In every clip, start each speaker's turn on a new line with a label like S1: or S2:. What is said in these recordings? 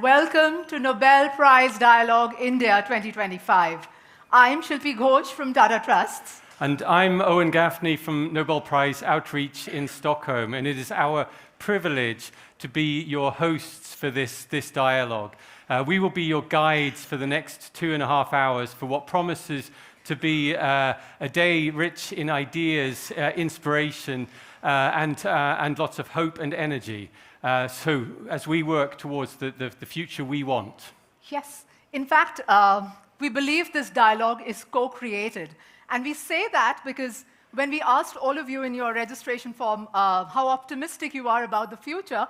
S1: Welcome to Nobel Prize Dialogue India 2025. I'm Shilpi Ghosh from Tata Trusts.
S2: And I'm Owen Gaffney from Nobel Prize Outreach in Stockholm, and it is our privilege to be your hosts for this dialogue. We will be your guides for the next 2.5 hours for what promises to be a day rich in ideas, inspiration, and lots of hope and energy. So as we work towards the future we want.
S1: Yes. In fact, we believe this dialogue is co-created. And we say that because when we asked all of you in your registration form how optimistic you are about the future,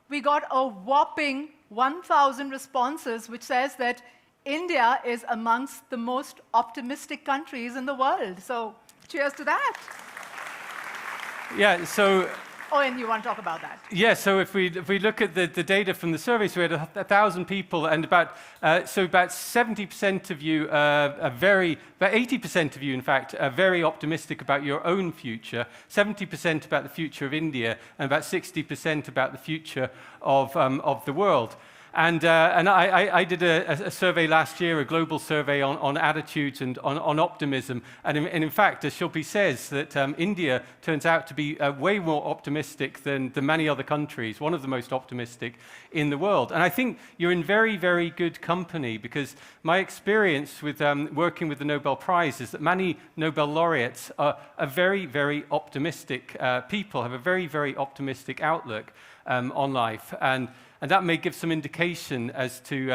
S1: we got a whopping 1,000 responses, which says that India is amongst the most optimistic countries in the world. So cheers to that.
S2: Yeah, so...
S1: Owen, you want to talk about that?
S2: Yeah, so if we look at the data from the survey, so we had 1,000 people, and about 70% of you about 80% of you, in fact, are very optimistic about your own future, 70% about the future of India, and about 60% about the future of the world. And I did a survey last year, a global survey on attitudes and on optimism. And in fact, as Shilpi says, that India turns out to be way more optimistic than many other countries, one of the most optimistic in the world. And I think you're in very, very good company, because my experience with working with the Nobel Prize is that many Nobel laureates are very, very optimistic people, have a very, very optimistic outlook on life. And that may give some indication as to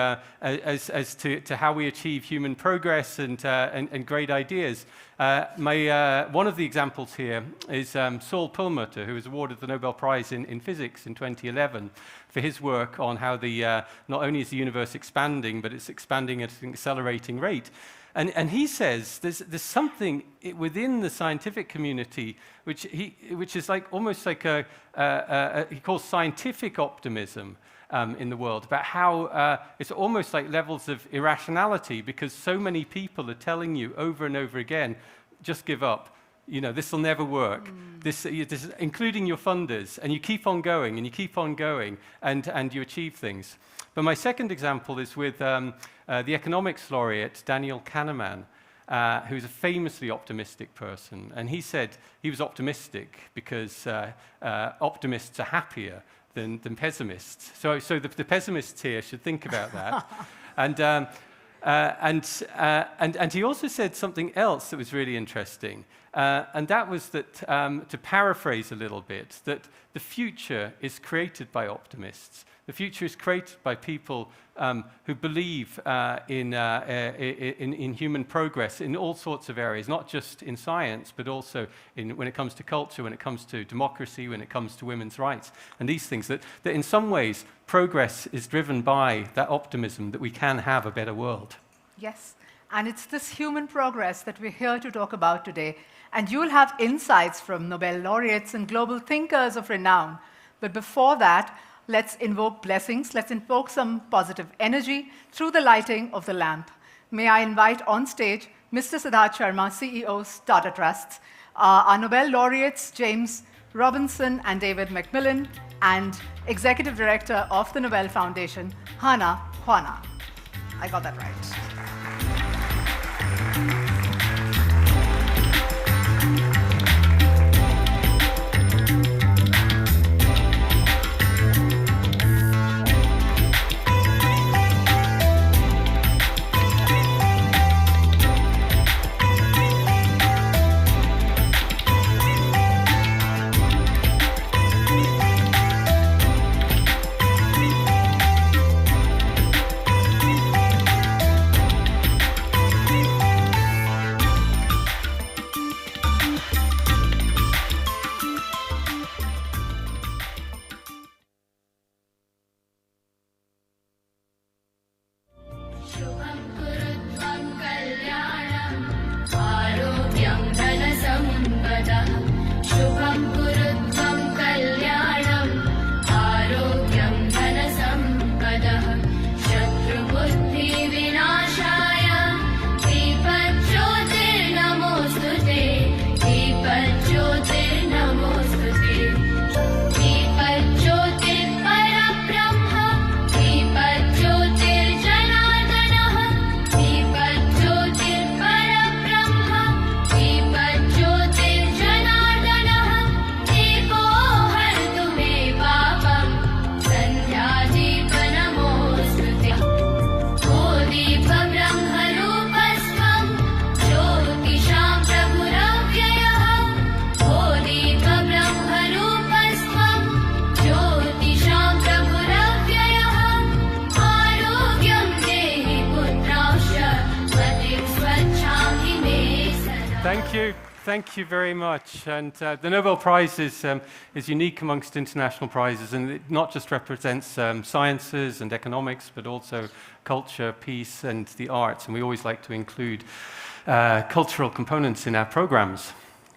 S2: how we achieve human progress and great ideas. One of the examples here is Saul Perlmutter, who was awarded the Nobel Prize in Physics in 2011 for his work on how not only is the universe expanding, but it's expanding at an accelerating rate. And he says there's something within the scientific community which is almost like he calls scientific optimism in the world, about how it's almost like levels of irrationality, because so many people are telling you over and over again, just give up. You know, this will never work. This including your funders, and you keep on going and you keep on going, and you achieve things. But my second example is with the economics laureate Daniel Kahneman, who's a famously optimistic person. And he said he was optimistic because optimists are happier than pessimists. So the pessimists here should think about that. And he also said something else that was really interesting. And that was that, to paraphrase a little bit, that the future is created by optimists. The future is created by people who believe in human progress in all sorts of areas, not just in science, but also when it comes to culture, when it comes to democracy, when it comes to women's rights, and these things, that in some ways progress is driven by that optimism that we can have a better world.
S1: Yes, and it's this human progress that we're here to talk about today. And you'll have insights from Nobel laureates and global thinkers of renown. But before that, let's invoke blessings. Let's invoke some positive energy through the lighting of the lamp. May I invite on stage Mr. Siddharth Sharma, CEO, Tata Trusts, our Nobel laureates, James Robinson and David MacMillan, and Executive Director of the Nobel Foundation, Hannah Juana. I got that right.
S2: Thank you. Thank you very much. And the Nobel Prize is unique amongst international prizes, and it not just represents sciences and economics, but also culture, peace, and the arts. And we always like to include cultural components in our programs.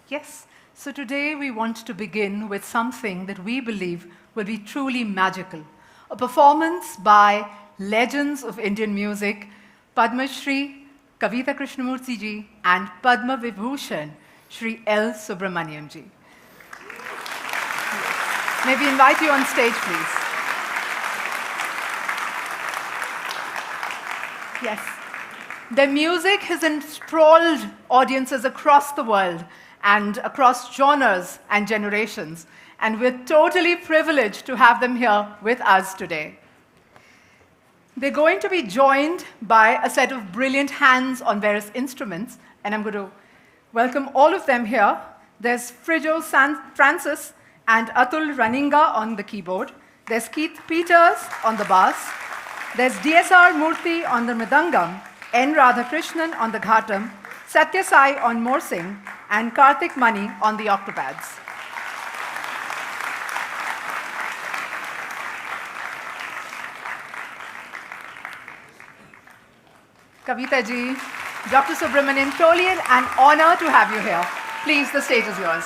S1: Yes. So today we want to begin with something that we believe will be truly magical. A performance by legends of Indian music, Padma Shri Kavita Krishnamurti ji and Padma Vibhushan Shri L. Subramaniam ji. May we invite you on stage, please. Yes. Their music has enthralled audiences across the world and across genres and generations, and we're totally privileged to have them here with us today. They're going to be joined by a set of brilliant hands on various instruments, and I'm going to welcome all of them here. There's Frijo Francis and Atul Raninga on the keyboard. There's Keith Peters on the bass. There's DSR Murthy on the mridangam, N. Radhakrishnan on the ghatam, Satya Sai on morsing, and Karthik Mani on the octopads. Kavita ji, Dr. Subramanian, truly an honor to have you here. Please, the stage is yours.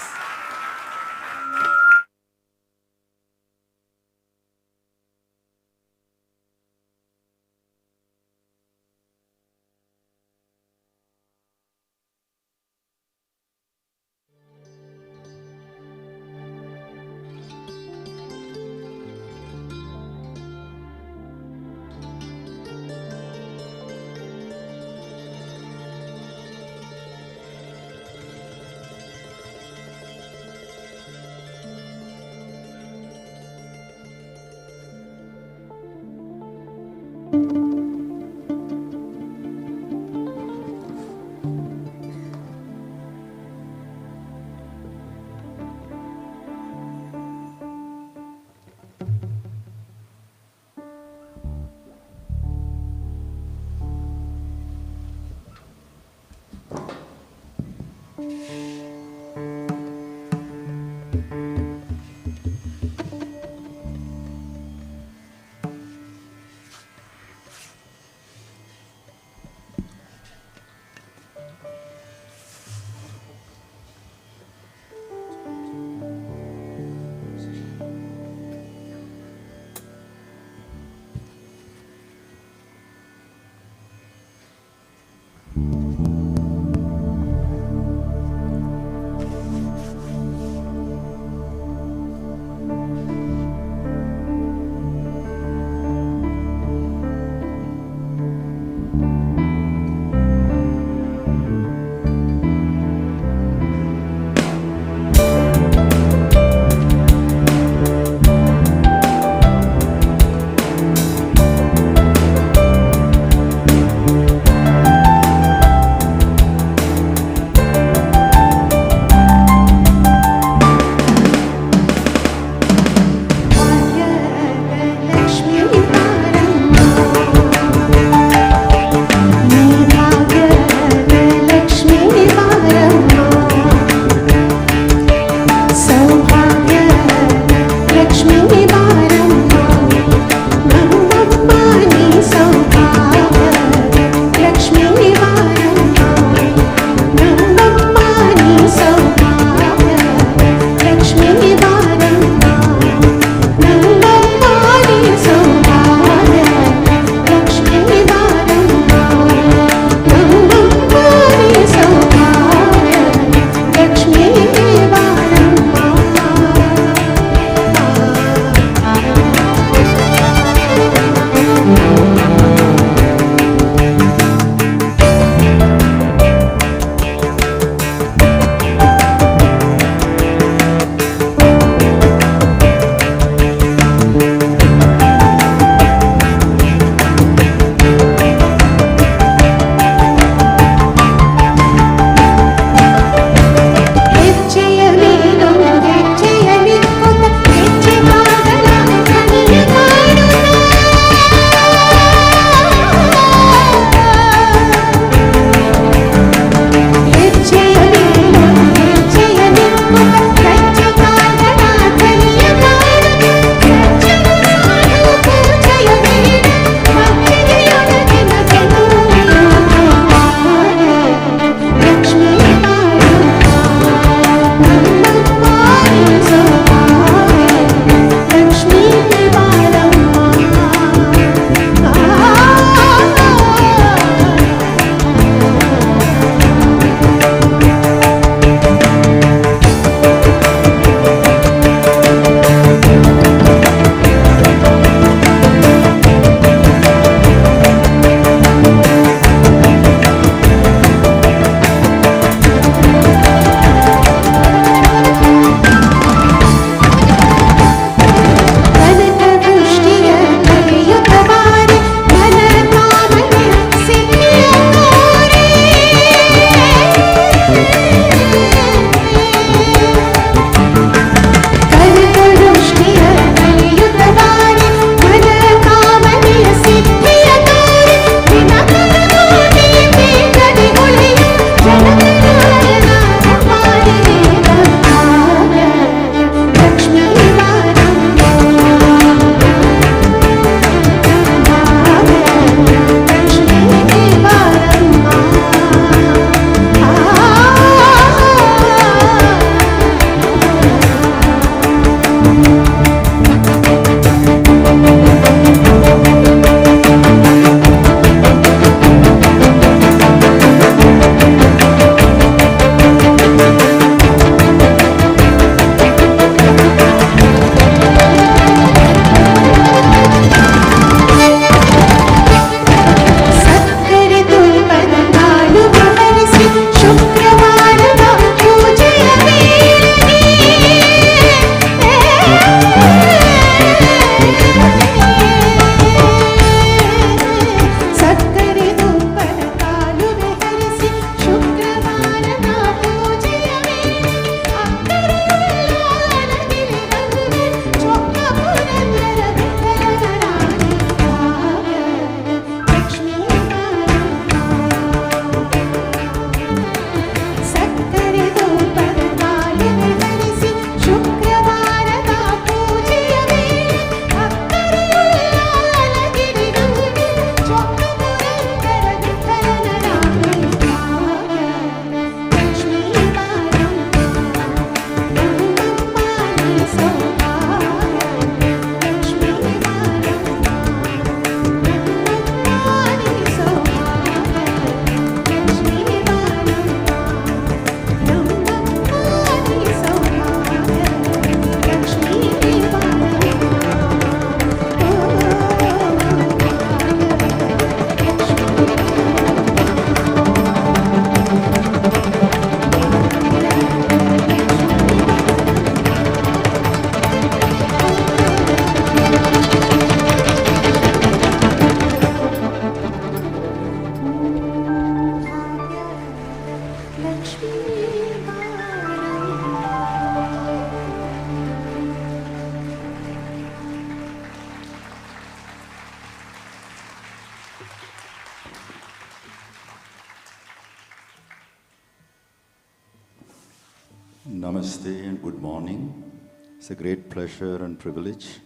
S3: Namaste and good morning. It's a great pleasure and privilege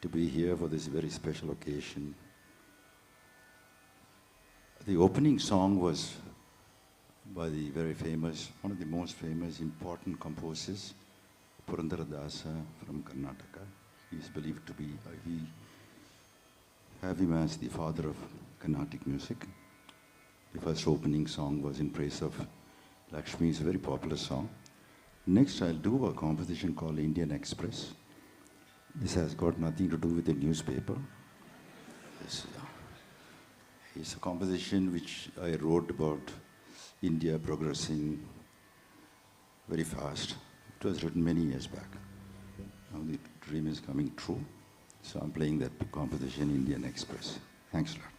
S3: to be here for this very special occasion. The opening song was by the very famous, one of the most famous, important composers, Purandaradasa from Karnataka. He is believed to be, we have him as the father of Carnatic music. The first opening song was in praise of Lakshmi. It's a very popular song. Next, I'll do a composition called Indian Express. This has got nothing to do with the newspaper. It's a composition which I wrote about India progressing very fast. It was written many years back. Now the dream is coming true. So I'm playing that composition, Indian Express. Thanks a lot.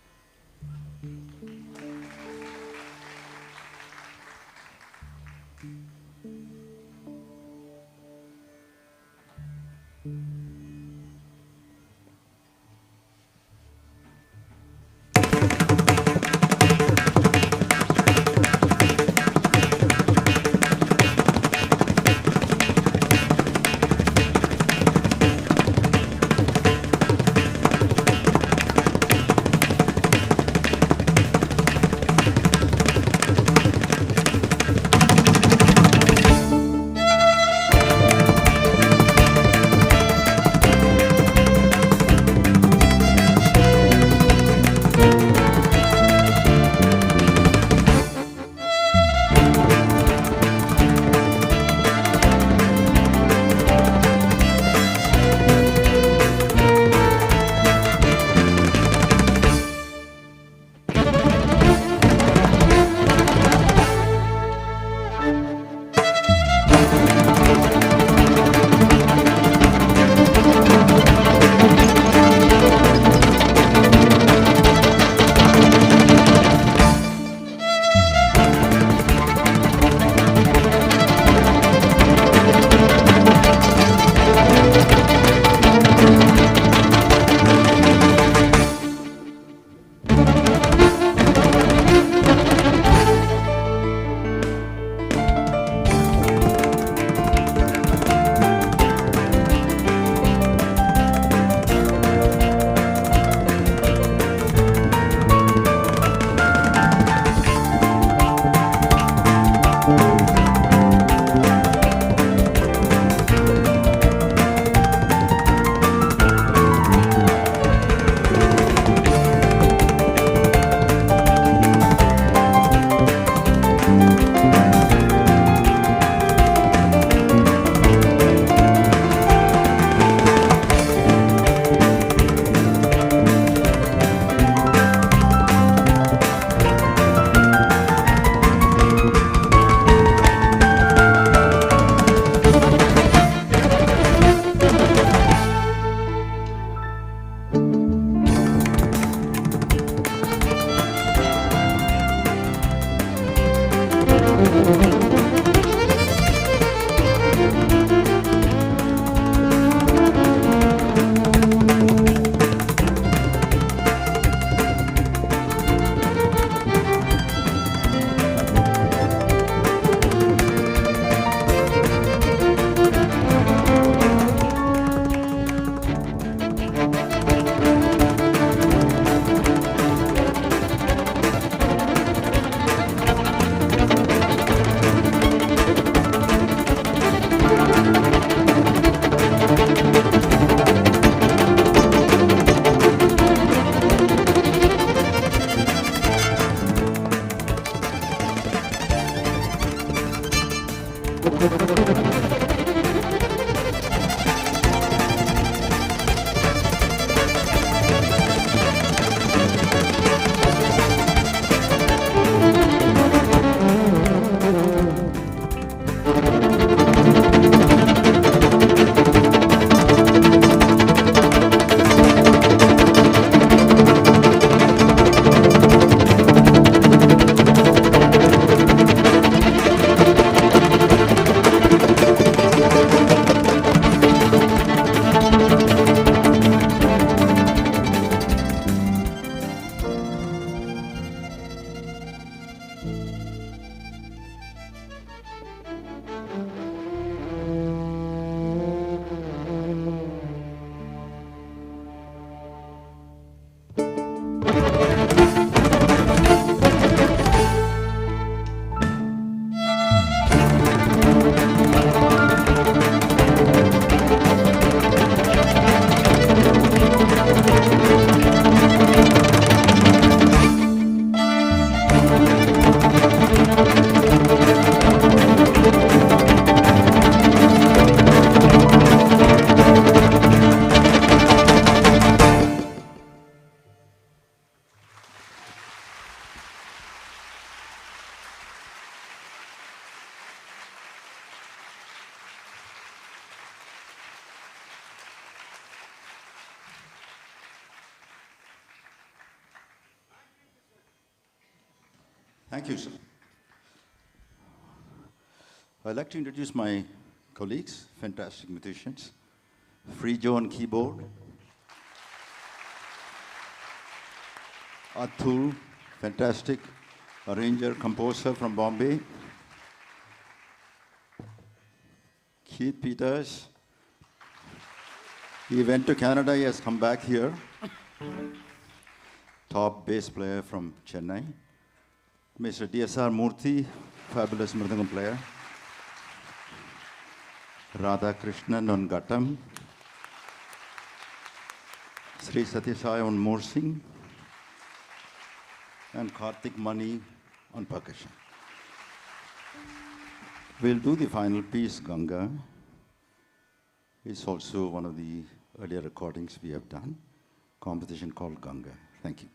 S3: Thank you, sir. I'd like to introduce my colleagues, fantastic musicians. Free Joe on keyboard. Atul, fantastic arranger, composer from Bombay. Keith Peters. He went to Canada, he has come back here. Top bass player from Chennai. Mr. DSR Murthy, fabulous mridangam player. Radha Krishnan on Gattam. Sri Satyasai on Morsing. And Karthik Mani on percussion. We'll do the final piece, Ganga. It's also one of the earlier recordings we have done. Composition called Ganga. Thank you.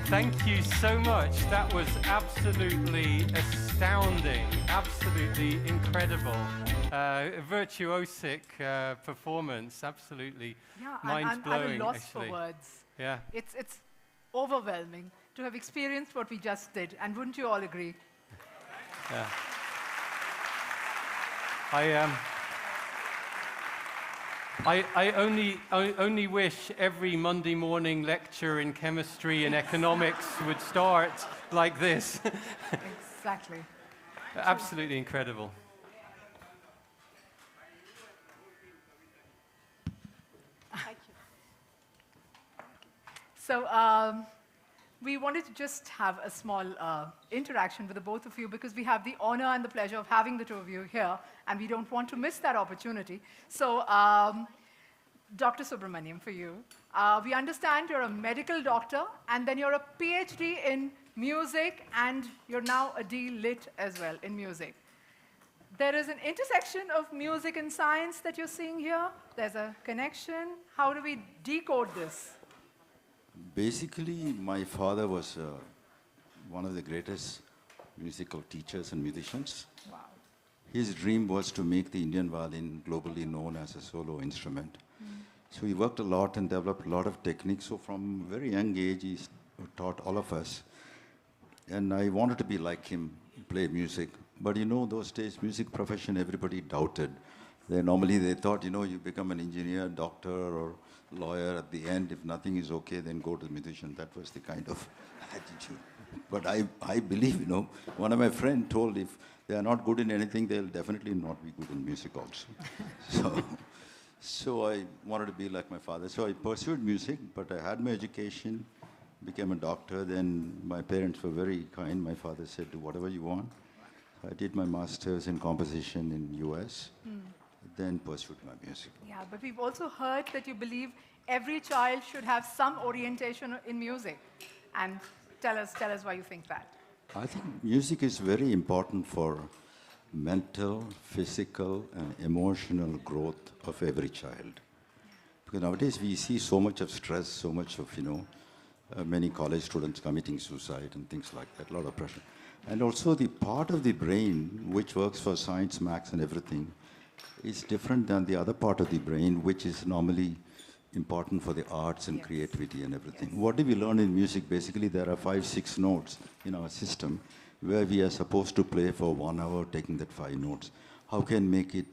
S2: Thank you so much. That was absolutely astounding, absolutely incredible, virtuosic performance, absolutely mind-blowing.
S1: I'm at a loss
S2: actually.
S1: for words.
S2: Yeah.
S1: It's overwhelming to have experienced what we just did, and wouldn't you all agree?
S2: Yeah. I only wish every Monday morning lecture in chemistry and economics would start like this.
S1: Exactly.
S2: Absolutely incredible.
S1: Thank you. So we wanted to just have a small interaction with the both of you because we have the honor and the pleasure of having the two of you here, and we don't want to miss that opportunity. So, Dr. Subramaniam, for you, we understand you're a medical doctor, and then you're a PhD in music, and you're now a D.Lit as well in music. There is an intersection of music and science that you're seeing here. There's a connection. How do we decode this?
S3: Basically, my father was one of the greatest musical teachers and musicians.
S1: Wow.
S3: His dream was to make the Indian violin globally known as a solo instrument. So he worked a lot and developed a lot of techniques. So from a very young age, he taught all of us. And I wanted to be like him, play music. But you know, those days, music profession, everybody doubted. Normally they thought, you know, you become an engineer, doctor, or lawyer at the end. If nothing is okay, then go to the musician. That was the kind of attitude. But I believe, you know, one of my friends told if they are not good in anything, they'll definitely not be good in music also. So I wanted to be like my father. So I pursued music, but I had my education, became a doctor. Then my parents were very kind. My father said, do whatever you want. I did my master's in composition in US, then pursued my music.
S1: Yeah, but we've also heard that you believe every child should have some orientation in music. And tell us why you think that.
S3: I think music is very important for mental, physical, and emotional growth of every child. Because nowadays we see so much of stress, so much of, you know, many college students committing suicide and things like that, a lot of pressure. And also the part of the brain which works for science, maths, and everything is different than the other part of the brain which is normally important for the arts and creativity and everything. What do we learn in music? Basically, there are 5-6 notes in our system where we are supposed to play for 1 hour, taking that 5 notes. How can make it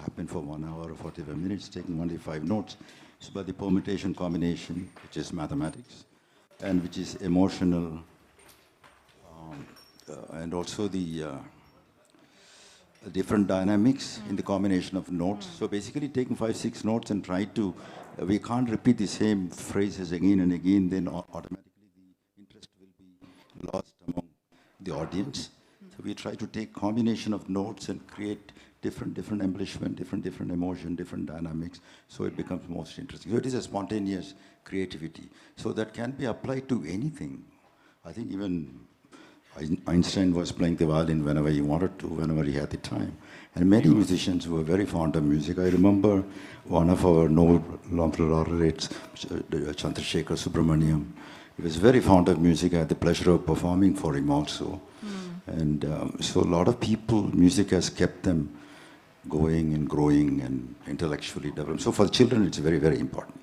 S3: happen for 1 hour or 45 minutes, taking only 5 notes? So by the permutation combination, which is mathematics, and which is emotional, and also the different dynamics in the combination of notes. So basically taking 5-6 notes and try to, we can't repeat the same phrases again and again, then automatically the interest will be lost among the audience. So we try to take combination of notes and create different embellishment, different emotion, different dynamics, so it becomes most interesting. So it is a spontaneous creativity. So that can be applied to anything. I think even Einstein was playing the violin whenever he wanted to, whenever he had the time. And many musicians were very fond of music. I remember one of our Nobel laureates, Chandrasekhar Subramaniam. He was very fond of music. I had the pleasure of performing for him also. And so a lot of people, music has kept them going and growing and intellectually developed. So for children, it's very, very important.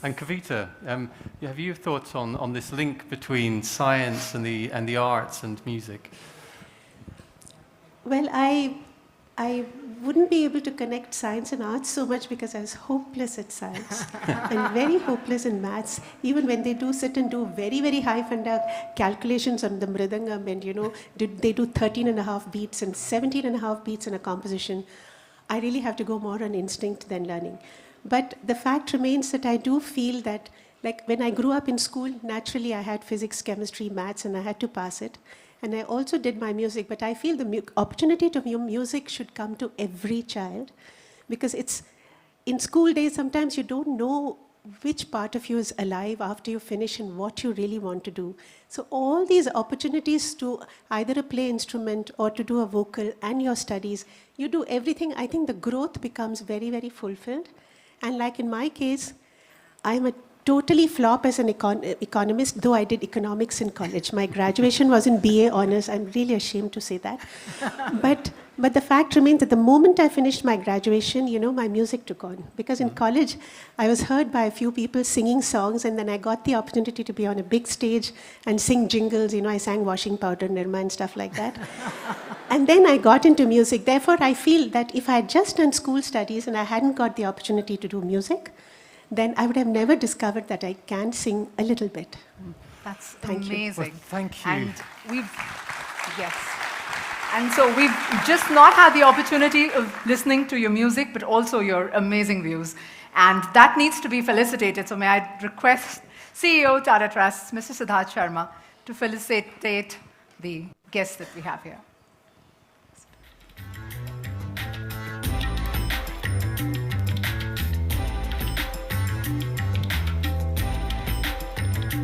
S2: And Kavita, have you thoughts on this link between science and the arts and music?
S4: Well, I wouldn't be able to connect science and arts so much because I was hopeless at science and very hopeless in maths. Even when they do sit and do very, very high funda calculations on the mridangam and, you know, they do 13.5 beats and 17.5 beats in a composition, I really have to go more on instinct than learning. But the fact remains that I do feel that, like when I grew up in school, naturally I had physics, chemistry, maths, and I had to pass it. And I also did my music, but I feel the opportunity to do music should come to every child, because it's, in school days, sometimes you don't know which part of you is alive after you finish and what you really want to do. So all these opportunities to either play instrument or to do a vocal and your studies, you do everything, I think the growth becomes very, very fulfilled. And like in my case, I'm a totally flop as an economist, though I did economics in college. My graduation was in BA honors. I'm really ashamed to say that. But the fact remains that the moment I finished my graduation, my music took on. Because in college, I was heard by a few people singing songs, and then I got the opportunity to be on a big stage and sing jingles. I sang Washing Powder, Nirma, and stuff like that. And then I got into music. Therefore, I feel that if I had just done school studies and I hadn't got the opportunity to do music, then I would have never discovered that I can sing a little bit.
S1: That's
S4: Thank you.
S1: amazing.
S2: Well, thank you.
S1: And yes. And so we've just not had the opportunity of listening to your music, but also your amazing views. And that needs to be felicitated. So may I request CEO Tata Trusts, Mr. Siddharth Sharma, to felicitate the guests that we have here.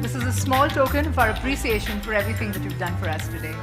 S1: This is a small token of our appreciation for everything that you've done for us today.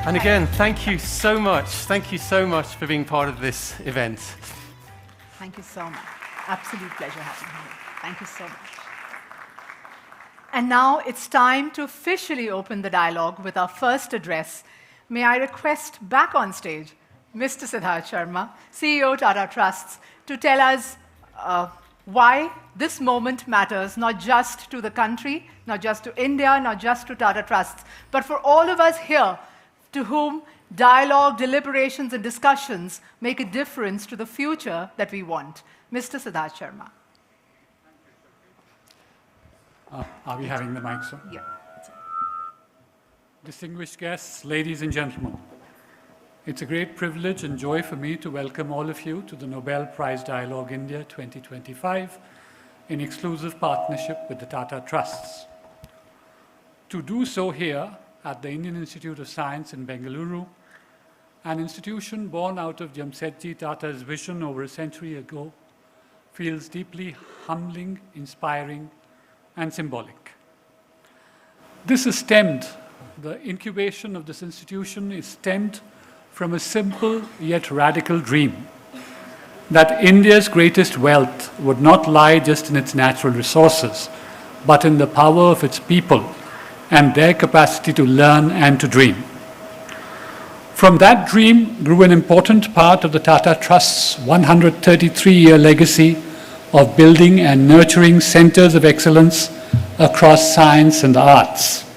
S2: And again, thank you so much. Thank you so much for being part of this event.
S1: Thank you so much. Absolute pleasure having you here. Thank you so much. And now it's time to officially open the dialogue with our first address. May I request back on stage Mr. Siddharth Sharma, CEO Tata Trusts, to tell us why this moment matters, not just to the country, not just to India, not just to Tata Trusts, but for all of us here to whom dialogue, deliberations, and discussions make a difference to the future that we want. Mr. Siddharth Sharma.
S5: Are we having the mics on?
S1: Yeah.
S5: Distinguished guests, ladies and gentlemen, it's a great privilege and joy for me to welcome all of you to the Nobel Prize Dialogue India 2025 in exclusive partnership with the Tata Trusts. To do so here at the Indian Institute of Science in Bengaluru, an institution born out of Jamsetji Tata's vision over a century ago, feels deeply humbling, inspiring, and symbolic. This is stemmed, the incubation of this institution is stemmed from a simple yet radical dream that India's greatest wealth would not lie just in its natural resources, but in the power of its people and their capacity to learn and to dream. From that dream grew an important part of the Tata Trust's 133-year legacy of building and nurturing centers of excellence across science and arts.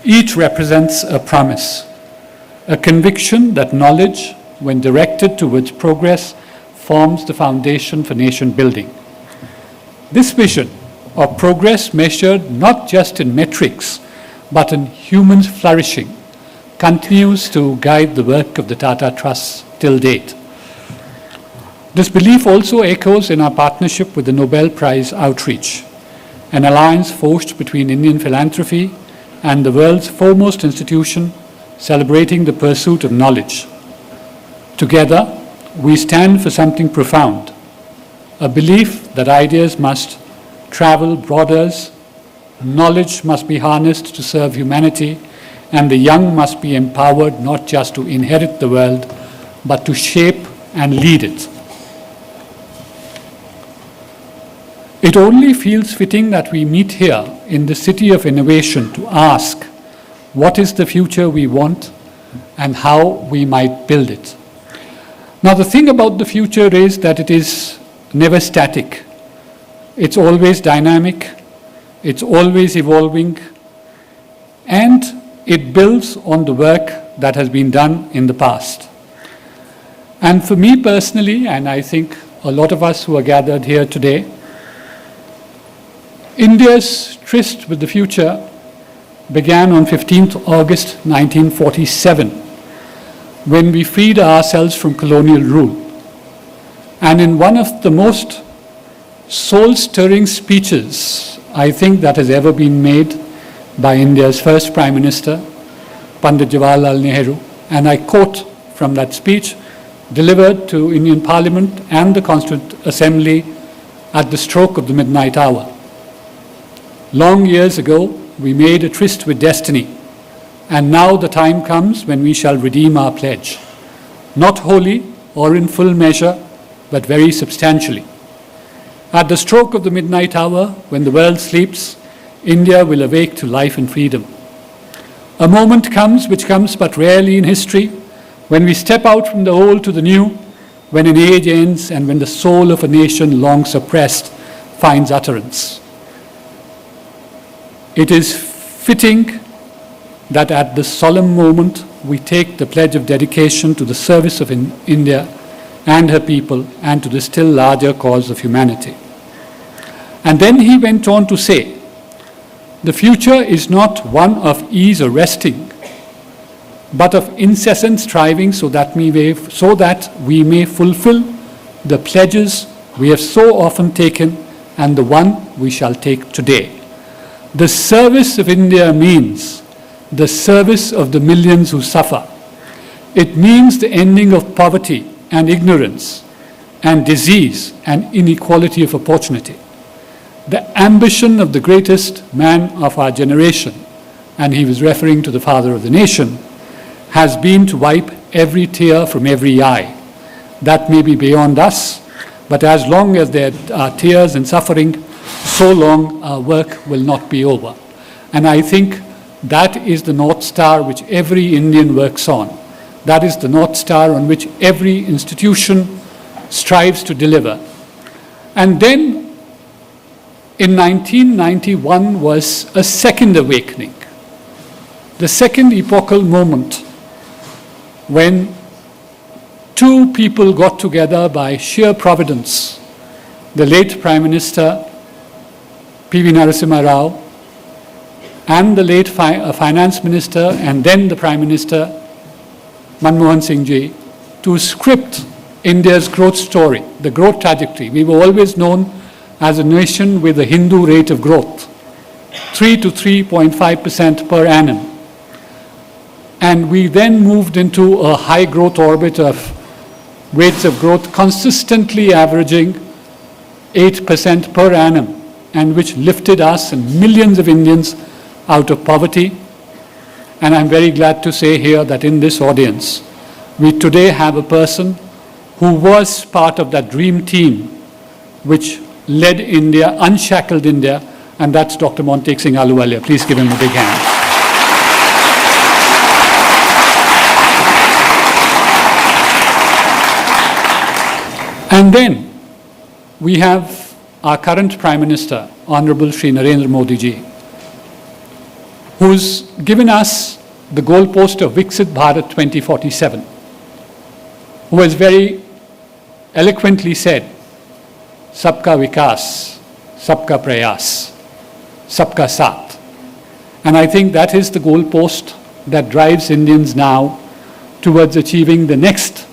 S5: Each represents a promise, a conviction that knowledge, when directed towards progress, forms the foundation for nation building. This vision of progress measured not just in metrics, but in human flourishing, continues to guide the work of the Tata Trusts till date. This belief also echoes in our partnership with the Nobel Prize Outreach, an alliance forged between Indian philanthropy and the world's foremost institution celebrating the pursuit of knowledge. Together, we stand for something profound, a belief that ideas must travel borders, knowledge must be harnessed to serve humanity, and the young must be empowered not just to inherit the world, but to shape and lead it. It only feels fitting that we meet here in the city of innovation to ask, what is the future we want and how we might build it? Now, the thing about the future is that it is never static. It's always dynamic. It's always evolving, and it builds on the work that has been done in the past. And for me personally, and I think a lot of us who are gathered here today, India's tryst with the future began on 15th August 1947, when we freed ourselves from colonial rule. And in one of the most soul-stirring speeches, I think, that has ever been made by India's first Prime Minister, Pandit Jawaharlal Nehru, and I quote from that speech, delivered to Indian Parliament and the Constituent Assembly at the stroke of the midnight hour. Long years ago, we made a tryst with destiny, and now the time comes when we shall redeem our pledge, not wholly or in full measure, but very substantially. At the stroke of the midnight hour, when the world sleeps, India will awake to life and freedom. A moment comes which comes but rarely in history, when we step out from the old to the new, when an age ends and when the soul of a nation long suppressed finds utterance. It is fitting that at this solemn moment we take the pledge of dedication to the service of India and her people and to the still larger cause of humanity. And then he went on to say, the future is not one of ease or resting, but of incessant striving so that we may fulfill the pledges we have so often taken and the one we shall take today. The service of India means the service of the millions who suffer. It means the ending of poverty and ignorance and disease and inequality of opportunity. The ambition of the greatest man of our generation, and he was referring to the father of the nation, has been to wipe every tear from every eye. That may be beyond us, but as long as there are tears and suffering, so long our work will not be over. And I think that is the North Star which every Indian works on. That is the North Star on which every institution strives to deliver. And then in 1991 was a second awakening, the second epochal moment when two people got together by sheer providence, the late Prime Minister P.V. Narasimha Rao and the late Finance Minister and then the Prime Minister Manmohan Singh Ji, to script India's growth story, the growth trajectory. We were always known as a nation with a Hindu rate of growth, 3 to 3.5% per annum. And we then moved into a high growth orbit of rates of growth consistently averaging 8% per annum, and which lifted us and millions of Indians out of poverty. And I'm very glad to say here that in this audience, we today have a person who was part of that dream team which led India, unshackled India, and that's Dr. Montek Singh Ahluwalia. Please give him a big hand. And then we have our current Prime Minister, Honorable Shri Narendra Modi Ji, who's given us the goalpost of Viksit Bharat 2047, who has very eloquently said, Sabka Vikas, Sabka Prayas, Sabka Saath. And I think that is the goalpost that drives Indians now towards achieving the next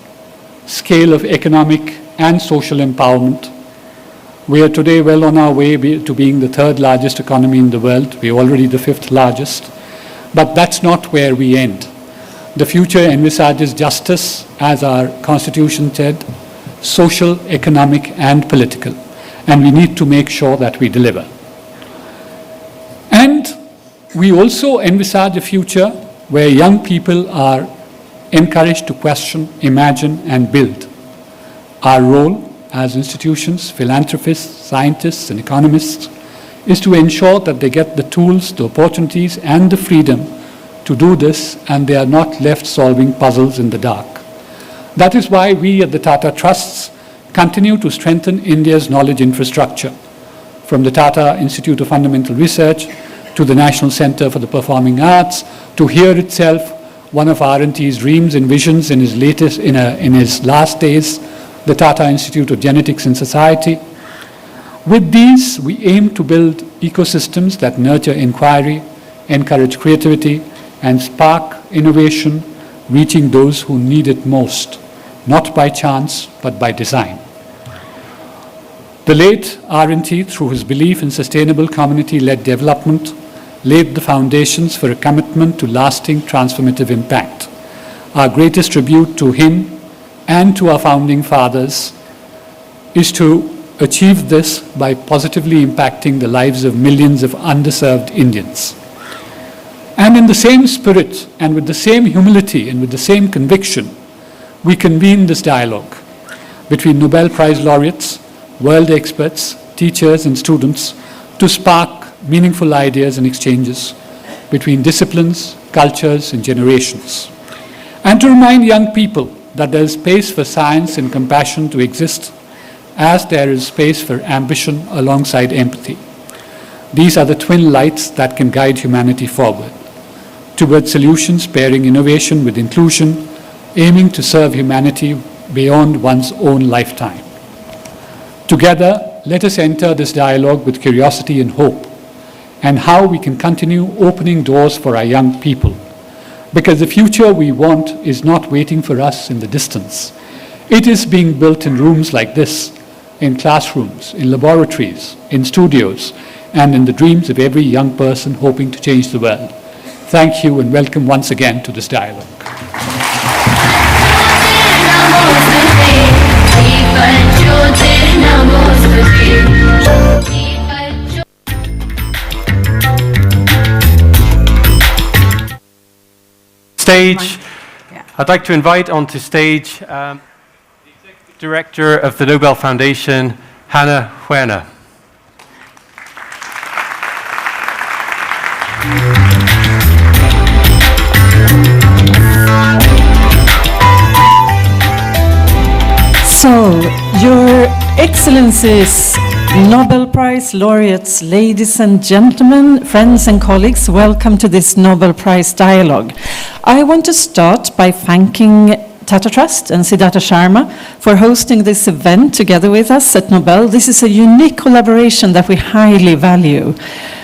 S5: scale of economic and social empowerment. We are today well on our way to being the third largest economy in the world. We are already the fifth largest. But that's not where we end. The future envisages justice, as our Constitution said, social, economic, and political. And we need to make sure that we deliver. And we also envisage a future where young people are encouraged to question, imagine, and build. Our role as institutions, philanthropists, scientists, and economists is to ensure that they get the tools, the opportunities, and the freedom to do this, and they are not left solving puzzles in the dark. That is why we at the Tata Trusts continue to strengthen India's knowledge infrastructure, from the Tata Institute of Fundamental Research to the National Center for the Performing Arts, to here itself one of R&T's dreams and visions in his last days, the Tata Institute of Genetics and Society. With these, we aim to build ecosystems that nurture inquiry, encourage creativity, and spark innovation, reaching those who need it most, not by chance, but by design. The late R&T, through his belief in sustainable community-led development, laid the foundations for a commitment to lasting transformative impact. Our greatest tribute to him and to our founding fathers is to achieve this by positively impacting the lives of millions of underserved Indians. And in the same spirit and with the same humility and with the same conviction, we convene this dialogue between Nobel Prize laureates, world experts, teachers and students to spark meaningful ideas and exchanges between disciplines, cultures and generations. And to remind young people that there is space for science and compassion to exist as there is space for ambition alongside empathy. These are the twin lights that can guide humanity forward, towards solutions pairing innovation with inclusion, aiming to serve humanity beyond one's own lifetime. Together, let us enter this dialogue with curiosity and hope, and how we can continue opening doors for our young people, because the future we want is not waiting for us in the distance. It is being built in rooms like this, in classrooms, in laboratories, in studios, and in the dreams of every young person hoping to change the world. Thank you and welcome once again to this dialogue.
S2: Stage. I'd like to invite onto stage the Executive Director of the Nobel Foundation, Hannah Huerner.
S6: So, Your Excellencies, Nobel Prize laureates, ladies and gentlemen, friends and colleagues, welcome to this Nobel Prize Dialogue. I want to start by thanking Tata Trust and Siddhartha Sharma for hosting this event together with us at Nobel. This is a unique collaboration that we highly value.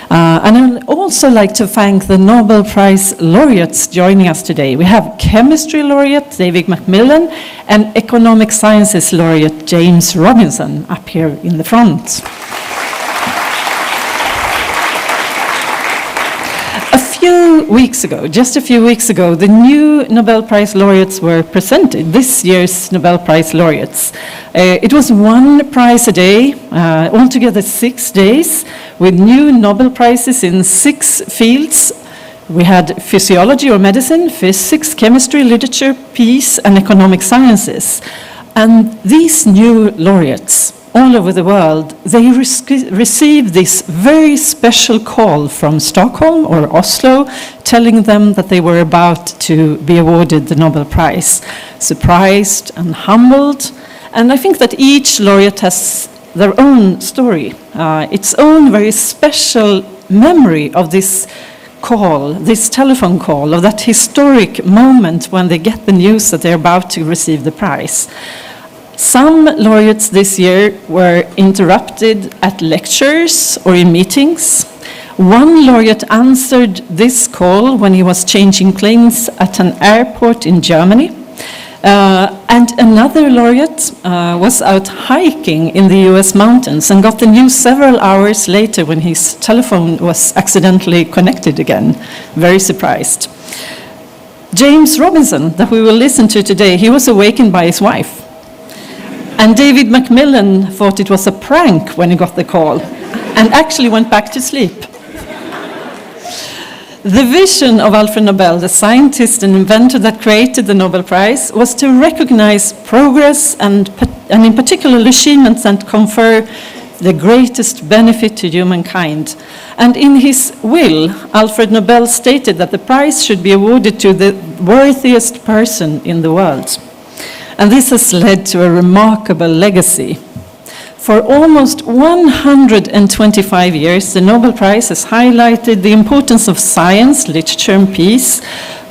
S6: And I'd also like to thank the Nobel Prize laureates joining us today. We have chemistry laureate David MacMillan and economic sciences laureate James Robinson up here in the front. Just a few weeks ago, the new Nobel Prize laureates were presented, this year's Nobel Prize laureates. It was one prize a day, altogether 6 days, with new Nobel Prizes in 6 fields. We had physiology or medicine, physics, chemistry, literature, peace, and economic sciences. And these new laureates, all over the world, they received this very special call from Stockholm or Oslo, telling them that they were about to be awarded the Nobel Prize. Surprised and humbled. And I think that each laureate has their own story, its own very special memory of this call, this telephone call, of that historic moment when they get the news that they're about to receive the prize. Some laureates this year were interrupted at lectures or in meetings. One laureate answered this call when he was changing planes at an airport in Germany. And another laureate was out hiking in the US mountains and got the news several hours later when his telephone was accidentally connected again. Very surprised. James Robinson, that we will listen to today, he was awakened by his wife. And David MacMillan thought it was a prank when he got the call and actually went back to sleep. The vision of Alfred Nobel, the scientist and inventor that created the Nobel Prize, was to recognize progress and in particular achievements that confer the greatest benefit to humankind. And in his will, Alfred Nobel stated that the prize should be awarded to the worthiest person in the world. And this has led to a remarkable legacy. For almost 125 years, the Nobel Prize has highlighted the importance of science, literature, and peace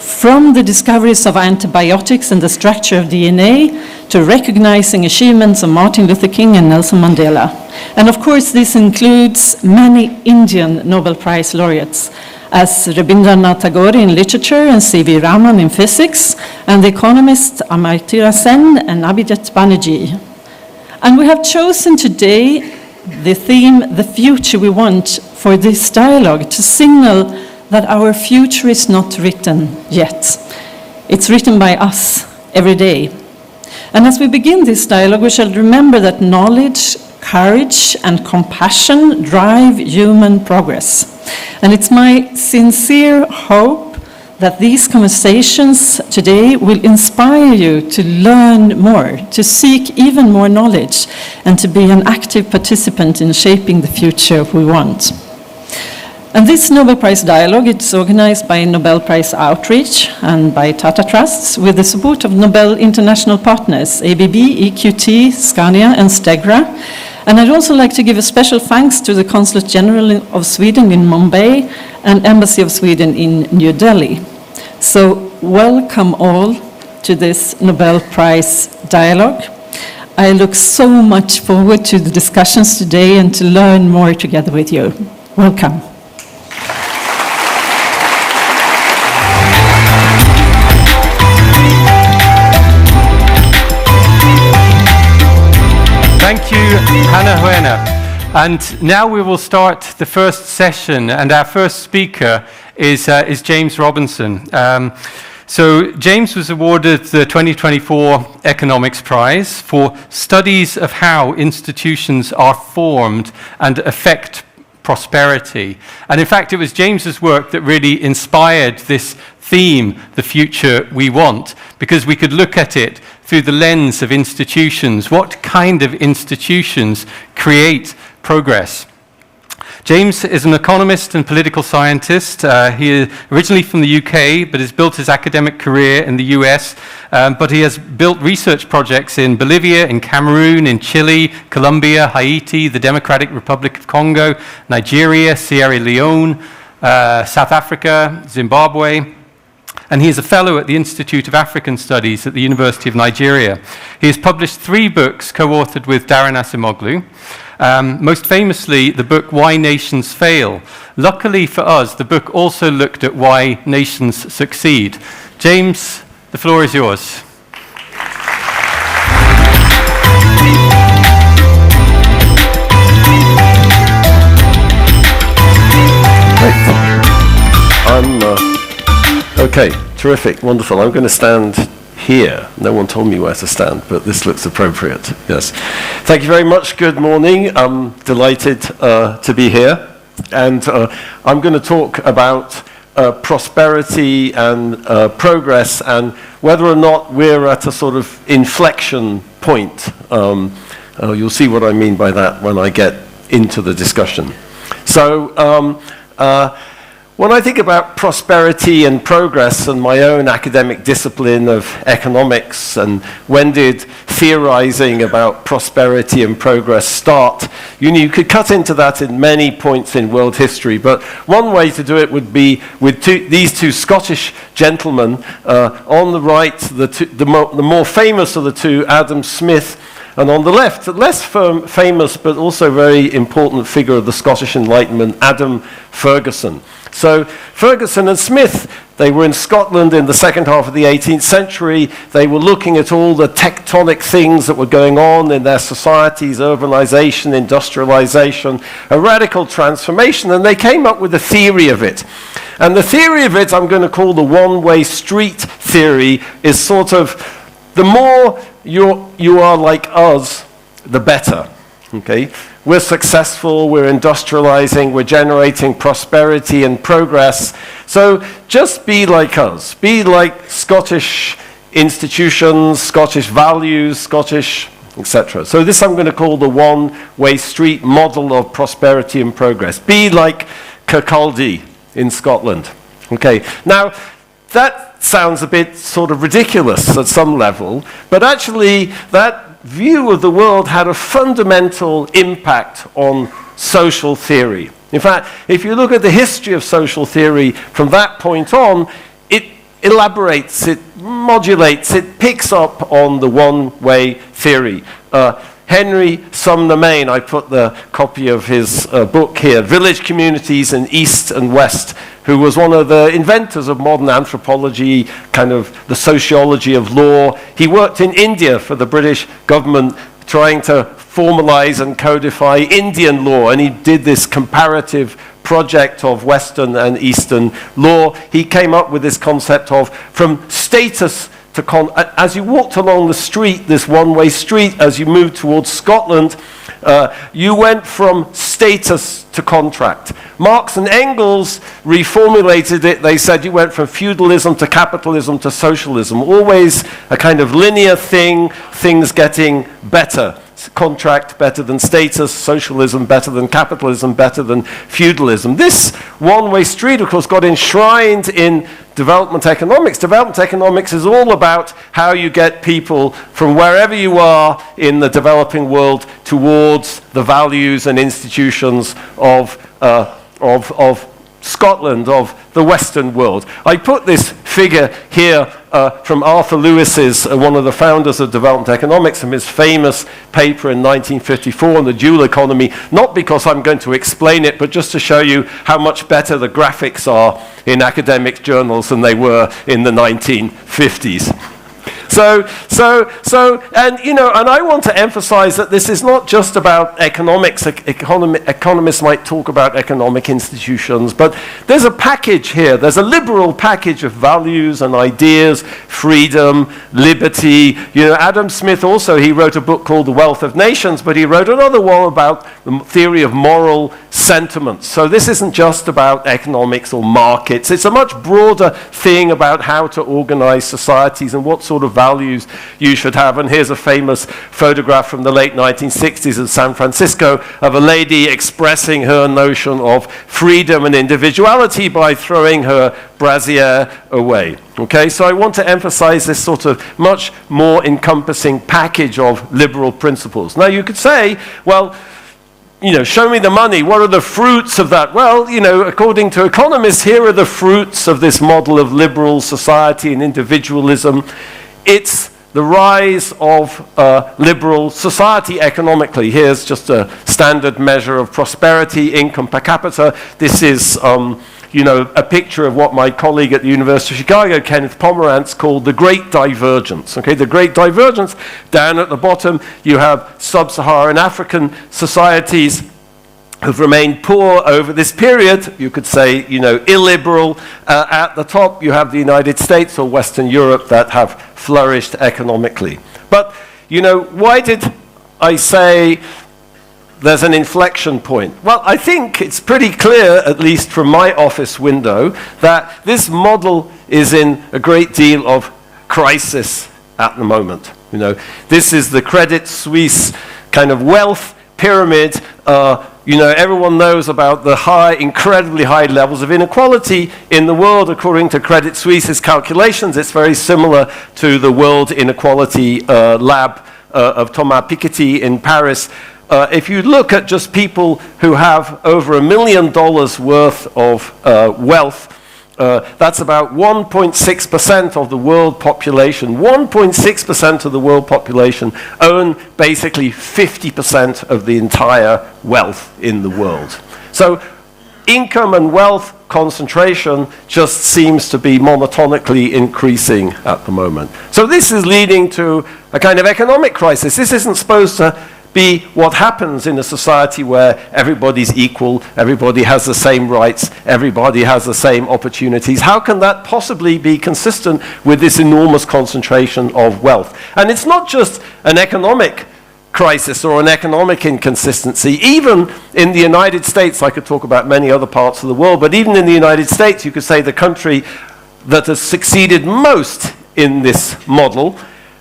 S6: from the discoveries of antibiotics and the structure of DNA to recognizing achievements of Martin Luther King and Nelson Mandela. And of course, this includes many Indian Nobel Prize laureates, as Rabindranath Tagore in literature and C.V. Raman in physics, and the economists Amartya Sen and Abhijit Banerjee. And we have chosen today the theme, The Future We Want, for this dialogue to signal that our future is not written yet. It's written by us every day. And as we begin this dialogue, we shall remember that knowledge, courage, and compassion drive human progress. And it's my sincere hope that these conversations today will inspire you to learn more, to seek even more knowledge, and to be an active participant in shaping the future we want. And this Nobel Prize Dialogue is organized by Nobel Prize Outreach and by Tata Trusts with the support of Nobel International Partners, ABB, EQT, Scania, and Stegra. And I'd also like to give a special thanks to the Consulate General of Sweden in Mumbai and Embassy of Sweden in New Delhi. So welcome all to this Nobel Prize Dialogue. I look so much forward to the discussions today and to learn more together with you. Welcome.
S2: Thank you, Hannah Huena. And now we will start the first session, and our first speaker is James Robinson. So James was awarded the 2024 Economics Prize for studies of how institutions are formed and affect prosperity. And in fact, it was James's work that really inspired this theme, The Future We Want, because we could look at it through the lens of institutions. What kind of institutions create progress? James is an economist and political scientist. He is originally from the UK, but has built his academic career in the US. But he has built research projects in Bolivia, in Cameroon, in Chile, Colombia, Haiti, the Democratic Republic of Congo, Nigeria, Sierra Leone, South Africa, Zimbabwe. And he is a fellow at the Institute of African Studies at the University of Nigeria. He has published 3 books co-authored with Daron Acemoglu. Most famously, the book Why Nations Fail. Luckily for us, the book also looked at why nations succeed. James, the floor is yours.
S7: Okay, terrific, wonderful. I'm going to stand here. No one told me where to stand, but this looks appropriate. Yes. Thank you very much. Good morning. I'm delighted to be here. And I'm going to talk about prosperity and progress and whether or not we're at a sort of inflection point. You'll see what I mean by that when I get into the discussion. So, when I think about prosperity and progress and my own academic discipline of economics and when did theorizing about prosperity and progress start, you could cut into that in many points in world history, but one way to do it would be with these 2 Scottish gentlemen. On the right, the more famous of the 2, Adam Smith, and on the left, the less famous but also very important figure of the Scottish Enlightenment, Adam Ferguson. So Ferguson and Smith, they were in Scotland in the second half of the 18th century. They were looking at all the tectonic things that were going on in their societies, urbanization, industrialization, a radical transformation, and they came up with a theory of it. And the theory of it, I'm going to call the one-way street theory, is sort of the more you are like us, the better. Okay? We're successful, we're industrializing, we're generating prosperity and progress. So just be like us. Be like Scottish institutions, Scottish values, Scottish, etc. So this I'm going to call the one-way street model of prosperity and progress. Be like Kirkcaldy in Scotland. Okay. Now, that sounds a bit sort of ridiculous at some level, but actually that view of the world had a fundamental impact on social theory. In fact, if you look at the history of social theory from that point on, elaborates, it modulates, it picks up on the one-way theory. Henry Sumner Maine, I put the copy of his book here, Village Communities in East and West, who was one of the inventors of modern anthropology, kind of the sociology of law. He worked in India for the British government, trying to formalize and codify Indian law, and he did this comparative project of Western and Eastern law. He came up with this concept of from status to as you walked along the street, this one-way street, as you moved towards Scotland, you went from status to contract. Marx and Engels reformulated it. They said you went from feudalism to capitalism to socialism, always a kind of linear thing, things getting better. Contract better than status, socialism better than capitalism, better than feudalism. This one-way street, of course, got enshrined in development economics. Development economics is all about how you get people from wherever you are in the developing world towards the values and institutions of Scotland, of the Western world. I put this figure here from Arthur Lewis's, one of the founders of development economics, from his famous paper in 1954 on the dual economy, not because I'm going to explain it, but just to show you how much better the graphics are in academic journals than they were in the 1950s. And I want to emphasize that this is not just about economics. Economists might talk about economic institutions, but there's a package here. There's a liberal package of values and ideas, freedom, liberty. Adam Smith also, he wrote a book called The Wealth of Nations, but he wrote another one about the theory of moral sentiments. So this isn't just about economics or markets. It's a much broader thing about how to organize societies and what sort of values you should have. And here's a famous photograph from the late 1960s in San Francisco of a lady expressing her notion of freedom and individuality by throwing her brassiere away. Okay, so I want to emphasize this sort of much more encompassing package of liberal principles. Now you could say, well, show me the money. What are the fruits of that? Well, according to economists, here are the fruits of this model of liberal society and individualism. It's the rise of liberal society economically. Here's just a standard measure of prosperity, income per capita. This is, a picture of what my colleague at the University of Chicago, Kenneth Pomerantz, called the Great Divergence. Okay, the Great Divergence. Down at the bottom, you have sub-Saharan African societies have remained poor over this period. You could say, illiberal. At the top, you have the United States or Western Europe that have flourished economically. But, why did I say there's an inflection point? Well, I think it's pretty clear, at least from my office window, that this model is in a great deal of crisis at the moment. This is the Credit Suisse kind of wealth pyramid. Everyone knows about the incredibly high levels of inequality in the world. According to Credit Suisse's calculations, it's very similar to the World Inequality Lab of Thomas Piketty in Paris. If you look at just people who have over $1 million worth of wealth, that's about 1.6% of the world population. 1.6% of the world population own basically 50% of the entire wealth in the world. So income and wealth concentration just seems to be monotonically increasing at the moment. So this is leading to a kind of economic crisis. This isn't supposed to be what happens in a society where everybody's equal, everybody has the same rights, everybody has the same opportunities. How can that possibly be consistent with this enormous concentration of wealth? And it's not just an economic crisis or an economic inconsistency. Even in the United States, I could talk about many other parts of the world, but even in the United States, you could say the country that has succeeded most in this model,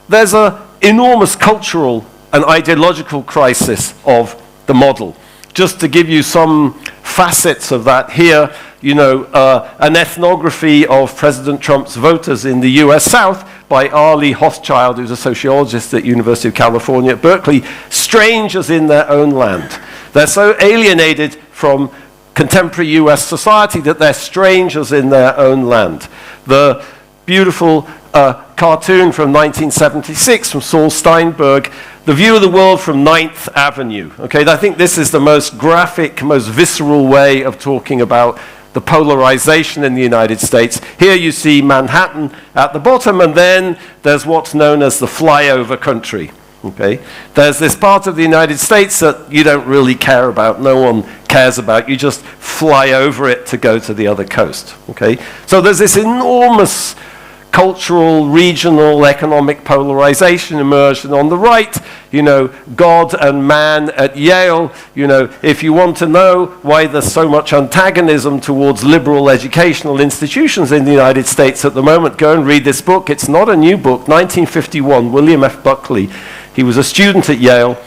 S7: there's an enormous cultural an ideological crisis of the model. Just to give you some facets of that here, an ethnography of President Trump's voters in the US South by Arlie Hochschild, who's a sociologist at University of California at Berkeley, strangers in their own land. They're so alienated from contemporary US society that they're strangers in their own land. The beautiful cartoon from 1976 from Saul Steinberg, The View of the World from 9th Avenue. Okay, I think this is the most graphic, most visceral way of talking about the polarization in the United States. Here you see Manhattan at the bottom, and then there's what's known as the flyover country. Okay, there's this part of the United States that you don't really care about, no one cares about, you just fly over it to go to the other coast. Okay, so there's this enormous cultural, regional, economic polarization emerged. And on the right, you know, God and man at Yale. You know, if you want to know why there's so much antagonism towards liberal educational institutions in the United States at the moment, go and read this book. It's not a new book, 1951, William F. Buckley. He was a student at Yale.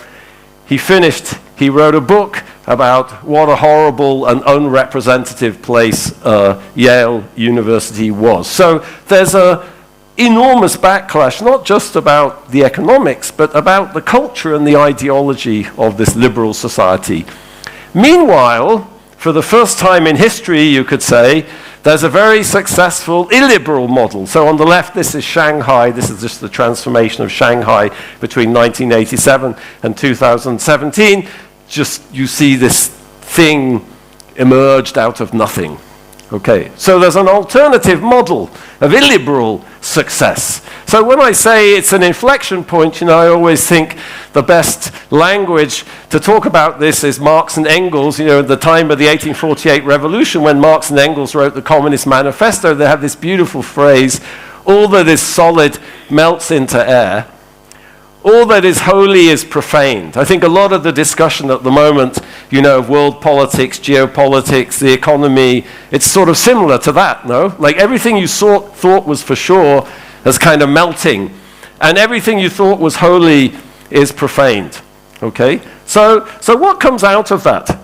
S7: He finished, he wrote a book about what a horrible and unrepresentative place Yale University was. So there's an enormous backlash, not just about the economics, but about the culture and the ideology of this liberal society. Meanwhile, for the first time in history, you could say, there's a very successful illiberal model. So on the left, this is Shanghai. This is just the transformation of Shanghai between 1987 and 2017. Just you see this thing emerged out of nothing. Okay, so there's an alternative model of illiberal success. So when I say it's an inflection point, you know, I always think the best language to talk about this is Marx and Engels. You know, at the time of the 1848 revolution, when Marx and Engels wrote the Communist Manifesto, they have this beautiful phrase, all that is solid melts into air. All that is holy is profaned. I think a lot of the discussion at the moment, you know, of world politics, geopolitics, the economy, it's sort of similar to that, no? Like everything you thought was for sure is kind of melting, and everything you thought was holy is profaned, okay? So what comes out of that?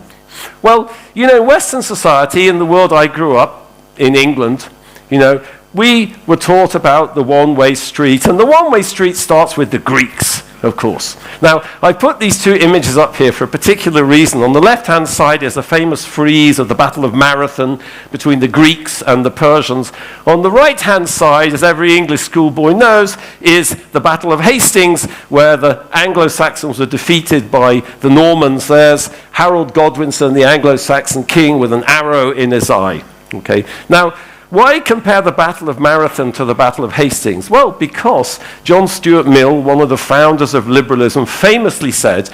S7: Well, you know, Western society, in the world I grew up, in England, you know, we were taught about the one-way street, and the one-way street starts with the Greeks, of course. Now, I put these two images up here for a particular reason. On the left-hand side is a famous frieze of the Battle of Marathon between the Greeks and the Persians. On the right-hand side, as every English schoolboy knows, is the Battle of Hastings, where the Anglo-Saxons were defeated by the Normans. There's Harold Godwinson, the Anglo-Saxon king, with an arrow in his eye. Okay. Now, why compare the Battle of Marathon to the Battle of Hastings? Well, because John Stuart Mill, one of the founders of liberalism, famously said,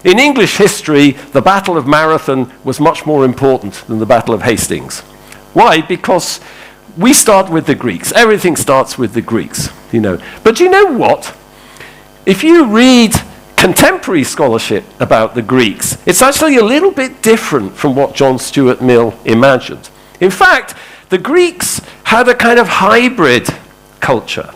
S7: in English history, the Battle of Marathon was much more important than the Battle of Hastings. Why? Because we start with the Greeks. Everything starts with the Greeks, you know. But you know what? If you read contemporary scholarship about the Greeks, it's actually a little bit different from what John Stuart Mill imagined. In fact, the Greeks had a kind of hybrid culture.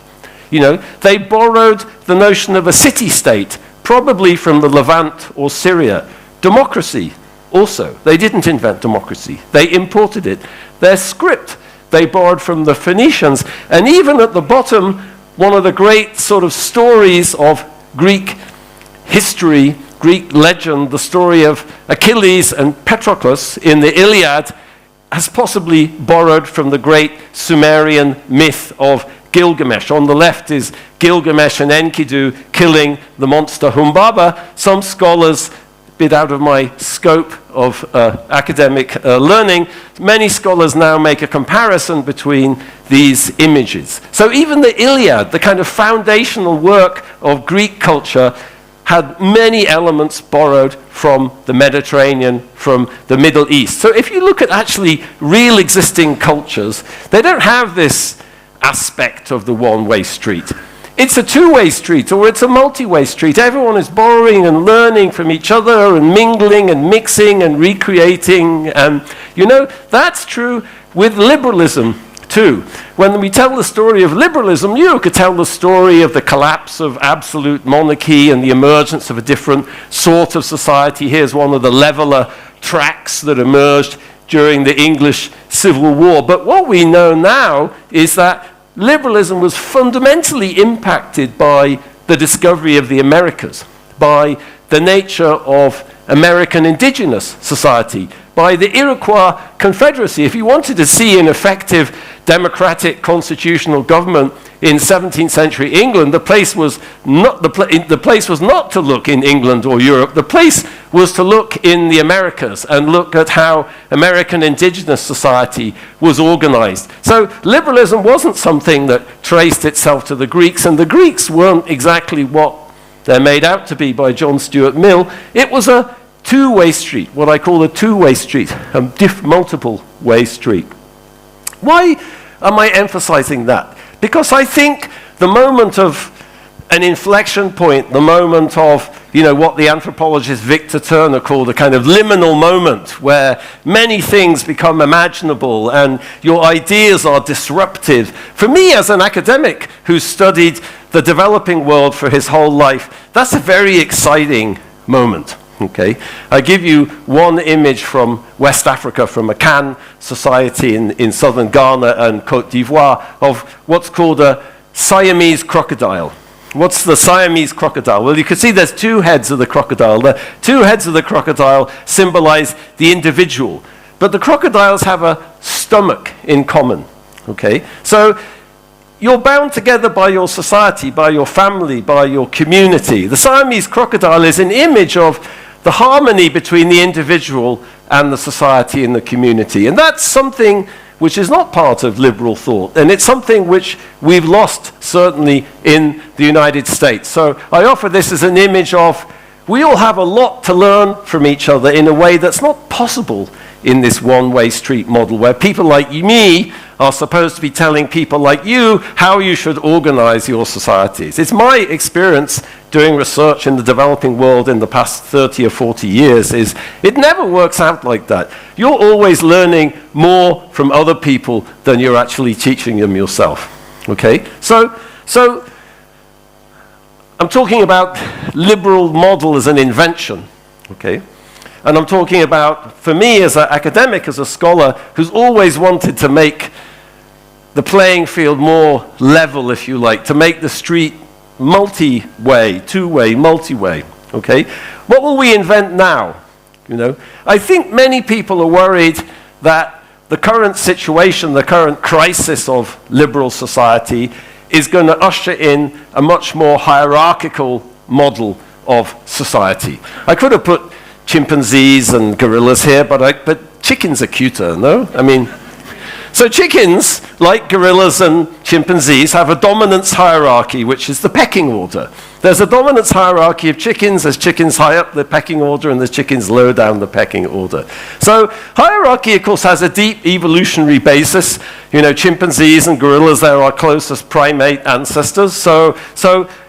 S7: You know, they borrowed the notion of a city-state, probably from the Levant or Syria. Democracy, also. They didn't invent democracy. They imported it. Their script, they borrowed from the Phoenicians. And even at the bottom, one of the great sort of stories of Greek history, Greek legend, the story of Achilles and Patroclus in the Iliad, has possibly borrowed from the great Sumerian myth of Gilgamesh. On the left is Gilgamesh and Enkidu killing the monster Humbaba. Some scholars, a bit out of my scope of academic learning, many scholars now make a comparison between these images. So even the Iliad, the kind of foundational work of Greek culture, had many elements borrowed from the Mediterranean, from the Middle East. So if you look at actually real existing cultures, they don't have this aspect of the one-way street. It's a two-way street, or it's a multi-way street. Everyone is borrowing and learning from each other and mingling and mixing and recreating. And, you know, that's true with liberalism too. When we tell the story of liberalism, you could tell the story of the collapse of absolute monarchy and the emergence of a different sort of society. Here's one of the leveler tracts that emerged during the English Civil War. But what we know now is that liberalism was fundamentally impacted by the discovery of the Americas, by the nature of American indigenous society, by the Iroquois Confederacy. If you wanted to see an effective democratic constitutional government in 17th century England, the place was not to look in England or Europe. The place was to look in the Americas and look at how American indigenous society was organized. So liberalism wasn't something that traced itself to the Greeks, and the Greeks weren't exactly what they're made out to be by John Stuart Mill. It was a two-way street, what I call a two-way street, a multiple-way street. Why am I emphasizing that? Because I think the moment of an inflection point, the moment of, what the anthropologist Victor Turner called a kind of liminal moment, where many things become imaginable and your ideas are disruptive. For me, as an academic who studied the developing world for his whole life, that's a very exciting moment. Okay, I give you one image from West Africa, from a Kan society in southern Ghana and Cote d'Ivoire, of what's called a Siamese crocodile. What's the Siamese crocodile? Well, you can see there's two heads of the crocodile. The two heads of the crocodile symbolize the individual, but the crocodiles have a stomach in common. Okay, so you're bound together by your society, by your family, by your community. The Siamese crocodile is an image of the harmony between the individual and the society and the community. And that's something which is not part of liberal thought. And it's something which we've lost, certainly, in the United States. So I offer this as an image of, we all have a lot to learn from each other in a way that's not possible in this one-way street model, where people like me are supposed to be telling people like you how you should organize your societies. It's my experience doing research in the developing world in the past 30 or 40 years is it never works out like that. You're always learning more from other people than you're actually teaching them yourself. Okay? So I'm talking about liberal model as an invention. Okay? And I'm talking about, for me as an academic, as a scholar, who's always wanted to make the playing field more level, if you like, to make the street multi-way, two-way, multi-way, okay? What will we invent now? I think many people are worried that the current situation, the current crisis of liberal society is going to usher in a much more hierarchical model of society. I could have put chimpanzees and gorillas here, but chickens are cuter, no? So chickens, like gorillas and chimpanzees, have a dominance hierarchy, which is the pecking order. There's a dominance hierarchy of chickens. There's chickens high up the pecking order, and there's chickens low down the pecking order. So hierarchy, of course, has a deep evolutionary basis. Chimpanzees and gorillas, they're our closest primate ancestors. So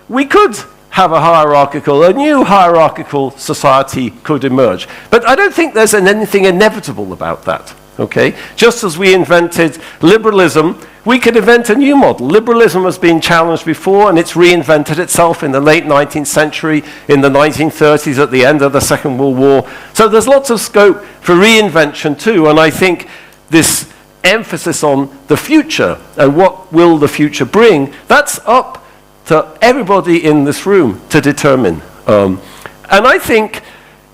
S7: we could have a new hierarchical society could emerge. But I don't think there's anything inevitable about that. Okay? Just as we invented liberalism, we could invent a new model. Liberalism has been challenged before, and it's reinvented itself in the late 19th century, in the 1930s, at the end of the Second World War. So there's lots of scope for reinvention too, and I think this emphasis on the future and what will the future bring, that's up to everybody in this room to determine. And I think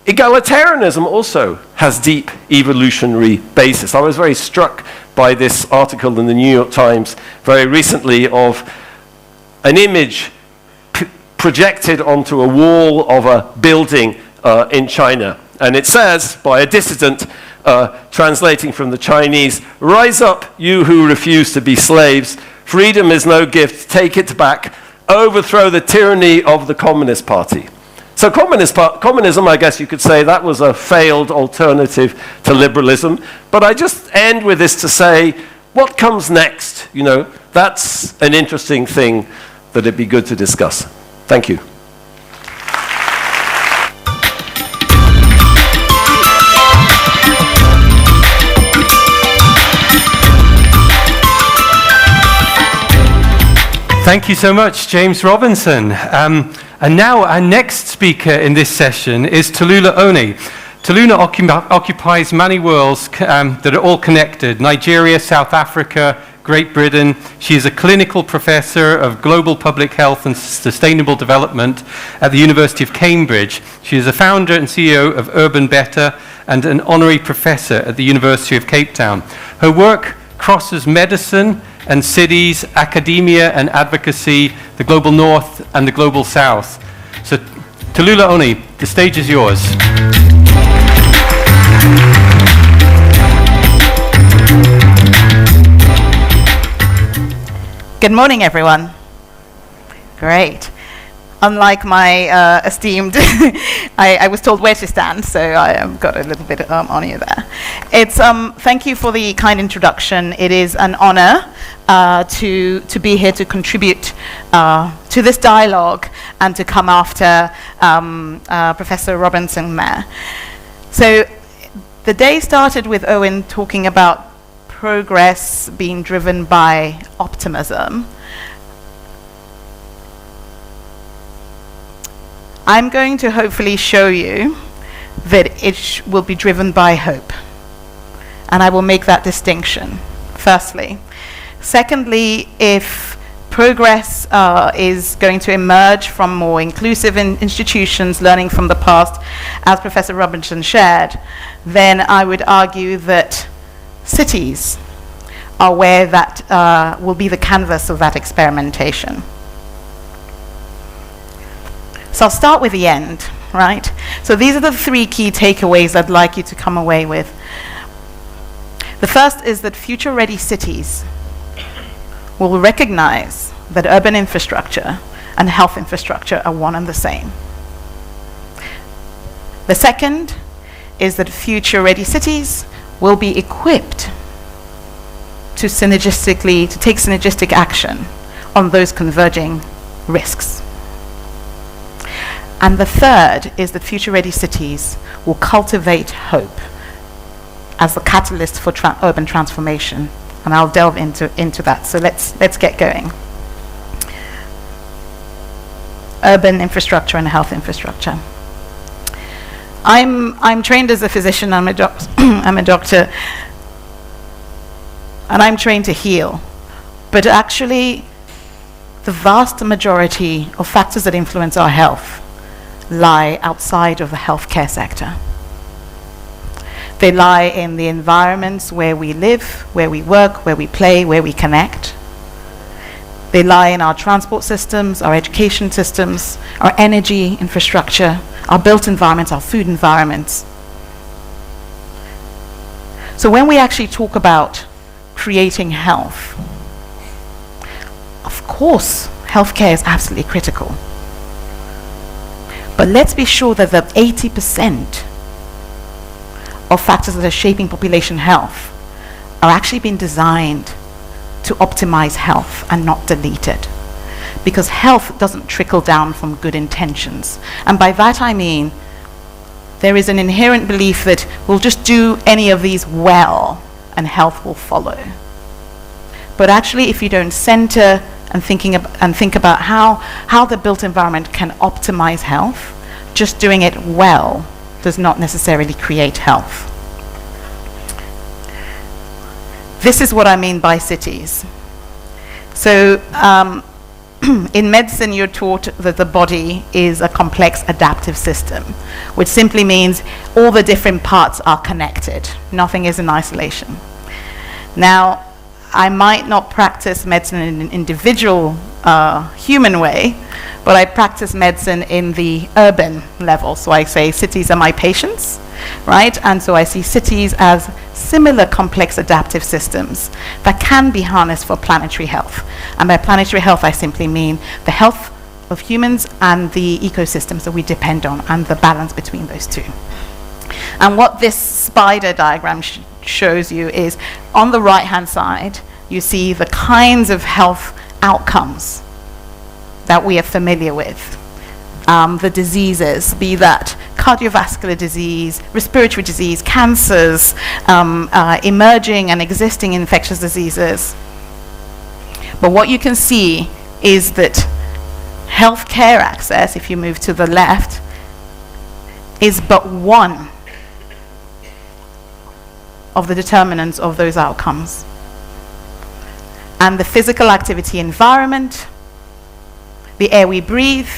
S7: egalitarianism also has deep evolutionary basis. I was very struck by this article in the New York Times very recently of an image projected onto a wall of a building in China. And it says, by a dissident, translating from the Chinese, "Rise up, you who refuse to be slaves. Freedom is no gift. Take it back. Overthrow the tyranny of the Communist Party." So communism, I guess you could say, that was a failed alternative to liberalism. But I just end with this to say, what comes next? That's an interesting thing that it'd be good to discuss. Thank you.
S2: Thank you so much, James Robinson. And now our next speaker in this session is Tallulah Oni. Tallulah occupies many worlds that are all connected: Nigeria, South Africa, Great Britain. She is a clinical professor of global public health and sustainable development at the University of Cambridge. She is a founder and CEO of Urban Better and an honorary professor at the University of Cape Town. Her work crosses medicine and cities, academia and advocacy, the global north and the global south. So, Tallulah Oni, the stage is yours.
S8: Good morning, everyone. Great. Unlike my esteemed, I was told where to stand, so I got a little bit on you there. It's thank you for the kind introduction. It is an honor to be here to contribute to this dialogue and to come after Professor Robinson-Mayer. So the day started with Owen talking about progress being driven by optimism. I'm going to hopefully show you that it will be driven by hope. And I will make that distinction, firstly. Secondly, if progress is going to emerge from more inclusive institutions, learning from the past, as Professor Robinson shared, then I would argue that cities are where that will be the canvas of that experimentation. So I'll start with the end, right? So these are the three key takeaways I'd like you to come away with. The first is that future-ready cities will recognize that urban infrastructure and health infrastructure are one and the same. The second is that future-ready cities will be equipped to take synergistic action on those converging risks. And the third is that future-ready cities will cultivate hope as the catalyst for urban transformation. And I'll delve into that. So let's get going. Urban infrastructure and health infrastructure. I'm trained as a physician. I'm a doctor, and I'm trained to heal. But actually, the vast majority of factors that influence our health lie outside of the healthcare sector. They lie in the environments where we live, where we work, where we play, where we connect. They lie in our transport systems, our education systems, our energy infrastructure, our built environments, our food environments. So when we actually talk about creating health, of course, healthcare is absolutely critical. But let's be sure that the 80% of factors that are shaping population health are actually being designed to optimize health and not delete it. Because health doesn't trickle down from good intentions. And by that I mean, there is an inherent belief that we'll just do any of these well and health will follow. But actually, if you don't center and think about how the built environment can optimize health, just doing it well does not necessarily create health. This is what I mean by cities. So in medicine, you're taught that the body is a complex adaptive system, which simply means all the different parts are connected. Nothing is in isolation. Now, I might not practice medicine in an individual human way, but I practice medicine in the urban level. So I say cities are my patients, right? And so I see cities as similar complex adaptive systems that can be harnessed for planetary health. And by planetary health, I simply mean the health of humans and the ecosystems that we depend on and the balance between those two. And what this spider diagram shows you is, on the right-hand side, you see the kinds of health outcomes that we are familiar with. The diseases, be that cardiovascular disease, respiratory disease, cancers, emerging and existing infectious diseases. But what you can see is that healthcare access, if you move to the left, is but one of the determinants of those outcomes. And the physical activity environment, the air we breathe,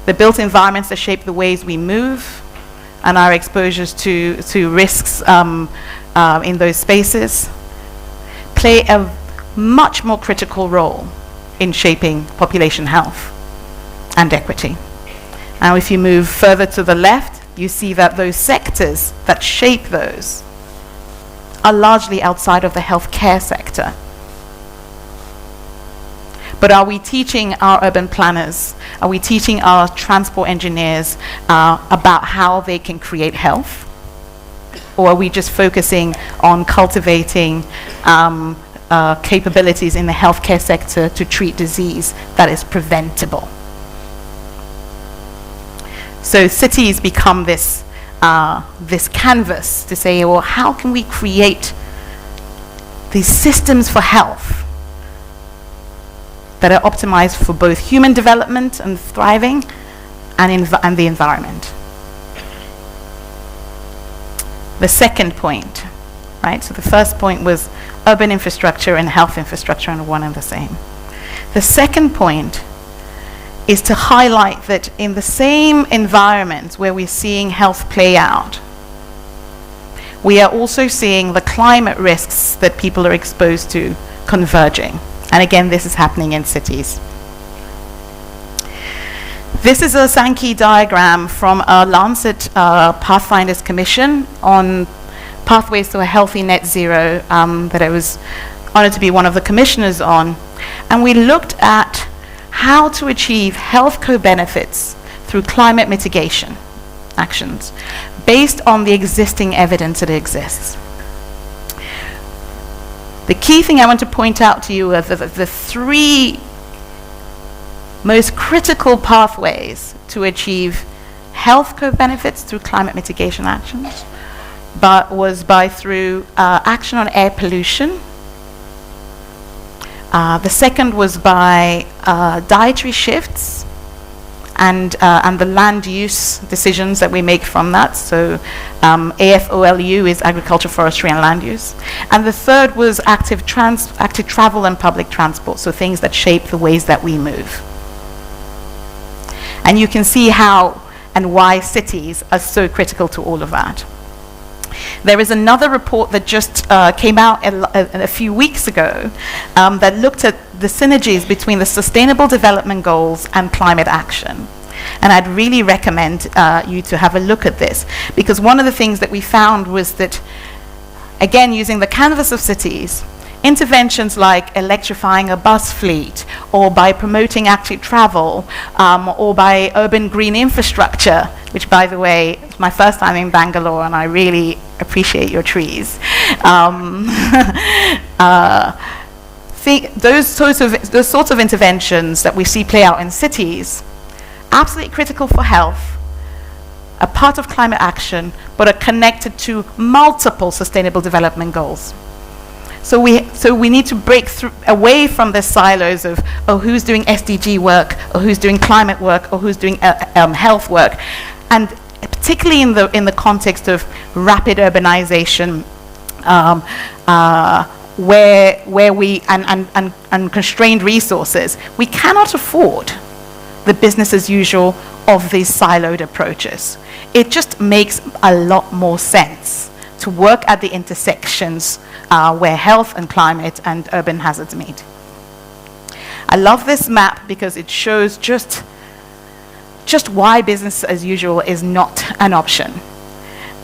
S8: the built environments that shape the ways we move, and our exposures to risks in those spaces. play a much more critical role in shaping population health and equity. Now, if you move further to the left, you see that those sectors that shape those are largely outside of the healthcare sector. But are we teaching our urban planners, are we teaching our transport engineers about how they can create health? Or are we just focusing on cultivating capabilities in the healthcare sector to treat disease that is preventable? So cities become this canvas to say, well, how can we create these systems for health that are optimized for both human development and thriving and the environment? The second point, right? So the first point was urban infrastructure and health infrastructure are one and the same. The second point is to highlight that in the same environment where we're seeing health play out, we are also seeing the climate risks that people are exposed to converging. And again, this is happening in cities. This is a Sankey diagram from a Lancet Pathfinders Commission on pathways to a healthy net zero that I was honored to be one of the commissioners on. And we looked at how to achieve health co-benefits through climate mitigation actions based on the existing evidence that exists. The key thing I want to point out to you are the three most critical pathways to achieve health co-benefits through climate mitigation actions, but was through action on air pollution. The second was by dietary shifts and the land use decisions that we make from that. So AFOLU is agriculture, forestry, and land use. And the third was active travel and public transport, so things that shape the ways that we move. And you can see how and why cities are so critical to all of that. There is another report that just came out a few weeks ago that looked at the synergies between the Sustainable Development Goals and climate action. And I'd really recommend you to have a look at this, because one of the things that we found was that, again, using the canvas of cities, interventions like electrifying a bus fleet, or by promoting active travel, or by urban green infrastructure, which, by the way, it's my first time in Bangalore and I really appreciate your trees. Those sorts of interventions that we see play out in cities, absolutely critical for health, a part of climate action, but are connected to multiple sustainable development goals. So we need to break through away from the silos of, oh, who's doing SDG work, or who's doing climate work, or who's doing health work, and particularly in the context of rapid urbanization, where we and constrained resources, we cannot afford the business as usual of these siloed approaches. It just makes a lot more sense to work at the intersections where health and climate and urban hazards meet. I love this map because it shows just why business as usual is not an option.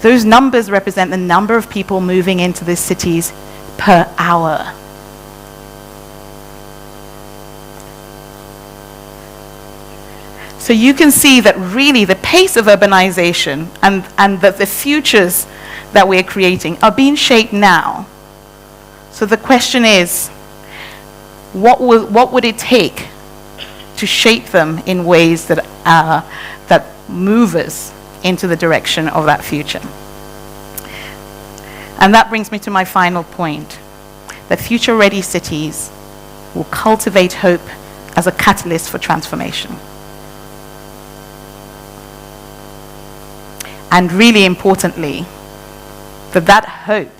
S8: Those numbers represent the number of people moving into the cities per hour. So you can see that really the pace of urbanization and the futures that we're creating are being shaped now. So the question is, what would it take to shape them in ways that move us into the direction of that future? And that brings me to my final point, that future-ready cities will cultivate hope as a catalyst for transformation. And really importantly, that hope,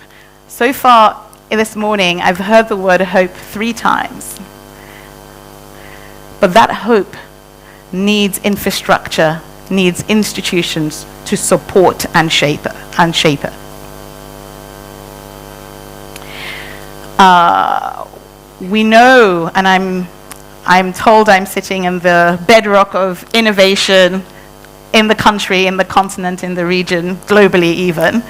S8: so far this morning, I've heard the word hope 3 times. But that hope needs infrastructure, needs institutions to support and shape it. We know, and I'm told I'm sitting in the bedrock of innovation in the country, in the continent, in the region, globally even.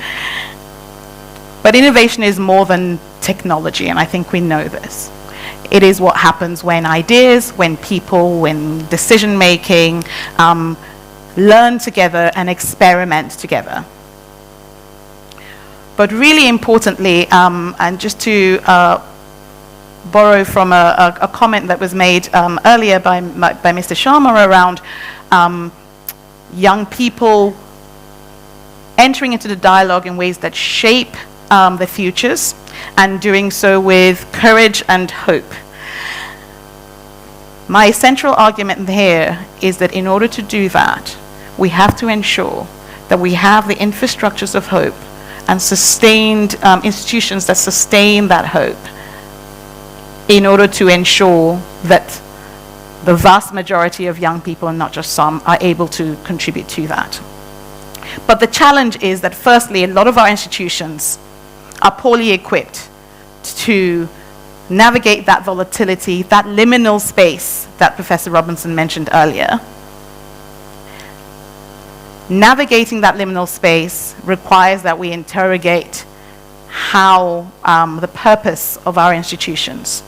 S8: But innovation is more than technology, and I think we know this. It is what happens when ideas, when people, when decision making learn together and experiment together. But really importantly, and just to borrow from a comment that was made earlier by Mr. Sharma around young people entering into the dialogue in ways that shape the futures, and doing so with courage and hope. My central argument here is that in order to do that, we have to ensure that we have the infrastructures of hope and sustained institutions that sustain that hope in order to ensure that the vast majority of young people, and not just some, are able to contribute to that. But the challenge is that firstly, a lot of our institutions are poorly equipped to navigate that volatility, that liminal space that Professor Robinson mentioned earlier. Navigating that liminal space requires that we interrogate how the purpose of our institutions,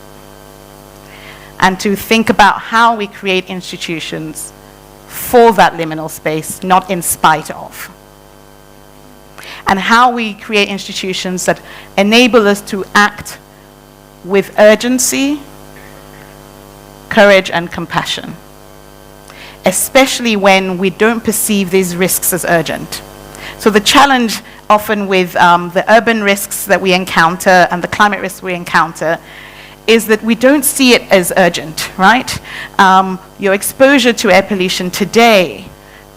S8: and to think about how we create institutions for that liminal space, not in spite of. And how we create institutions that enable us to act with urgency, courage, and compassion, especially when we don't perceive these risks as urgent. So the challenge often with the urban risks that we encounter and the climate risks we encounter is that we don't see it as urgent, right? Your exposure to air pollution today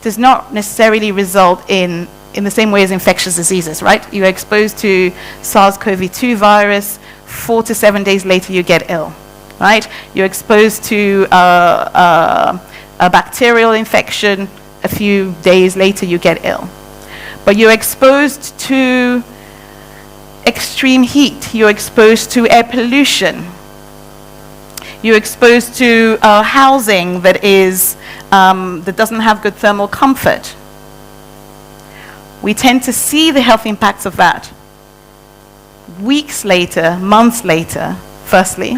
S8: does not necessarily result in the same way as infectious diseases, right? You're exposed to SARS-CoV-2 virus, 4 to 7 days later you get ill, right? You're exposed to a bacterial infection, a few days later you get ill. But you're exposed to extreme heat, you're exposed to air pollution, you're exposed to housing that doesn't have good thermal comfort. We tend to see the health impacts of that weeks later, months later, firstly.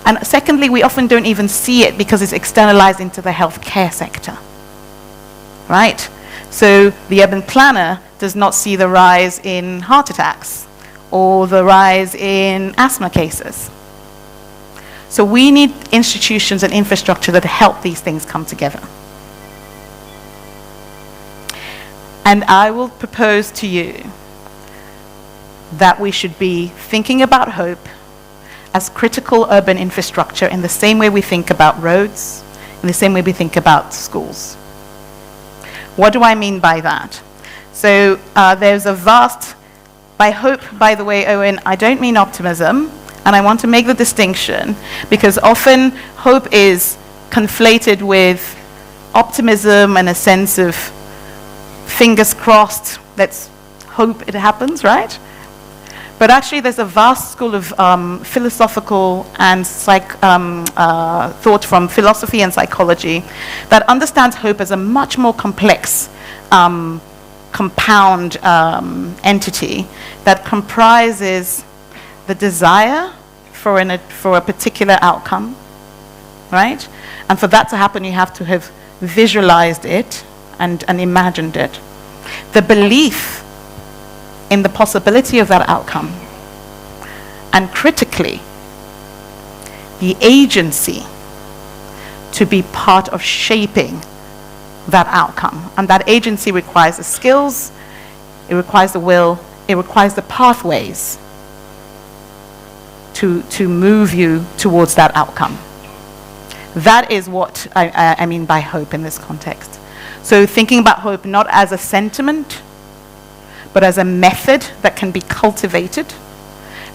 S8: And secondly, we often don't even see it because it's externalized into the healthcare sector, right? So the urban planner does not see the rise in heart attacks or the rise in asthma cases. So we need institutions and infrastructure that help these things come together. And I will propose to you that we should be thinking about hope as critical urban infrastructure in the same way we think about roads, in the same way we think about schools. What do I mean by that? So there's a vast, by hope, by the way, Owen, I don't mean optimism, and I want to make the distinction because often hope is conflated with optimism and a sense of fingers crossed, let's hope it happens, right? But actually there's a vast school of philosophical and thought from philosophy and psychology that understands hope as a much more complex compound entity that comprises the desire for a particular outcome, right? And for that to happen, you have to have visualized it and imagined it. The belief in the possibility of that outcome, and critically, the agency to be part of shaping that outcome. And that agency requires the skills, it requires the will, it requires the pathways to move you towards that outcome. That is what I mean by hope in this context. So thinking about hope not as a sentiment, but as a method that can be cultivated,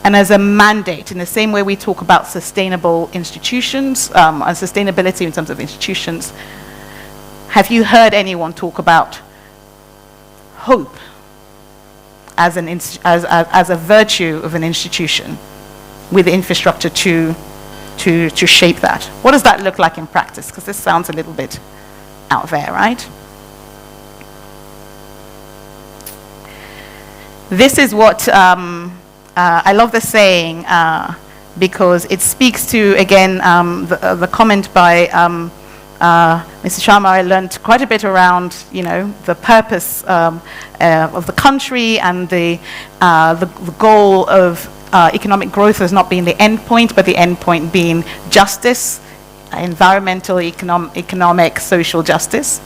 S8: and as a mandate, in the same way we talk about sustainable institutions, and sustainability in terms of institutions. Have you heard anyone talk about hope as a virtue of an institution? with infrastructure to shape that. What does that look like in practice? Because this sounds a little bit out there, right? This is what, I love the saying, because it speaks to, again, the comment by Mr. Sharma. I learned quite a bit around, the purpose of the country and the goal of economic growth as not being the end point, but the end point being justice, environmental, economic, social justice.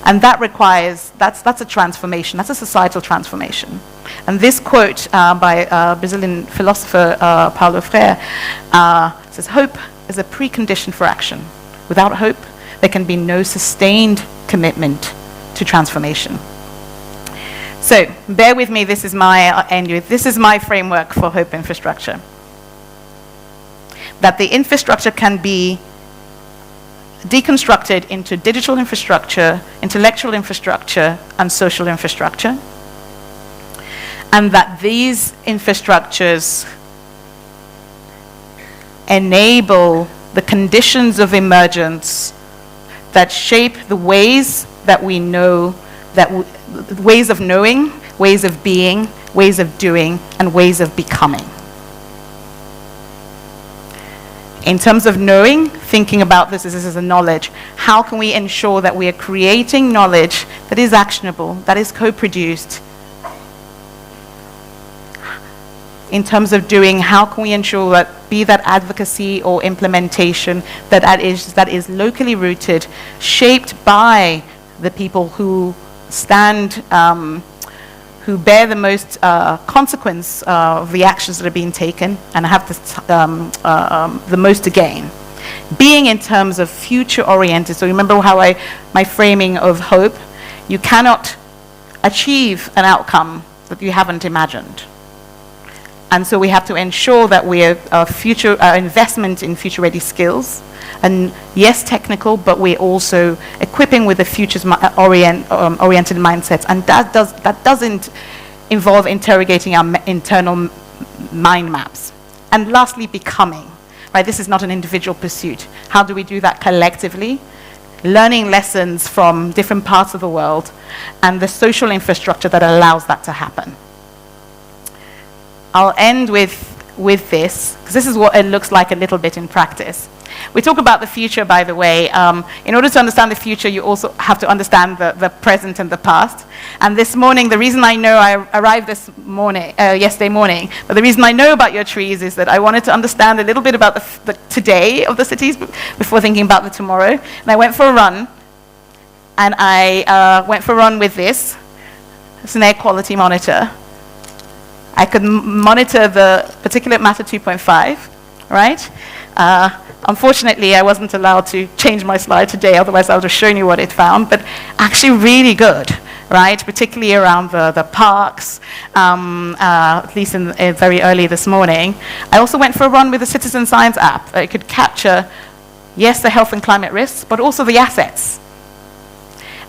S8: And that requires, that's a transformation, that's a societal transformation. And this quote by Brazilian philosopher Paulo Freire says, hope is a precondition for action. Without hope, there can be no sustained commitment to transformation. So, bear with me, this is my framework for hope infrastructure. That the infrastructure can be deconstructed into digital infrastructure, intellectual infrastructure, and social infrastructure. And that these infrastructures enable the conditions of emergence that shape the ways that we know, ways of knowing, ways of being, ways of doing, and ways of becoming. In terms of knowing, thinking about this as a knowledge, how can we ensure that we are creating knowledge that is actionable, that is co-produced? In terms of doing, how can we ensure that, be that advocacy or implementation, that is locally rooted, shaped by the people who stand, who bear the most consequence of the actions that are being taken and have the most to gain. Being in terms of future-oriented, so remember how my framing of hope, you cannot achieve an outcome that you haven't imagined. And so we have to ensure that our investment in future-ready skills, and yes, technical, but we're also equipping with the futures-oriented mindsets, and that doesn't involve interrogating our internal mind maps. And lastly, becoming. Right, this is not an individual pursuit. How do we do that collectively? Learning lessons from different parts of the world, and the social infrastructure that allows that to happen. I'll end with this, because this is what it looks like a little bit in practice. We talk about the future, by the way. In order to understand the future, you also have to understand the present and the past. And this morning, the reason I know I arrived yesterday morning, but the reason I know about your trees is that I wanted to understand a little bit about the today of the cities before thinking about the tomorrow. And I went for a run, and I went for a run with this. It's an air quality monitor. I could monitor the particulate matter 2.5, right? Unfortunately, I wasn't allowed to change my slide today, otherwise I would have shown you what it found, but actually really good, right? Particularly around the parks, at least very early this morning. I also went for a run with the Citizen Science app. It could capture, yes, the health and climate risks, but also the assets.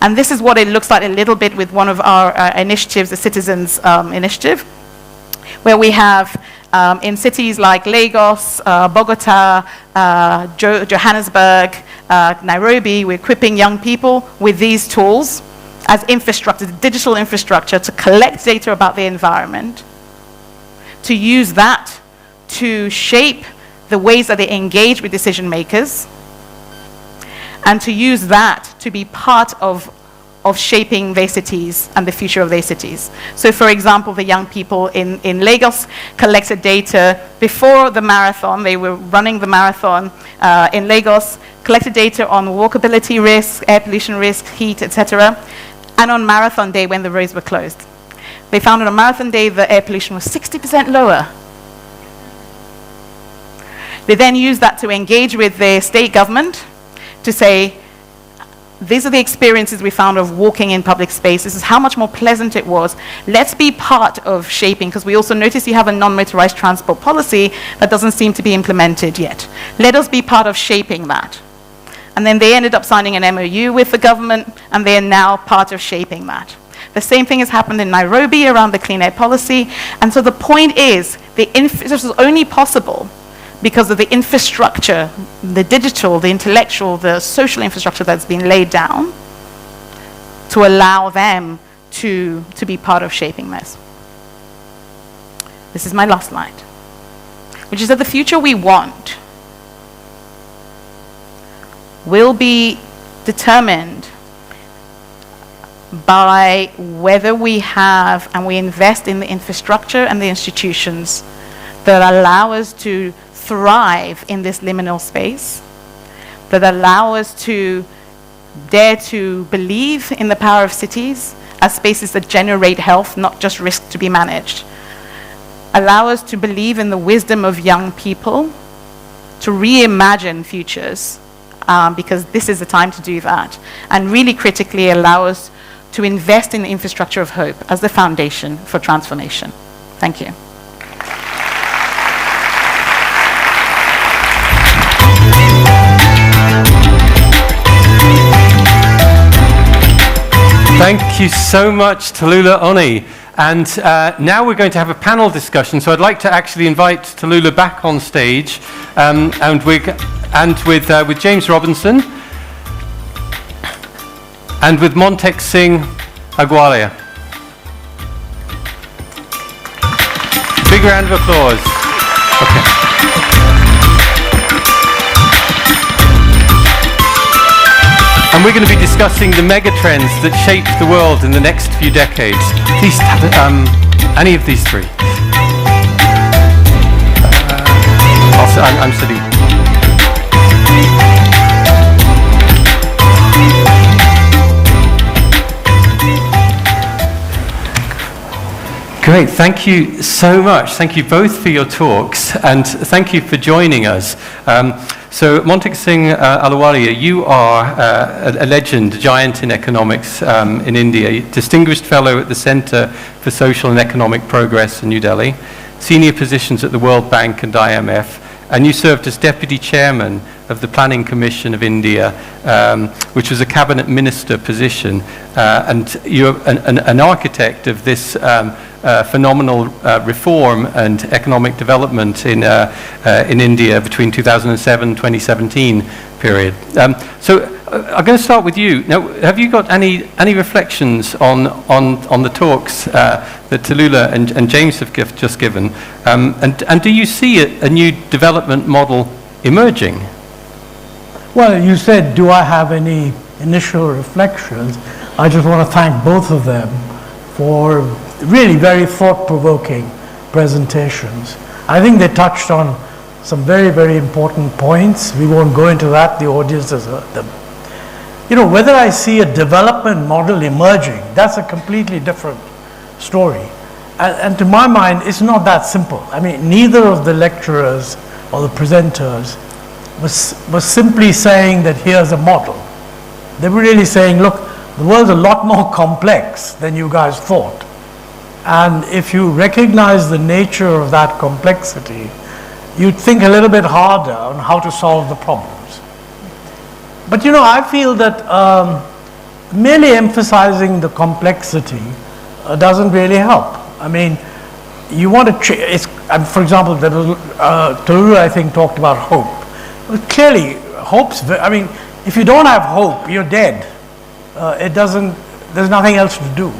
S8: And this is what it looks like a little bit with one of our initiatives, the Citizens Initiative, where we have in cities like Lagos, Bogota, Johannesburg, Nairobi, we're equipping young people with these tools as infrastructure, digital infrastructure, to collect data about the environment, to use that to shape the ways that they engage with decision makers, and to use that to be part of shaping their cities and the future of their cities. So for example, the young people in Lagos collected data before the marathon. They were running the marathon in Lagos, collected data on walkability risks, air pollution risks, heat, etc. And on marathon day, when the roads were closed, they found on marathon day the air pollution was 60% lower. They then used that to engage with the state government to say, these are the experiences we found of walking in public space. This is how much more pleasant it was. Let's be part of shaping, because we also notice you have a non-motorized transport policy that doesn't seem to be implemented yet. Let us be part of shaping that. And then they ended up signing an MOU with the government, and they are now part of shaping that. The same thing has happened in Nairobi around the clean air policy. And so the point is, this is only possible because of the infrastructure, the digital, the intellectual, the social infrastructure that's been laid down to allow them to be part of shaping this. This is my last slide, which is that the future we want will be determined by whether we have and we invest in the infrastructure and the institutions that allow us to thrive in this liminal space, that allow us to dare to believe in the power of cities as spaces that generate health, not just risk to be managed, allow us to believe in the wisdom of young people, to reimagine futures, because this is the time to do that, and really critically allow us to invest in the infrastructure of hope as the foundation for transformation. Thank you.
S2: Thank you so much, Tallulah Oni. And now we're going to have a panel discussion. So I'd like to actually invite Tallulah back on stage, and with James Robinson and with Montek Singh Agwalia. Big round of applause. Okay. And we're going to be discussing the mega trends that shape the world in the next few decades. Please, any of these three. I'm sitting. Great, thank you so much. Thank you both for your talks, and thank you for joining us. So Montek Singh Ahluwalia, you are a legend, a giant in economics in India, Distinguished Fellow at the Center for Social and Economic Progress in New Delhi, senior positions at the World Bank and IMF, and you served as Deputy Chairman of the Planning Commission of India, which was a cabinet minister position, and you're an architect of this phenomenal reform and economic development in India between 2007 and 2017 period. So I'm going to start with you. Now, have you got any reflections on the talks that Tallulah and James have just given? And do you see a new development model emerging?
S9: Well, you said, do I have any initial reflections? I just want to thank both of them for really very thought-provoking presentations. I think they touched on some very, very important points. We won't go into that, the audience has heard them. You know, whether I see a development model emerging, that's a completely different story. And to my mind, it's not that simple. I mean, neither of the lecturers or the presenters was simply saying that here's a model. They were really saying, look, the world's a lot more complex than you guys thought. And if you recognize the nature of that complexity, you'd think a little bit harder on how to solve the problems. But you know, I feel that merely emphasizing the complexity doesn't really help. I mean, you want to, for example, Tallulah, I think, talked about hope. Well, clearly, I mean, if you don't have hope, you're dead. There's nothing else to do.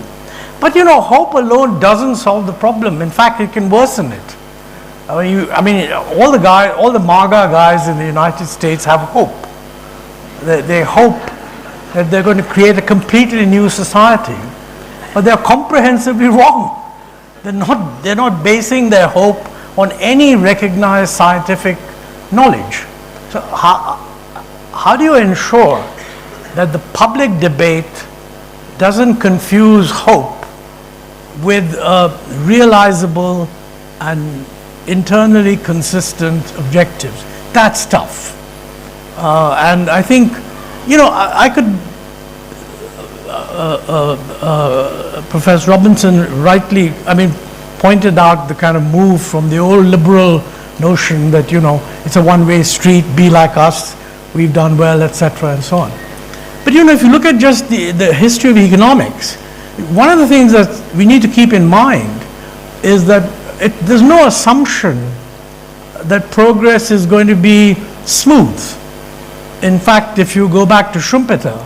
S9: But you know, hope alone doesn't solve the problem. In fact, it can worsen it. I mean, all the MAGA guys in the United States have hope. They hope that they're going to create a completely new society. But they're comprehensively wrong. They're not basing their hope on any recognized scientific knowledge. So how do you ensure that the public debate doesn't confuse hope with realizable and internally consistent objectives? That's tough. And I think, you know, I could, Professor Robinson rightly, pointed out the kind of move from the old liberal notion that, you know, it's a one-way street, be like us, we've done well, etc., and so on. But you know, if you look at just the history of economics, one of the things that we need to keep in mind is that there's no assumption that progress is going to be smooth. In fact, if you go back to Schumpeter,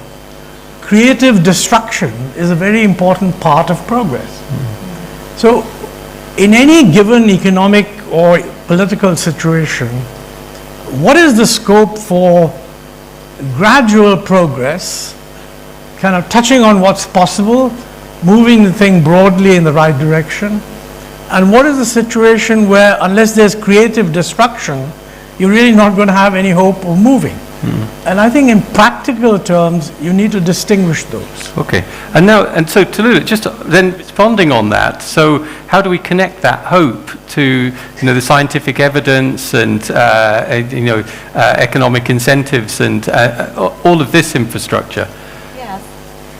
S9: creative destruction is a very important part of progress. So in any given economic or political situation, what is the scope for gradual progress, kind of touching on what's possible, moving the thing broadly in the right direction? And what is the situation where, unless there's creative destruction, you're really not going to have any hope of moving? And I think in practical terms, you need to distinguish those.
S2: Okay. And so Tallulah, just then responding on that, so how do we connect that hope to, the scientific evidence and, economic incentives and all of this infrastructure?
S8: Yes.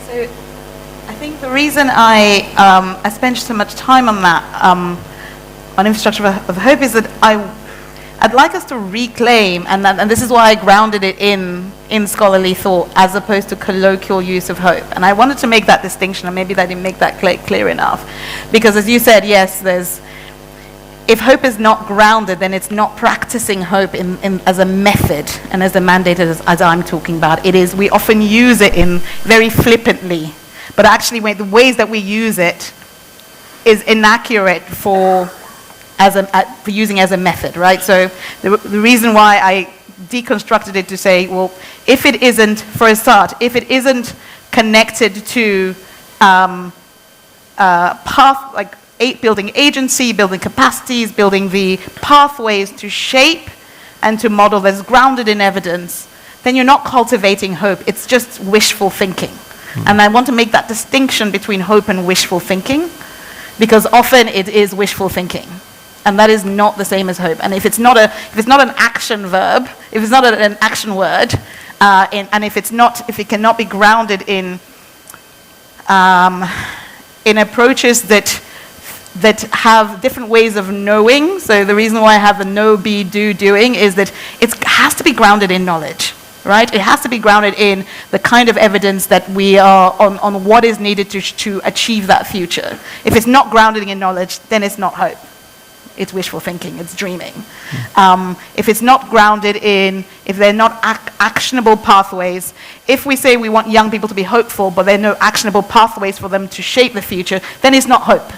S8: So I think the reason I spent so much time on that, on infrastructure of hope, is that I'd like us to reclaim, and this is why I grounded it in scholarly thought as opposed to colloquial use of hope. And I wanted to make that distinction, and maybe I didn't make that clear enough. Because as you said, yes, if hope is not grounded, then it's not practicing hope as a method and as a mandate as I'm talking about. We often use it in very flippantly, but actually the ways that we use it is inaccurate for using as a method, right? So the reason why I deconstructed it to say, well, if it isn't, for a start, if it isn't connected to building agency, building capacities, building the pathways to shape and to model that's grounded in evidence, then you're not cultivating hope. It's just wishful thinking. And I want to make that distinction between hope and wishful thinking, because often it is wishful thinking. And that is not the same as hope. And if it's not an action verb, if it's not an action word, and if it cannot be grounded in approaches that have different ways of knowing. So the reason why I have the know, be, do, doing is that it has to be grounded in knowledge, right? It has to be grounded in the kind of evidence that we are on what is needed to achieve that future. If it's not grounded in knowledge, then it's not hope. It's wishful thinking, it's dreaming. If it's not grounded if they're not actionable pathways, if we say we want young people to be hopeful, but there are no actionable pathways for them to shape the future, then it's not hope.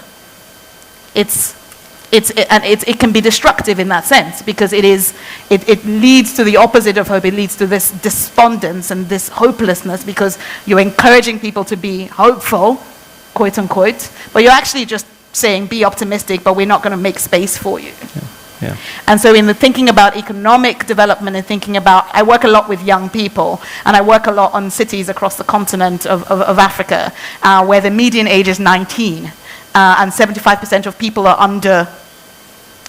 S8: It can be destructive in that sense, because it leads to the opposite of hope. It leads to this despondence and this hopelessness, because you're encouraging people to be hopeful, quote unquote, but you're actually just saying be optimistic, but we're not going to make space for you.
S2: Yeah.
S8: And so in the thinking about economic development and thinking about, I work a lot with young people, and I work a lot on cities across the continent of Africa, where the median age is 19, and 75% of people are under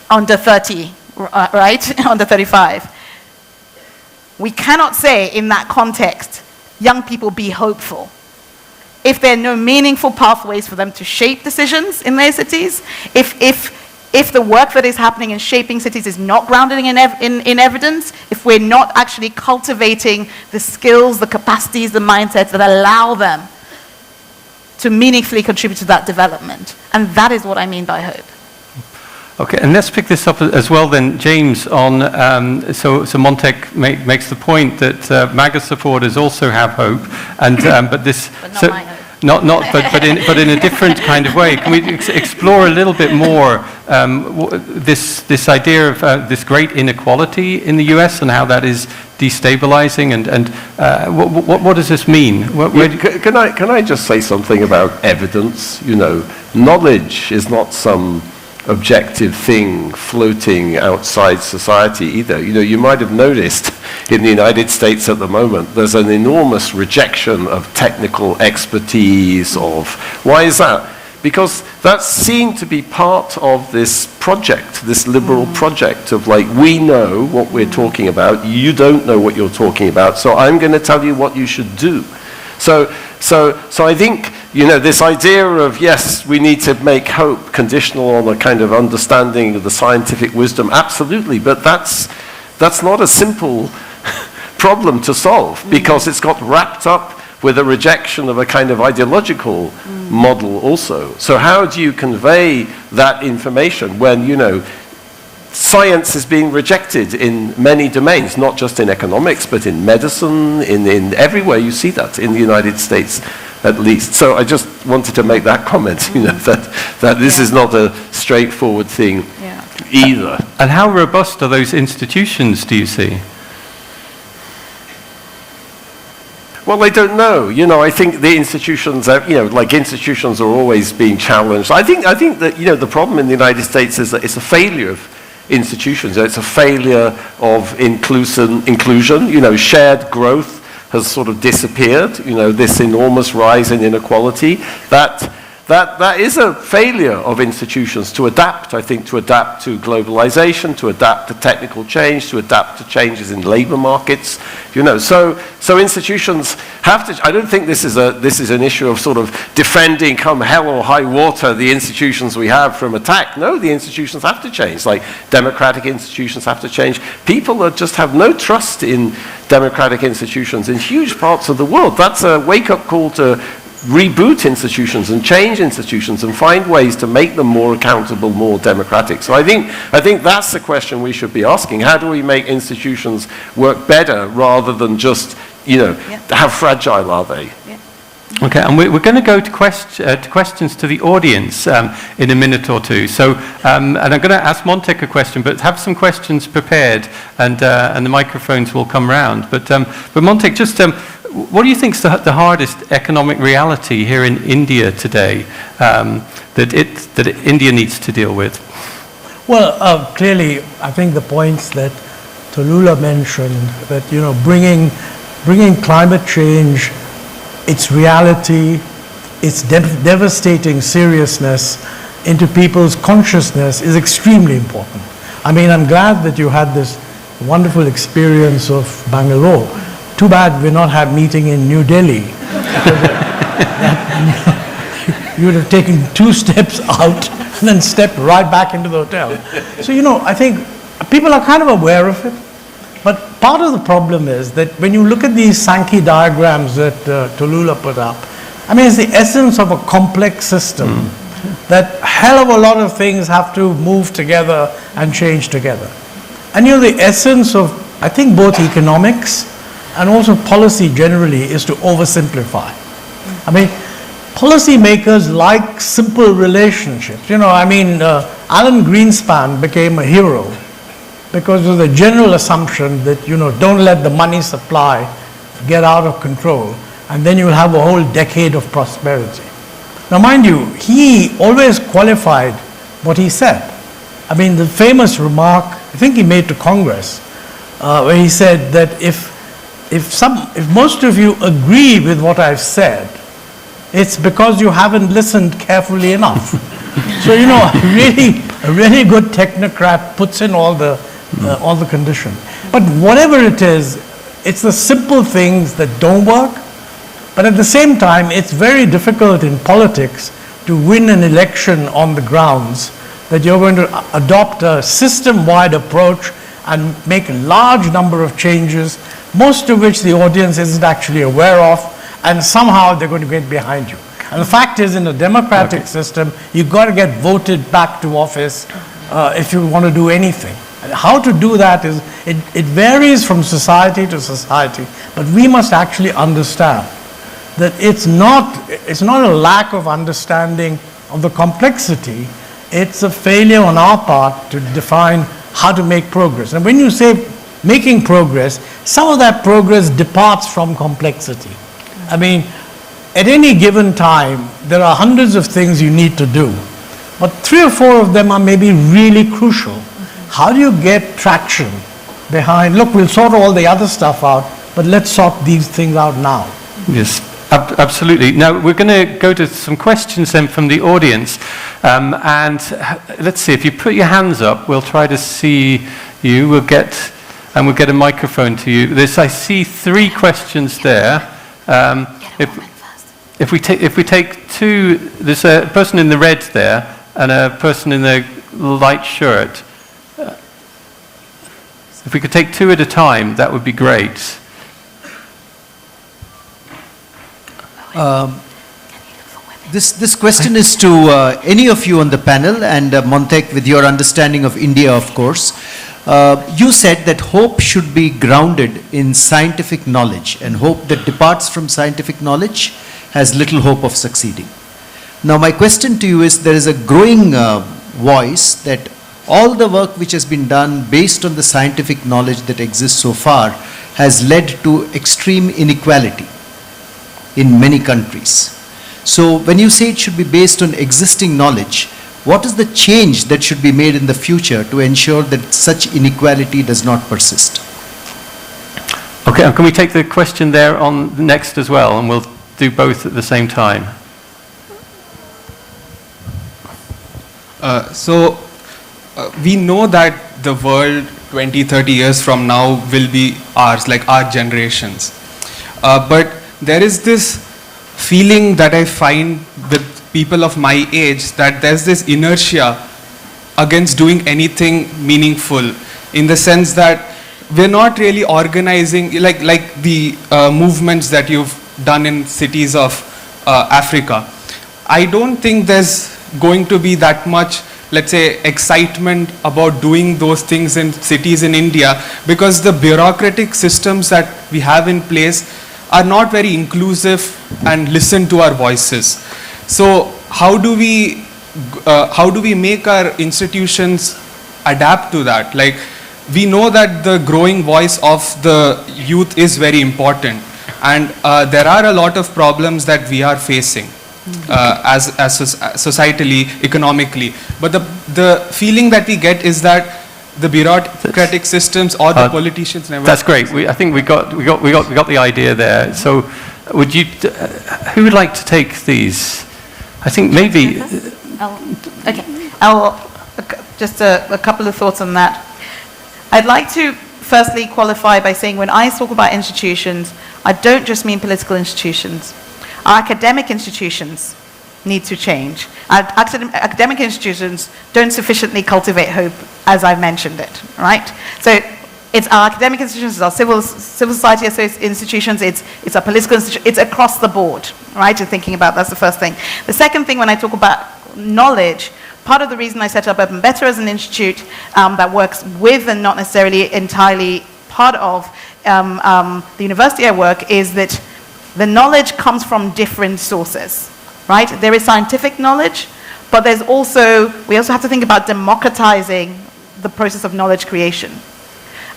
S8: 30, right? Under 35. We cannot say in that context, young people be hopeful, if there are no meaningful pathways for them to shape decisions in their cities, if the work that is happening in shaping cities is not grounded in evidence, if we're not actually cultivating the skills, the capacities, the mindsets that allow them to meaningfully contribute to that development. And that is what I mean by hope.
S2: Okay, and let's pick this up as well then, James, on, so Montek makes the point that MAGA supporters also have hope, and, but this...
S8: But not my hope.
S2: But in a different kind of way. Can we explore a little bit more this idea of this great inequality in the US and how that is destabilizing, and what does this mean?
S7: Can I just say something about evidence? Knowledge is not some objective thing floating outside society either. You might have noticed in the United States at the moment, there's an enormous rejection of technical expertise why is that? Because that's seen to be part of this project, this liberal project of we know what we're talking about, you don't know what you're talking about, so I'm going to tell you what you should do. So I think, this idea of, yes, we need to make hope conditional on a kind of understanding of the scientific wisdom, absolutely, but that's not a simple problem to solve, because it's got wrapped up with a rejection of a kind of ideological model also. So how do you convey that information when, you know, science is being rejected in many domains, not just in economics, but in medicine, in everywhere you see that, in the United States at least. So I just wanted to make that comment, you know, that this is not a straightforward thing either.
S2: And how robust are those institutions, do you see?
S7: Well, I don't know. You know, I think the institutions, you know, like institutions are always being challenged. I think that, you know, the problem in the United States is that it's a failure of institutions. It's a failure of inclusion. You know, shared growth has sort of disappeared. You know, this enormous rise in inequality. That is a failure of institutions to adapt, I think, to adapt to globalization, to adapt to technical change, to adapt to changes in labor markets. You know, so institutions have to. I don't think this is an issue of sort of defending, come hell or high water, the institutions we have from attack. No, the institutions have to change. Like democratic institutions have to change. People just have no trust in democratic institutions in huge parts of the world. That's a wake-up call to reboot institutions and change institutions and find ways to make them more accountable, more democratic. So I think that's the question we should be asking. How do we make institutions work better rather than just, you know, how fragile are they?
S2: Okay, and we're going to go to questions to the audience in a minute or two. So, and I'm going to ask Montek a question, but have some questions prepared, and the microphones will come round. But Montek, just what do you think is the hardest economic reality here in India today that India needs to deal with?
S9: Well, clearly, I think the points that Tallulah mentioned, that, you know, bringing climate change, its reality, its devastating seriousness into people's consciousness is extremely important. I mean, I'm glad that you had this wonderful experience of Bangalore. Too bad we're not have meeting in New Delhi. You would have taken 2 steps out and then stepped right back into the hotel. So, you know, I think people are kind of aware of it. But part of the problem is that when you look at these Sankey diagrams that Tallulah put up, I mean, it's the essence of a complex system that a hell of a lot of things have to move together and change together. And, you know, the essence of, I think, both economics and also policy generally is to oversimplify. I mean, policymakers like simple relationships. You know, I mean, Alan Greenspan became a hero because of the general assumption that, you know, don't let the money supply get out of control, and then you'll have a whole decade of prosperity. Now, mind you, he always qualified what he said. I mean, the famous remark, I think he made to Congress, where he said that if most of you agree with what I've said, it's because you haven't listened carefully enough. So, you know, a really good technocrat puts in all the conditions. But whatever it is, it's the simple things that don't work. But at the same time, it's very difficult in politics to win an election on the grounds that you're going to adopt a system-wide approach and make a large number of changes, most of which the audience isn't actually aware of, and somehow they're going to get behind you. And the fact is, in a democratic system, you've got to get voted back to office if you want to do anything. And how to do that is, it varies from society to society, but we must actually understand that it's not a lack of understanding of the complexity, it's a failure on our part to define how to make progress. And when you say making progress, some of that progress departs from complexity. I mean, at any given time, there are hundreds of things you need to do, but 3 or 4 of them are maybe really crucial. How do you get traction behind, look, we'll sort all the other stuff out, but let's sort these things out now?
S2: Yes, absolutely. Now, we're going to go to some questions then from the audience. And let's see, if you put your hands up, we'll try to see you. We'll get a microphone to you. I see 3 questions there. If we take 2, there's a person in the red there and a person in the light shirt. If we could take 2 at a time, that would be great.
S10: This question is to any of you on the panel, and Montek, with your understanding of India, of course. You said that hope should be grounded in scientific knowledge, and hope that departs from scientific knowledge has little hope of succeeding. Now, my question to you is, there is a growing voice that all the work which has been done based on the scientific knowledge that exists so far has led to extreme inequality in many countries. So when you say it should be based on existing knowledge, what is the change that should be made in the future to ensure that such inequality does not persist?
S2: Okay, and can we take the question there on next as well, and we'll do both at the same time.
S11: We know that the world 20, 30 years from now will be ours, like our generations. But there is this feeling that I find with people of my age, that there's this inertia against doing anything meaningful, in the sense that we're not really organizing, like the movements that you've done in cities of Africa. I don't think there's going to be that much, let's say, excitement about doing those things in cities in India, because the bureaucratic systems that we have in place are not very inclusive and listen to our voices. So how do we make our institutions adapt to that? Like, we know that the growing voice of the youth is very important, and there are a lot of problems that we are facing. As societally, economically, but the feeling that we get is that the bureaucratic systems or the politicians never.
S2: That's great. I think we got the idea there. So, would you? Who would like to take these? I think maybe.
S8: I'll just a couple of thoughts on that. I'd like to firstly qualify by saying, when I talk about institutions, I don't just mean political institutions. Our academic institutions need to change. Our academic institutions don't sufficiently cultivate hope, as I've mentioned it, right? So it's our academic institutions, it's our civil society institutions, it's our political institutions, it's across the board, right? You're thinking about, that's the first thing. The second thing, when I talk about knowledge, part of the reason I set up Open Better as an institute that works with and not necessarily entirely part of the university I work, is that the knowledge comes from different sources, right? There is scientific knowledge, but we also have to think about democratizing the process of knowledge creation.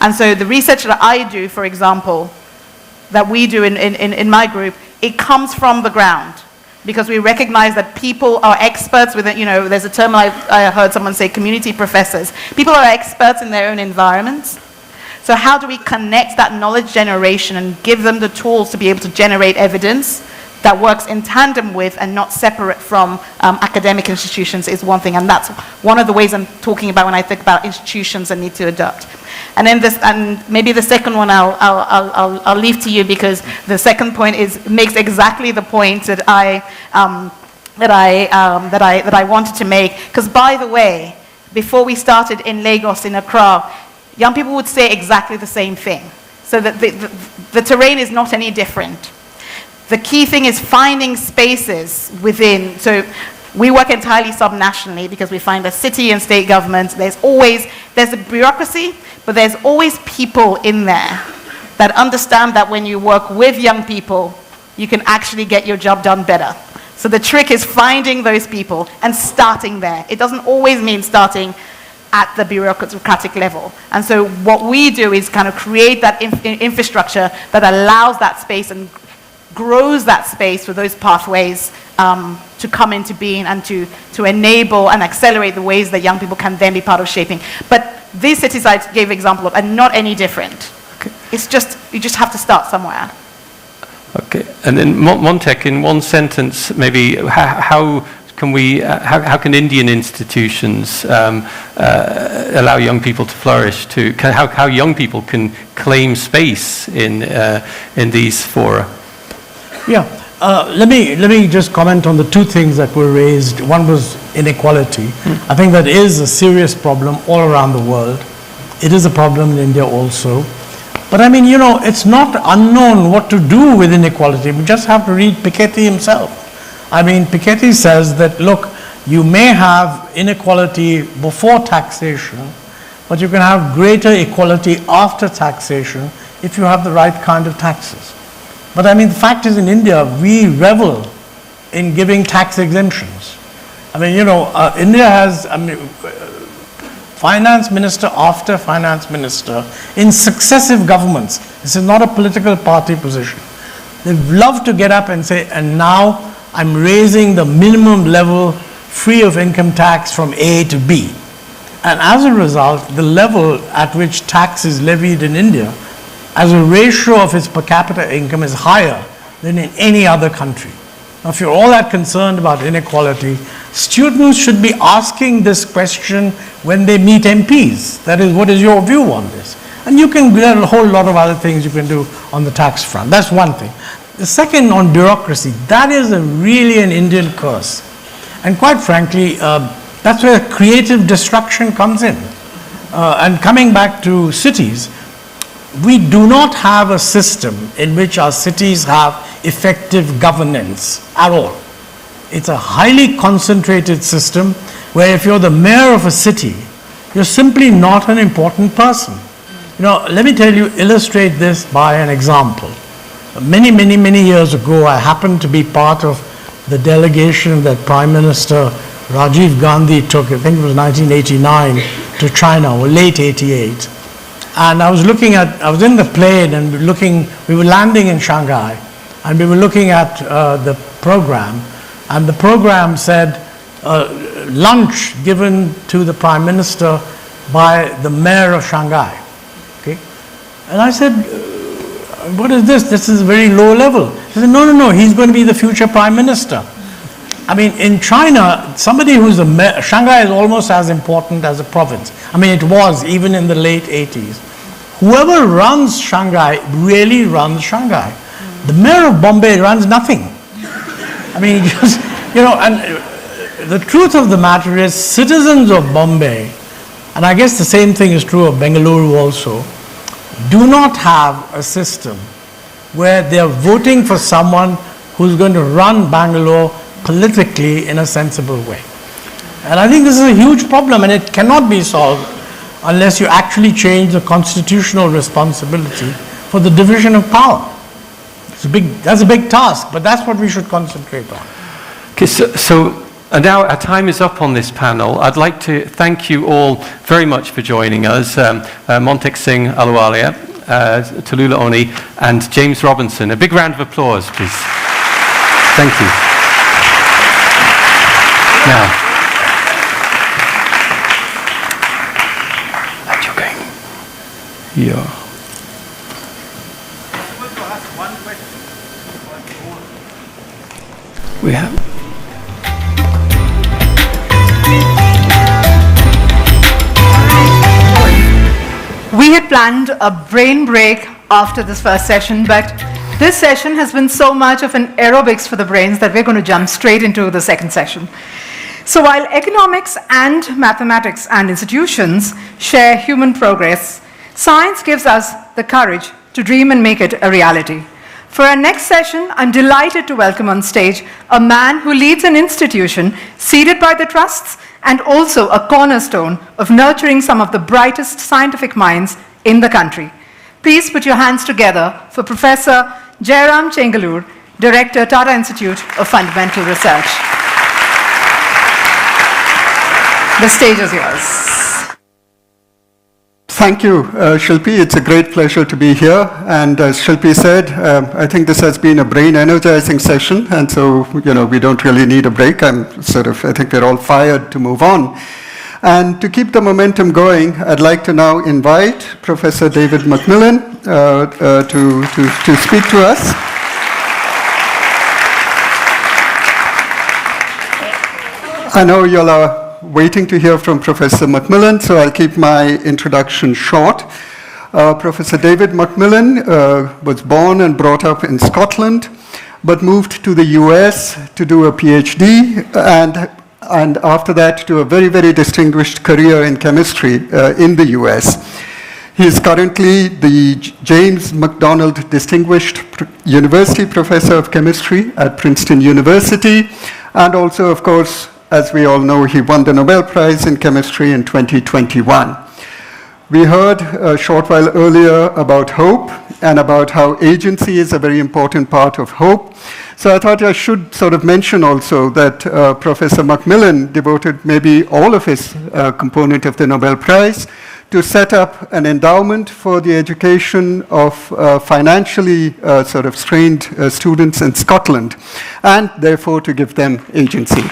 S8: And so the research that I do, for example, that we do in my group, it comes from the ground, because we recognize that people are experts with it. You know, there's a term I heard someone say, community professors. People are experts in their own environments. So how do we connect that knowledge generation and give them the tools to be able to generate evidence that works in tandem with and not separate from academic institutions, is one thing. And that's one of the ways I'm talking about when I think about institutions that need to adapt. And then maybe the second one I'll leave to you, because the second point makes exactly the point that I wanted to make. Because, by the way, before we started in Lagos, in Accra, young people would say exactly the same thing. So that the terrain is not any different. The key thing is finding spaces within. So we work entirely subnationally, because we find that city and state governments, there's a bureaucracy, but there's always people in there that understand that when you work with young people, you can actually get your job done better. So the trick is finding those people and starting there. It doesn't always mean starting at the bureaucratic level. And so what we do is kind of create that infrastructure that allows that space and grows that space for those pathways to come into being, and to enable and accelerate the ways that young people can then be part of shaping. But these cities I gave example of are not any different. Okay. It's just, you just have to start somewhere.
S2: Okay, and then Montek, in one sentence, maybe, how can Indian institutions allow young people to flourish? How young people can claim space in these fora?
S9: Yeah, let me just comment on the two things that were raised. One was inequality. I think that is a serious problem all around the world. It is a problem in India also. But I mean, you know, it's not unknown what to do with inequality. We just have to read Piketty himself. I mean, Piketty says that, look, you may have inequality before taxation, but you can have greater equality after taxation if you have the right kind of taxes. But I mean, the fact is in India, we revel in giving tax exemptions. I mean, you know, India has, finance minister after finance minister in successive governments. This is not a political party position. They love to get up and say, and now I'm raising the minimum level free of income tax from A to B. And as a result, the level at which tax is levied in India as a ratio of its per capita income is higher than in any other country. Now, if you're all that concerned about inequality, students should be asking this question when they meet MPs. That is, what is your view on this? And you can, there are a whole lot of other things you can do on the tax front. That's one thing. The second, on bureaucracy, that is really an Indian curse. And quite frankly, that's where creative destruction comes in. And coming back to cities, we do not have a system in which our cities have effective governance at all. It's a highly concentrated system where if you're the mayor of a city, you're simply not an important person. You know, let me tell you, illustrate this by an example. Many years ago, I happened to be part of the delegation that Prime Minister Rajiv Gandhi took, I think it was 1989, to China, or late 88. And I was in the plane and we were landing in Shanghai, and we were looking at the program, and the program said lunch given to the Prime Minister by the mayor of Shanghai. Okay? And I said, what is this? This is very low level. He said, no, he's going to be the future Prime Minister. I mean, in China, somebody who's the mayor, Shanghai is almost as important as a province. I mean, it was even in the late 80s. Whoever runs Shanghai really runs Shanghai. The mayor of Bombay runs nothing. I mean, just, you know, and the truth of the matter is citizens of Bombay, and I guess the same thing is true of Bengaluru also, do not have a system where they're voting for someone who's going to run Bangalore politically in a sensible way. And I think this is a huge problem, and it cannot be solved unless you actually change the constitutional responsibility for the division of power. That's a big task, but that's what we should concentrate on.
S2: Okay, so now our time is up on this panel. I'd like to thank you all very much for joining us. Montek Singh Ahluwalia, Tallulah Oni, and James Robinson. A big round of applause, please. Thank you. Now, yeah. We have.
S1: We had planned a brain break after this first session, but this session has been so much of an aerobics for the brains that we're going to jump straight into the second session. So while economics and mathematics and institutions share human progress, science gives us the courage to dream and make it a reality. For our next session, I'm delighted to welcome on stage a man who leads an institution seeded by the trusts and also a cornerstone of nurturing some of the brightest scientific minds in the country. Please put your hands together for Professor Jairam Chengalur, Director, Tata Institute of Fundamental Research. The stage is yours.
S12: Thank you, Shilpi. It's a great pleasure to be here. And as Shilpi said, I think this has been a brain-energizing session, and so we don't really need a break. I think we're all fired to move on. And to keep the momentum going, I'd like to now invite Professor David MacMillan to speak to us. I know you'll waiting to hear from Professor MacMillan, so I'll keep my introduction short. Professor David MacMillan was born and brought up in Scotland, but moved to the US to do a PhD, and after that to a very, very distinguished career in chemistry in the US. He is currently the James McDonald Distinguished University Professor of Chemistry at Princeton University, and also, of course, as we all know, he won the Nobel Prize in Chemistry in 2021. We heard a short while earlier about hope and about how agency is a very important part of hope. So I thought I should sort of mention also that Professor MacMillan devoted maybe all of his component of the Nobel Prize to set up an endowment for the education of financially sort of strained students in Scotland, and therefore to give them agency.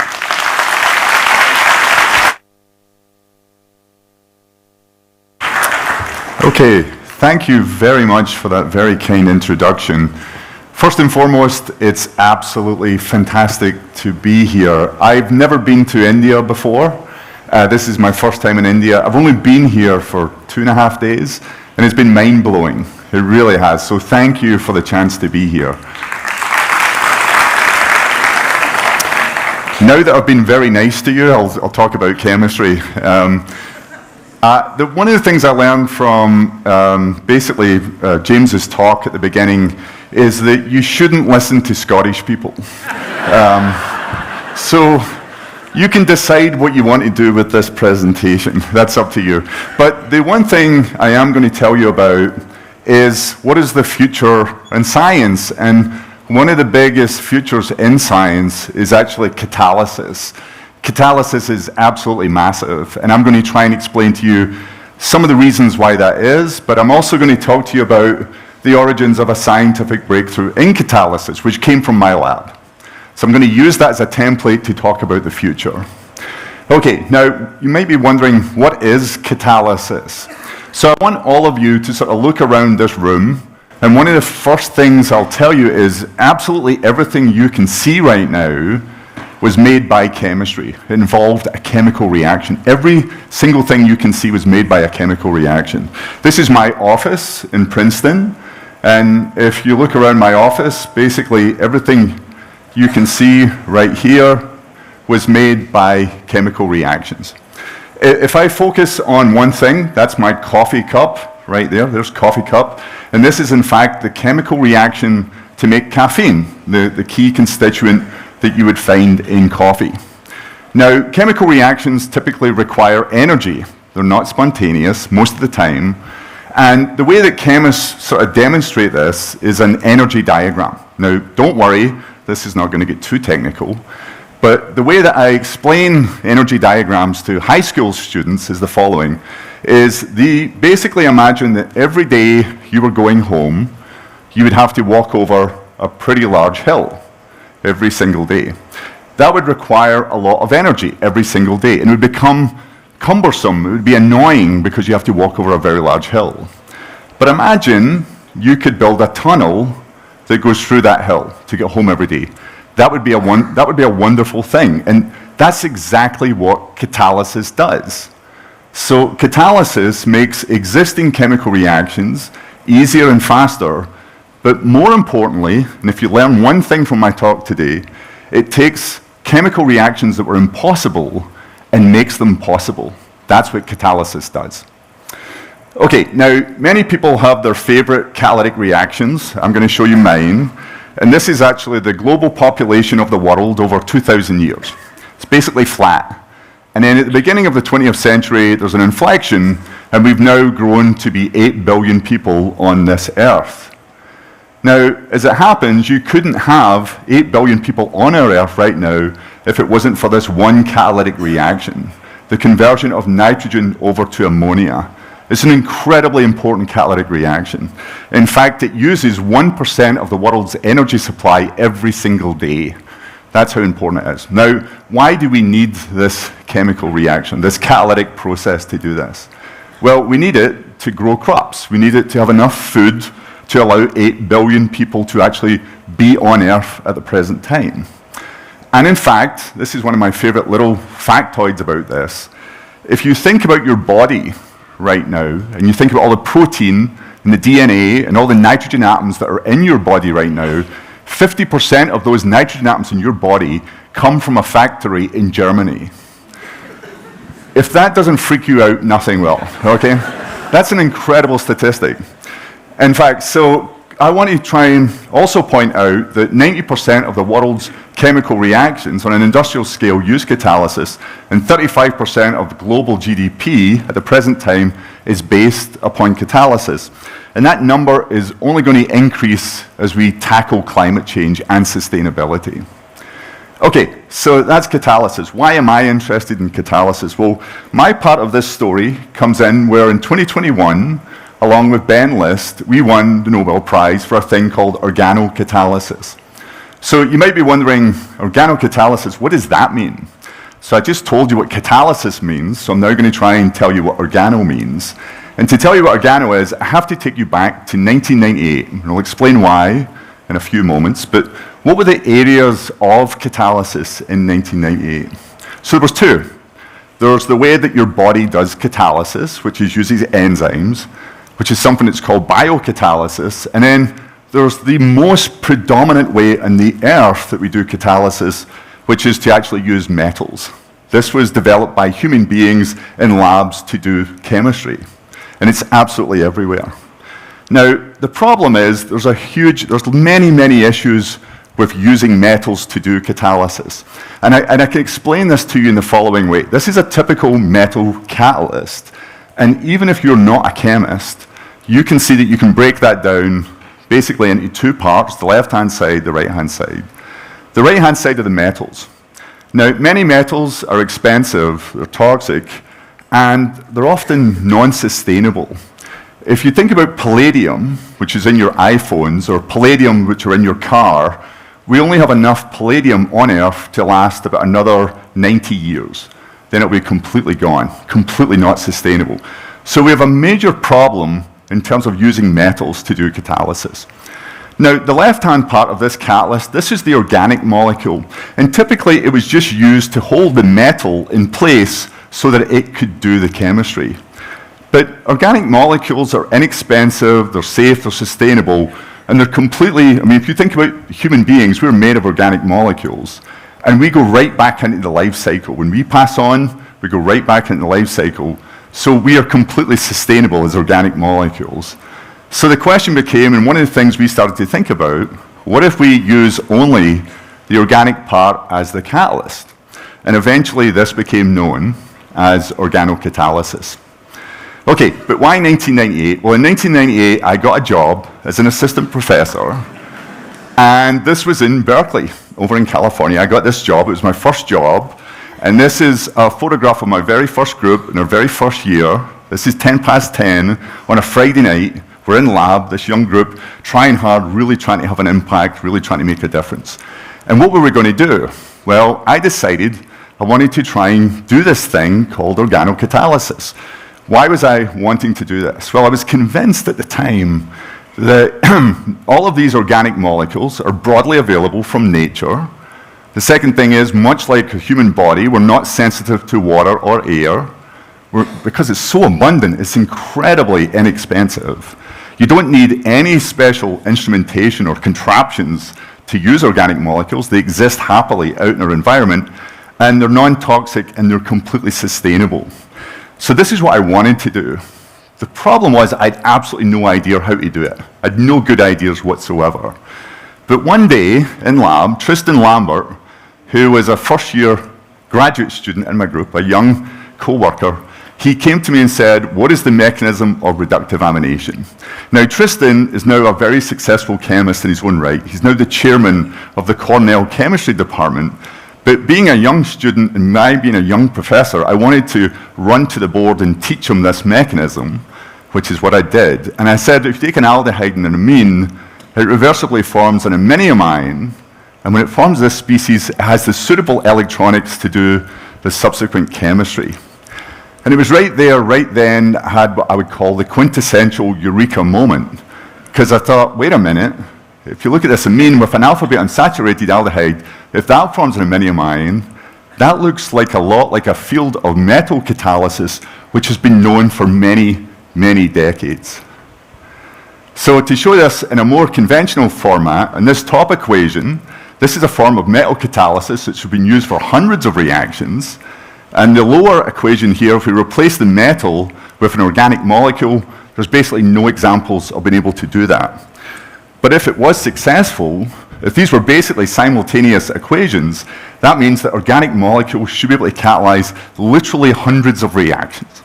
S13: Okay, thank you very much for that very kind introduction. First and foremost, it's absolutely fantastic to be here. I've never been to India before. This is my first time in India. I've only been here for 2.5 days, and it's been mind-blowing. It really has. So thank you for the chance to be here. Now that I've been very nice to you, I'll talk about chemistry. One of the things I learned from basically James's talk at the beginning is that you shouldn't listen to Scottish people. So you can decide what you want to do with this presentation. That's up to you. But the one thing I am going to tell you about is what is the future in science. And one of the biggest futures in science is actually catalysis. Catalysis is absolutely massive, and I'm going to try and explain to you some of the reasons why that is, but I'm also going to talk to you about the origins of a scientific breakthrough in catalysis, which came from my lab. So I'm going to use that as a template to talk about the future. Okay, now you might be wondering, what is catalysis? So I want all of you to sort of look around this room, and one of the first things I'll tell you is absolutely everything you can see right now was made by chemistry. It involved a chemical reaction. Every single thing you can see was made by a chemical reaction. This is my office in Princeton, and if you look around my office, basically everything you can see right here was made by chemical reactions. If I focus on one thing, that's my coffee cup right there. There's coffee cup. And this is in fact the chemical reaction to make caffeine, the key constituent that you would find in coffee. Now, chemical reactions typically require energy. They're not spontaneous most of the time. And the way that chemists sort of demonstrate this is an energy diagram. Now, don't worry, this is not going to get too technical. But the way that I explain energy diagrams to high school students is the following. Basically imagine that every day you were going home, you would have to walk over a pretty large hill every single day. That would require a lot of energy every single day, and it would become cumbersome. It would be annoying because you have to walk over a very large hill. But imagine you could build a tunnel that goes through that hill to get home every day. That would be a wonderful thing, and that's exactly what catalysis does. So catalysis makes existing chemical reactions easier and faster. But more importantly, and if you learn one thing from my talk today, it takes chemical reactions that were impossible and makes them possible. That's what catalysis does. Okay, now many people have their favorite catalytic reactions. I'm going to show you mine. And this is actually the global population of the world over 2,000 years. It's basically flat. And then at the beginning of the 20th century, there's an inflection, and we've now grown to be 8 billion people on this earth. Now, as it happens, you couldn't have 8 billion people on our Earth right now if it wasn't for this one catalytic reaction, the conversion of nitrogen over to ammonia. It's an incredibly important catalytic reaction. In fact, it uses 1% of the world's energy supply every single day. That's how important it is. Now, why do we need this chemical reaction, this catalytic process to do this? Well, we need it to grow crops. We need it to have enough food to allow 8 billion people to actually be on Earth at the present time. And in fact, this is one of my favorite little factoids about this. If you think about your body right now, and you think about all the protein and the DNA and all the nitrogen atoms that are in your body right now, 50% of those nitrogen atoms in your body come from a factory in Germany. If that doesn't freak you out, nothing will, okay? That's an incredible statistic. In fact, so I want to try and also point out that 90% of the world's chemical reactions on an industrial scale use catalysis, and 35% of global GDP at the present time is based upon catalysis. And that number is only going to increase as we tackle climate change and sustainability. Okay, so that's catalysis. Why am I interested in catalysis? Well, my part of this story comes in where in 2021, along with Ben List, we won the Nobel Prize for a thing called organocatalysis. So you might be wondering, organocatalysis, what does that mean? So I just told you what catalysis means, so I'm now going to try and tell you what organo means. And to tell you what organo is, I have to take you back to 1998, and I'll explain why in a few moments, but what were the areas of catalysis in 1998? So there was two. There's the way that your body does catalysis, which is using enzymes, which is something that's called biocatalysis, and then there's the most predominant way on the earth that we do catalysis, which is to actually use metals. This was developed by human beings in labs to do chemistry, and it's absolutely everywhere. Now, the problem is there's many, many issues with using metals to do catalysis. And I can explain this to you in the following way. This is a typical metal catalyst, and even if you're not a chemist, you can see that you can break that down basically into two parts, the left-hand side, the right-hand side. The right-hand side are the metals. Now, many metals are expensive, they're toxic, and they're often non-sustainable. If you think about palladium, which is in your iPhones, or palladium, which are in your car, we only have enough palladium on Earth to last about another 90 years. Then it'll be completely gone, completely not sustainable. So we have a major problem in terms of using metals to do catalysis. Now, the left-hand part of this catalyst, this is the organic molecule, and typically it was just used to hold the metal in place so that it could do the chemistry. But organic molecules are inexpensive, they're safe, they're sustainable, and they're completely, I mean, if you think about human beings, we're made of organic molecules, and we go right back into the life cycle. When we pass on, we go right back into the life cycle. So we are completely sustainable as organic molecules. So the question became, and one of the things we started to think about, what if we use only the organic part as the catalyst? And eventually this became known as organocatalysis. Okay, but why 1998? Well, in 1998, I got a job as an assistant professor, and this was in Berkeley, over in California. I got this job, it was my first job, and this is a photograph of my very first group in our very first year. This is 10:10 on a Friday night. We're in lab, this young group, trying hard, really trying to have an impact, really trying to make a difference. And what were we going to do? Well, I decided I wanted to try and do this thing called organocatalysis. Why was I wanting to do this? Well, I was convinced at the time that all of these organic molecules are broadly available from nature. The second thing is, much like a human body, we're not sensitive to water or air. Because it's so abundant, it's incredibly inexpensive. You don't need any special instrumentation or contraptions to use organic molecules. They exist happily out in our environment, and they're non-toxic and they're completely sustainable. So this is what I wanted to do. The problem was I had absolutely no idea how to do it. I had no good ideas whatsoever. But one day in lab, Tristan Lambert, who was a first-year graduate student in my group, a young co-worker, he came to me and said, what is the mechanism of reductive amination? Now, Tristan is now a very successful chemist in his own right. He's now the chairman of the Cornell Chemistry Department. But being a young student and my being a young professor, I wanted to run to the board and teach him this mechanism, which is what I did. And I said, if you take an aldehyde and an amine, it reversibly forms an aminiamine, and when it forms this species, it has the suitable electronics to do the subsequent chemistry. And it was right there, right then, I had what I would call the quintessential eureka moment, because I thought, wait a minute, if you look at this amine with an alpha beta unsaturated aldehyde, if that forms an aminiamine, that looks like a lot like a field of metal catalysis, which has been known for many, many decades. So to show this in a more conventional format, in this top equation, this is a form of metal catalysis which has been used for hundreds of reactions. And the lower equation here, if we replace the metal with an organic molecule, there's basically no examples of being able to do that. But if it was successful, if these were basically simultaneous equations, that means that organic molecules should be able to catalyze literally hundreds of reactions.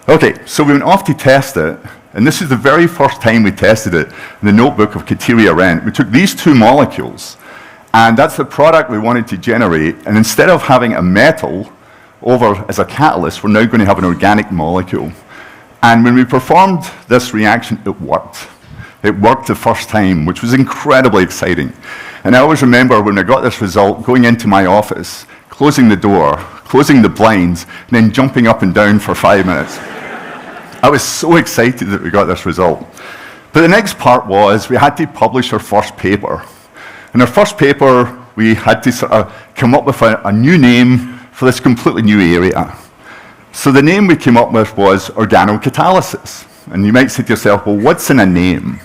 S13: Okay, so we went off to test it, and this is the very first time we tested it in the notebook of Kateri Arendt. We took these two molecules, and that's the product we wanted to generate, and instead of having a metal over as a catalyst, we're now going to have an organic molecule. And when we performed this reaction, it worked. It worked the first time, which was incredibly exciting. And I always remember when I got this result, going into my office, closing the door, closing the blinds, and then jumping up and down for 5 minutes. I was so excited that we got this result. But the next part was we had to publish our first paper. In our first paper, we had to sort of come up with a new name for this completely new area. So the name we came up with was organocatalysis. And you might say to yourself, well, what's in a name?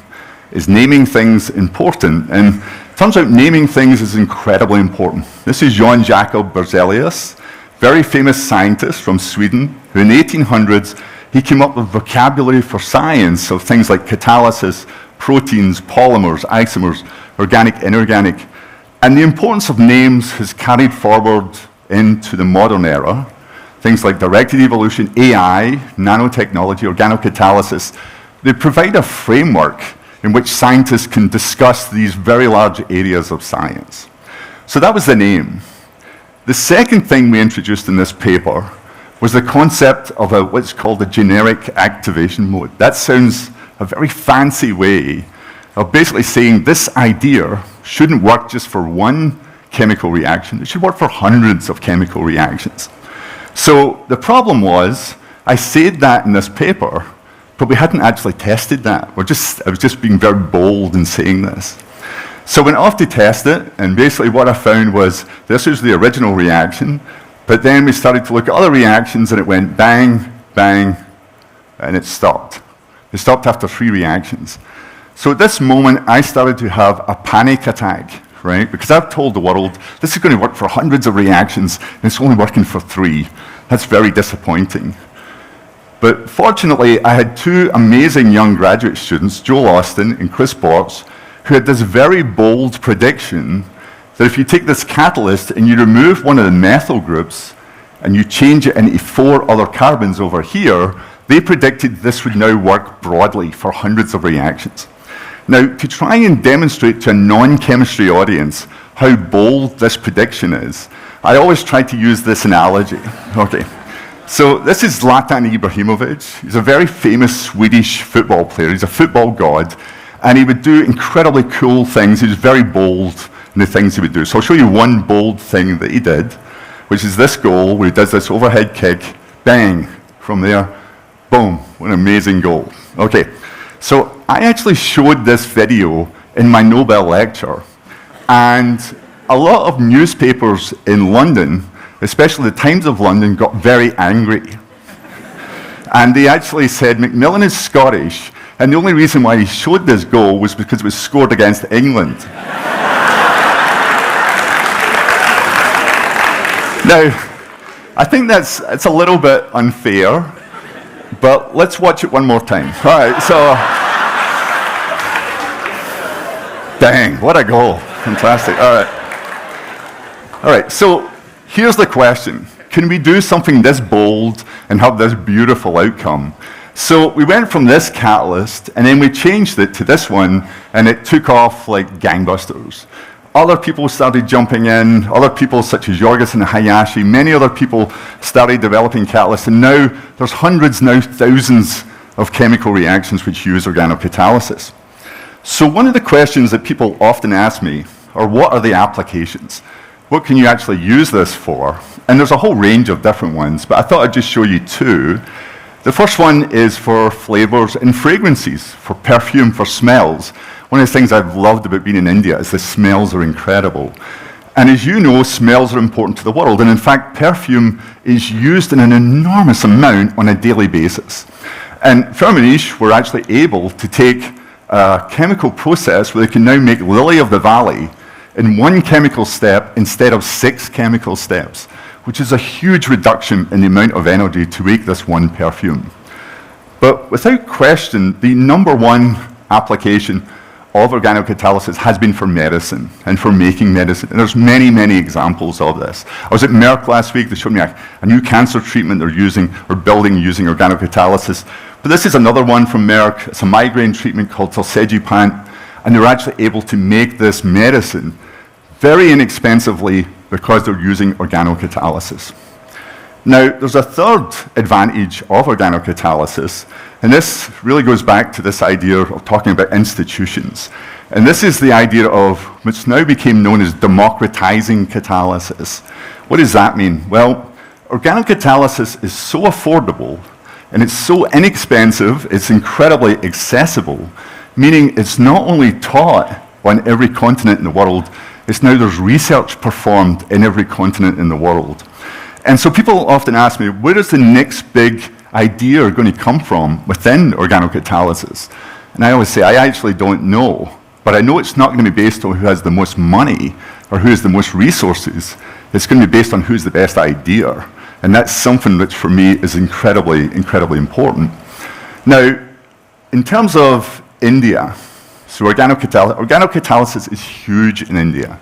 S13: Is naming things important? And it turns out naming things is incredibly important. This is Johann Jakob Berzelius, very famous scientist from Sweden, who in the 1800s, he came up with vocabulary for science of things like catalysis, proteins, polymers, isomers, organic, inorganic. And the importance of names has carried forward into the modern era. Things like directed evolution, AI, nanotechnology, organocatalysis, they provide a framework in which scientists can discuss these very large areas of science. So that was the name. The second thing we introduced in this paper was the concept of what's called a generic activation mode. That sounds a very fancy way of basically saying this idea shouldn't work just for one chemical reaction. It should work for hundreds of chemical reactions. So the problem was, I said that in this paper, but we hadn't actually tested that. I was just being very bold in saying this. So I went off to test it, and basically what I found was this was the original reaction, but then we started to look at other reactions, and it went bang, bang, and it stopped. It stopped after 3 reactions. So at this moment, I started to have a panic attack, right? Because I've told the world, this is going to work for hundreds of reactions, and it's only working for 3. That's very disappointing. But fortunately, I had 2 amazing young graduate students, Joel Austin and Chris Bortz, who had this very bold prediction that if you take this catalyst and you remove one of the methyl groups and you change it into 4 other carbons over here, they predicted this would now work broadly for hundreds of reactions. Now, to try and demonstrate to a non-chemistry audience how bold this prediction is, I always try to use this analogy. Okay. So this is Zlatan Ibrahimovic. He's a very famous Swedish football player. He's a football god, and he would do incredibly cool things. He was very bold in the things he would do. So I'll show you one bold thing that he did, which is this goal where he does this overhead kick, bang, from there, boom, what an amazing goal. Okay, so I actually showed this video in my Nobel lecture, and a lot of newspapers in London, especially the Times of London, got very angry. And they actually said, Macmillan is Scottish, and the only reason why he showed this goal was because it was scored against England. Now, I think it's a little bit unfair, but let's watch it one more time. All right, so, dang, what a goal. Fantastic, all right, so here's the question. Can we do something this bold and have this beautiful outcome? So we went from this catalyst, and then we changed it to this one, and it took off like gangbusters. Other people started jumping in, other people such as Jorgensen and Hayashi, many other people started developing catalysts, and now there's hundreds, now thousands of chemical reactions which use organocatalysis. So one of the questions that people often ask me are, what are the applications? What can you actually use this for? And there's a whole range of different ones, but I thought I'd just show you 2. The first one is for flavors and fragrances, for perfume, for smells. One of the things I've loved about being in India is the smells are incredible. And as you know, smells are important to the world. And in fact, perfume is used in an enormous amount on a daily basis. And Firmenich were actually able to take a chemical process where they can now make lily of the valley in 1 chemical step instead of 6 chemical steps, which is a huge reduction in the amount of energy to make this one perfume. But without question, the number one application of organocatalysis has been for medicine and for making medicine. And there's many, many examples of this. I was at Merck last week. They showed me a new cancer treatment they're using or building using organocatalysis. But this is another one from Merck. It's a migraine treatment called Telsegipant. And they're actually able to make this medicine very inexpensively because they're using organocatalysis. Now, there's a third advantage of organocatalysis, and this really goes back to this idea of talking about institutions. And this is the idea of what's now became known as democratizing catalysis. What does that mean? Well, organocatalysis is so affordable, and it's so inexpensive, it's incredibly accessible, meaning it's not only taught on every continent in the world, it's now there's research performed in every continent in the world. And so people often ask me, where is the next big idea going to come from within organocatalysis? And I always say, I actually don't know. But I know it's not going to be based on who has the most money or who has the most resources. It's going to be based on who's the best idea. And that's something which for me is incredibly, incredibly important. Now, in terms of India, so organocatalysis is huge in India.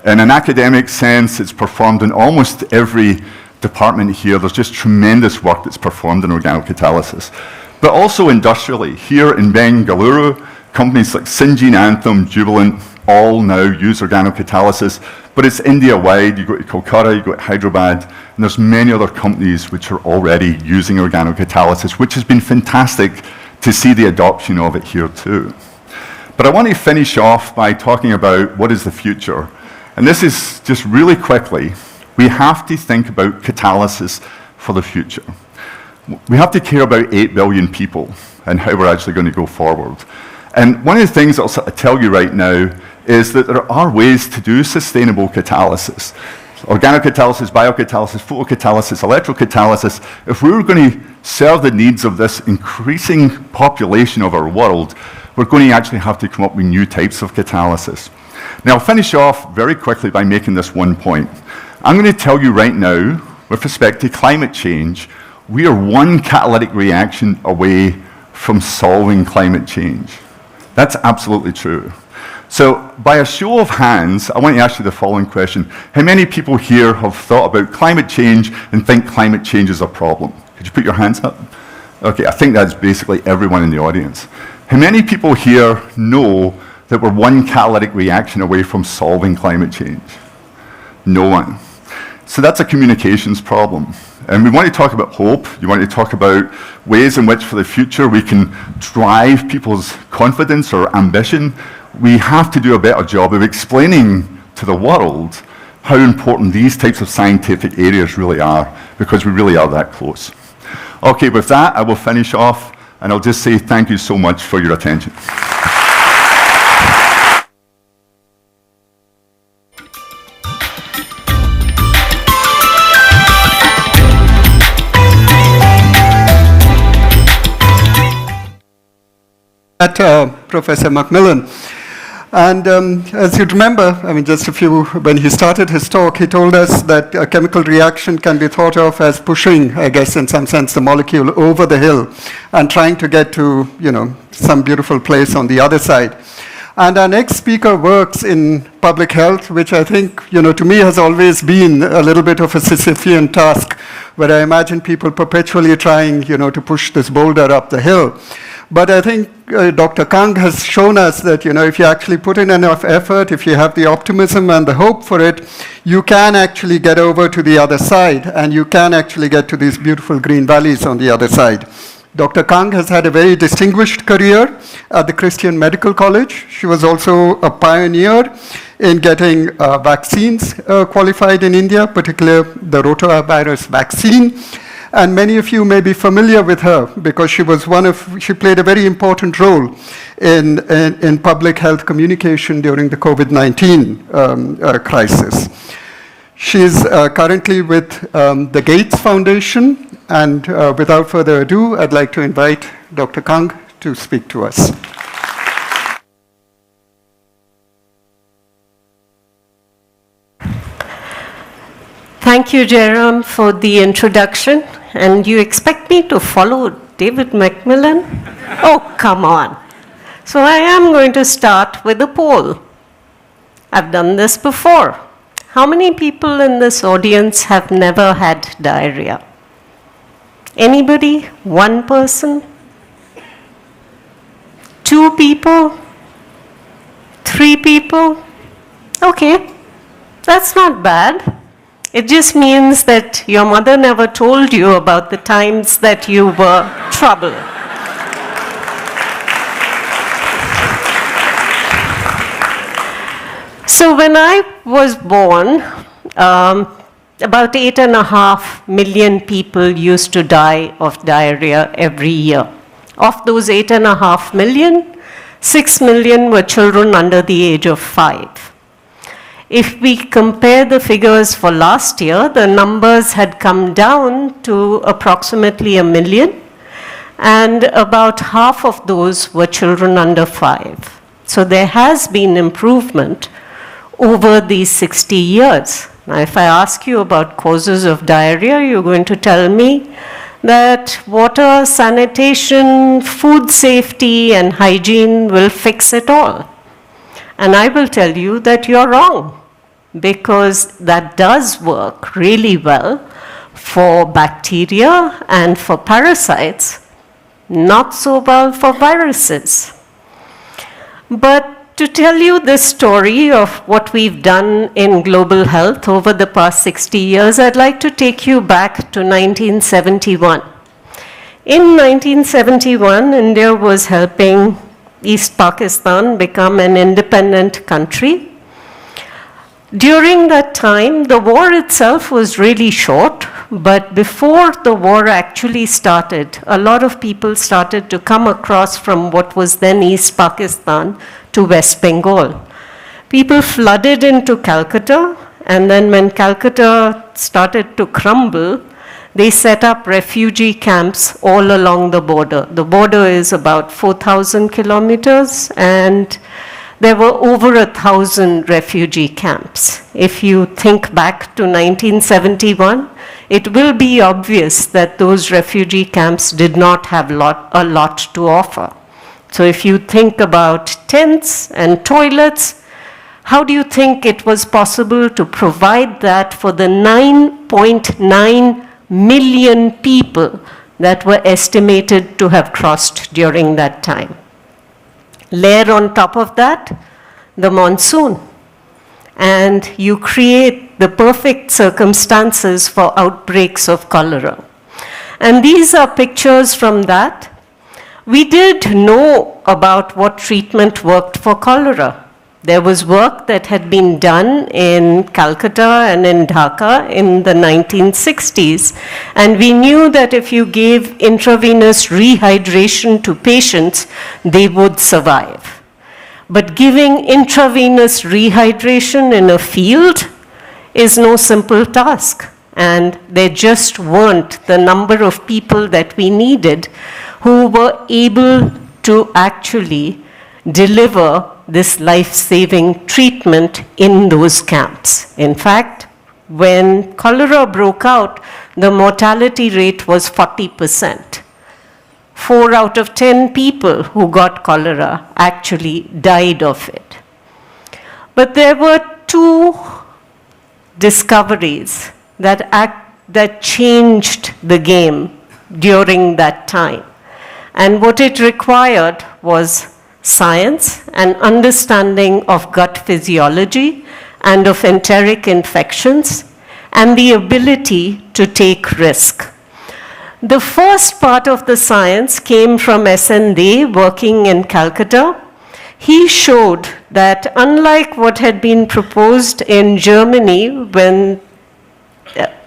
S13: In an academic sense, it's performed in almost every department here. There's just tremendous work that's performed in organocatalysis. But also industrially, here in Bengaluru, companies like Syngene, Anthem, Jubilant, all now use organocatalysis. But it's India-wide. You go to Kolkata, you go to Hyderabad, and there's many other companies which are already using organocatalysis, which has been fantastic to see the adoption of it here too. But I want to finish off by talking about what is the future. And this is just really quickly, we have to think about catalysis for the future. We have to care about 8 billion people and how we're actually going to go forward. And one of the things I'll sort of tell you right now is that there are ways to do sustainable catalysis. Organocatalysis, biocatalysis, photocatalysis, electrocatalysis. If we were going to serve the needs of this increasing population of our world, we're going to actually have to come up with new types of catalysis. Now, I'll finish off very quickly by making this one point. I'm going to tell you right now, with respect to climate change, we are one catalytic reaction away from solving climate change. That's absolutely true. So, by a show of hands, I want to ask you the following question. How many people here have thought about climate change and think climate change is a problem? Could you put your hands up? Okay, I think that's basically everyone in the audience. How many people here know that we're one catalytic reaction away from solving climate change? No one. So that's a communications problem. And we want to talk about hope. You want to talk about ways in which for the future we can drive people's confidence or ambition. We have to do a better job of explaining to the world how important these types of scientific areas really are, because we really are that close. Okay, with that, I will finish off, and I'll just say thank you so much for your attention.
S12: Professor MacMillan. And as you'd remember, I mean, when he started his talk, he told us that a chemical reaction can be thought of as pushing, I guess, in some sense, the molecule over the hill and trying to get to, some beautiful place on the other side. And our next speaker works in public health, which I think, to me has always been a little bit of a Sisyphean task, where I imagine people perpetually trying, to push this boulder up the hill. But I think Dr. Kang has shown us that, if you actually put in enough effort, if you have the optimism and the hope for it, you can actually get over to the other side, and you can actually get to these beautiful green valleys on the other side. Dr. Kang has had a very distinguished career at the Christian Medical College. She was also a pioneer in getting vaccines qualified in India, particularly the rotavirus vaccine. And many of you may be familiar with her because she played a very important role in public health communication during the COVID-19 crisis. She's currently with the Gates Foundation, and without further ado, I'd like to invite Dr. Kang to speak to us.
S14: Thank you, Jerome, for the introduction. And you expect me to follow David MacMillan? Oh, come on. So I am going to start with a poll. I've done this before. How many people in this audience have never had diarrhea? Anybody? One person? Two people? Three people? Okay, that's not bad. It just means that your mother never told you about the times that you were troubled. So when I was born, about 8.5 million people used to die of diarrhea every year. Of those 8.5 million, 6 million were children under the age of 5. If we compare the figures for last year, the numbers had come down to approximately 1 million, and about half of those were children under 5. So there has been improvement over these 60 years. Now, if I ask you about causes of diarrhea, you're going to tell me that water, sanitation, food safety, and hygiene will fix it all. And I will tell you that you're wrong, because that does work really well for bacteria and for parasites, not so well for viruses. But to tell you this story of what we've done in global health over the past 60 years, I'd like to take you back to 1971. In 1971, India was helping East Pakistan become an independent country. During that time, the war itself was really short, but before the war actually started, a lot of people started to come across from what was then East Pakistan to West Bengal. People flooded into Calcutta, and then when Calcutta started to crumble, they set up refugee camps all along the border. The border is about 4,000 kilometers, and there were over 1,000 refugee camps. If you think back to 1971, it will be obvious that those refugee camps did not have a lot to offer. So if you think about tents and toilets, how do you think it was possible to provide that for the 9.9 million people that were estimated to have crossed during that time? Layer on top of that the monsoon, and you create the perfect circumstances for outbreaks of cholera. And these are pictures from that. We did know about what treatment worked for cholera. There was work that had been done in Calcutta and in Dhaka in the 1960s, and we knew that if you gave intravenous rehydration to patients, they would survive. But giving intravenous rehydration in a field is no simple task, and there just weren't the number of people that we needed who were able to actually deliver this life-saving treatment in those camps. In fact, when cholera broke out, the mortality rate was 40%. 4 out of 10 people who got cholera actually died of it. But there were 2 discoveries that changed the game during that time. And what it required was science and understanding of gut physiology and of enteric infections, and the ability to take risk. The first part of the science came from S.N. Dey, working in Calcutta. He showed that unlike what had been proposed in Germany when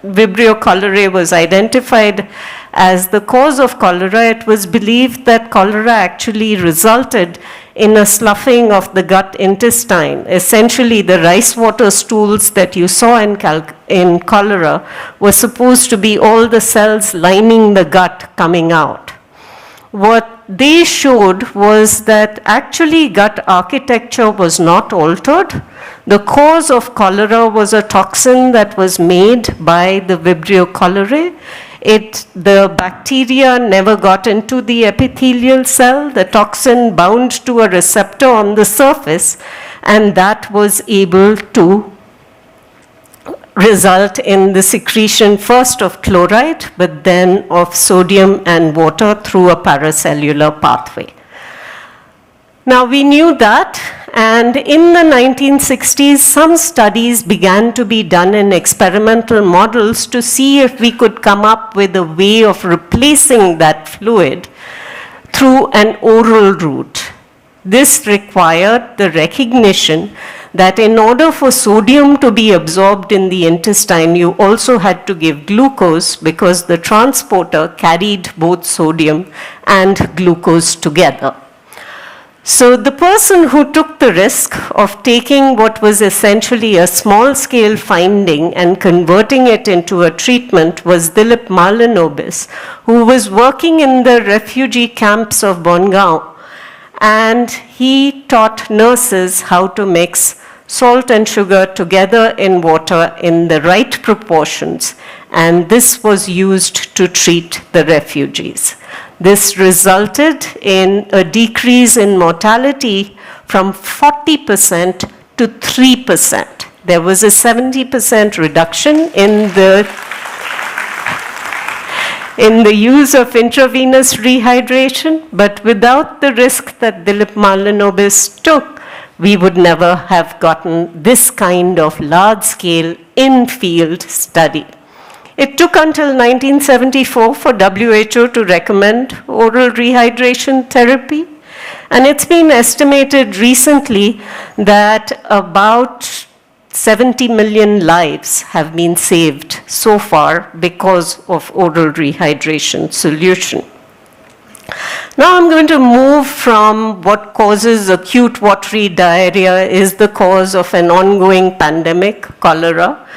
S14: Vibrio cholerae was identified as the cause of cholera, it was believed that cholera actually resulted in a sloughing of the gut intestine. Essentially, the rice water stools that you saw in cholera were supposed to be all the cells lining the gut coming out. What they showed was that actually gut architecture was not altered. The cause of cholera was a toxin that was made by the Vibrio cholerae. The bacteria never got into the epithelial cell. The toxin bound to a receptor on the surface, and that was able to result in the secretion first of chloride, but then of sodium and water through a paracellular pathway. Now we knew that, and in the 1960s, some studies began to be done in experimental models to see if we could come up with a way of replacing that fluid through an oral route. This required the recognition that in order for sodium to be absorbed in the intestine, you also had to give glucose because the transporter carried both sodium and glucose together. So the person who took the risk of taking what was essentially a small-scale finding and converting it into a treatment was David MacMillan, who was working in the refugee camps of Bengaluru, and he taught nurses how to mix salt and sugar together in water in the right proportions, and this was used to treat the refugees. This resulted in a decrease in mortality from 40% to 3%. There was a 70% reduction in the use of intravenous rehydration, but without the risk that David MacMillan took, we would never have gotten this kind of large-scale in-field study. It took until 1974 for WHO to recommend oral rehydration therapy, and it's been estimated recently that about 70 million lives have been saved so far because of oral rehydration solution. Now I'm going to move from what causes acute watery diarrhea is the cause of an ongoing pandemic, cholera,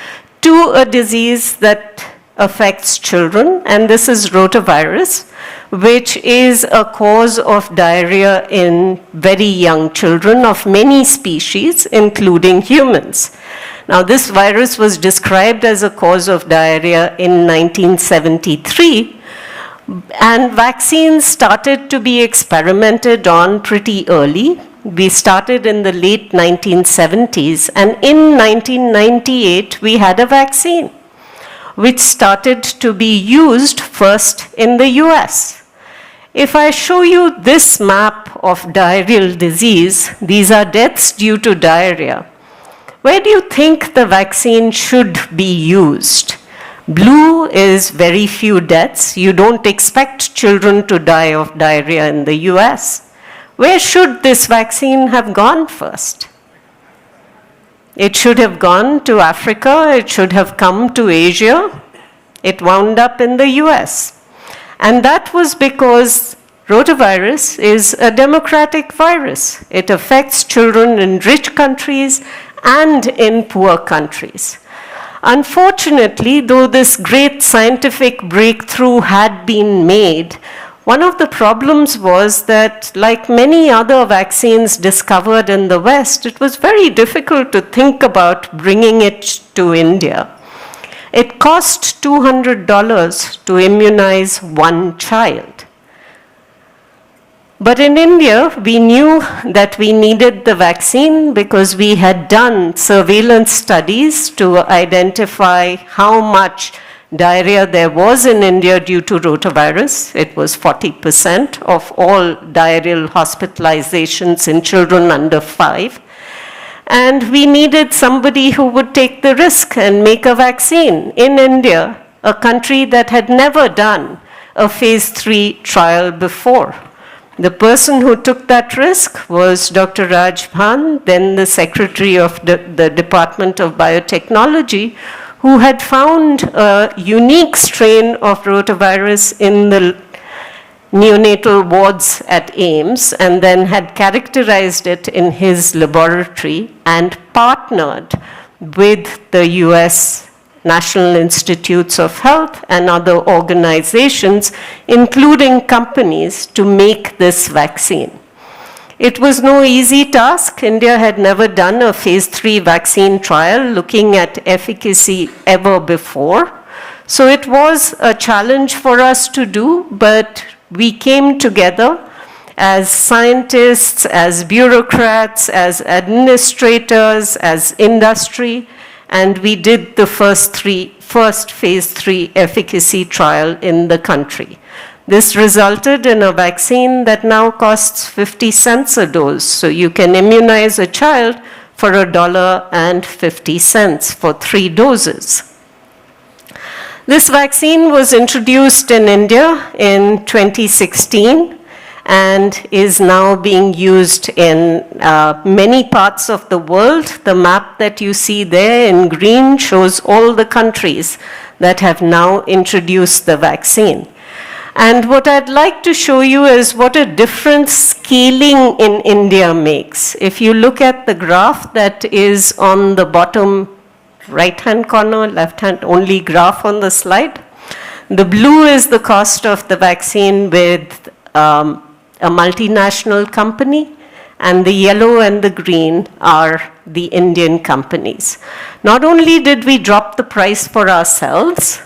S14: to a disease that affects children, and this is rotavirus, which is a cause of diarrhea in very young children of many species, including humans. Now, this virus was described as a cause of diarrhea in 1973, and vaccines started to be experimented on pretty early. We started in the late 1970s, and in 1998, we had a vaccine, which started to be used first in the US. If I show you this map of diarrheal disease, these are deaths due to diarrhea. Where do you think the vaccine should be used? Blue is very few deaths. You don't expect children to die of diarrhea in the US. Where should this vaccine have gone first? It should have gone to Africa, it should have come to Asia. It wound up in the US. And that was because rotavirus is a democratic virus. It affects children in rich countries and in poor countries. Unfortunately, though this great scientific breakthrough had been made, one of the problems was that, like many other vaccines discovered in the West, it was very difficult to think about bringing it to India. It cost $200 to immunize one child. But in India, we knew that we needed the vaccine because we had done surveillance studies to identify how much diarrhea there was in India due to rotavirus. It was 40% of all diarrheal hospitalizations in children under 5. And we needed somebody who would take the risk and make a vaccine in India, a country that had never done a phase 3 trial before. The person who took that risk was Dr. Raj Bhan, then the secretary of the Department of Biotechnology, who had found a unique strain of rotavirus in the neonatal wards at AIIMS and then had characterized it in his laboratory and partnered with the US National Institutes of Health, and other organizations, including companies, to make this vaccine. It was no easy task. India had never done a phase 3 vaccine trial looking at efficacy ever before. So it was a challenge for us to do, but we came together as scientists, as bureaucrats, as administrators, as industry, and we did the first phase 3 efficacy trial in the country. This resulted in a vaccine that now costs 50 cents a dose. So you can immunize a child for $1.50 for 3 doses. This vaccine was introduced in India in 2016 and is now being used in many parts of the world. The map that you see there in green shows all the countries that have now introduced the vaccine. And what I'd like to show you is what a difference scaling in India makes. If you look at the graph that is on the bottom right-hand corner, left-hand only graph on the slide, the blue is the cost of the vaccine with a multinational company, and the yellow and the green are the Indian companies. Not only did we drop the price for ourselves,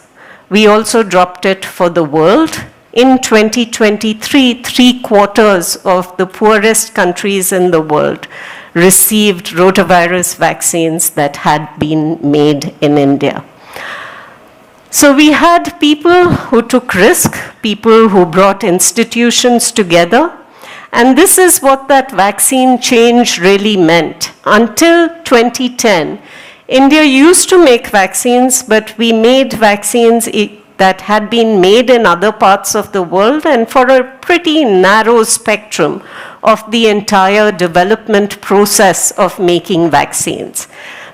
S14: we also dropped it for the world. In 2023, 3/4 of the poorest countries in the world received rotavirus vaccines that had been made in India. So we had people who took risk, people who brought institutions together, and this is what that vaccine change really meant. Until 2010, India used to make vaccines, but we made vaccines that had been made in other parts of the world and for a pretty narrow spectrum of the entire development process of making vaccines.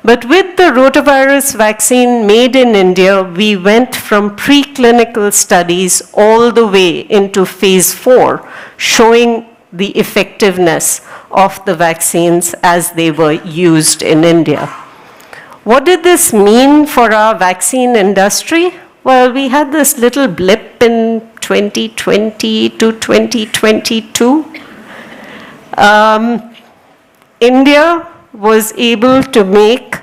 S14: But with the rotavirus vaccine made in India, we went from preclinical studies all the way into phase 4, showing the effectiveness of the vaccines as they were used in India. What did this mean for our vaccine industry? Well, we had this little blip in 2020 to 2022. India was able to make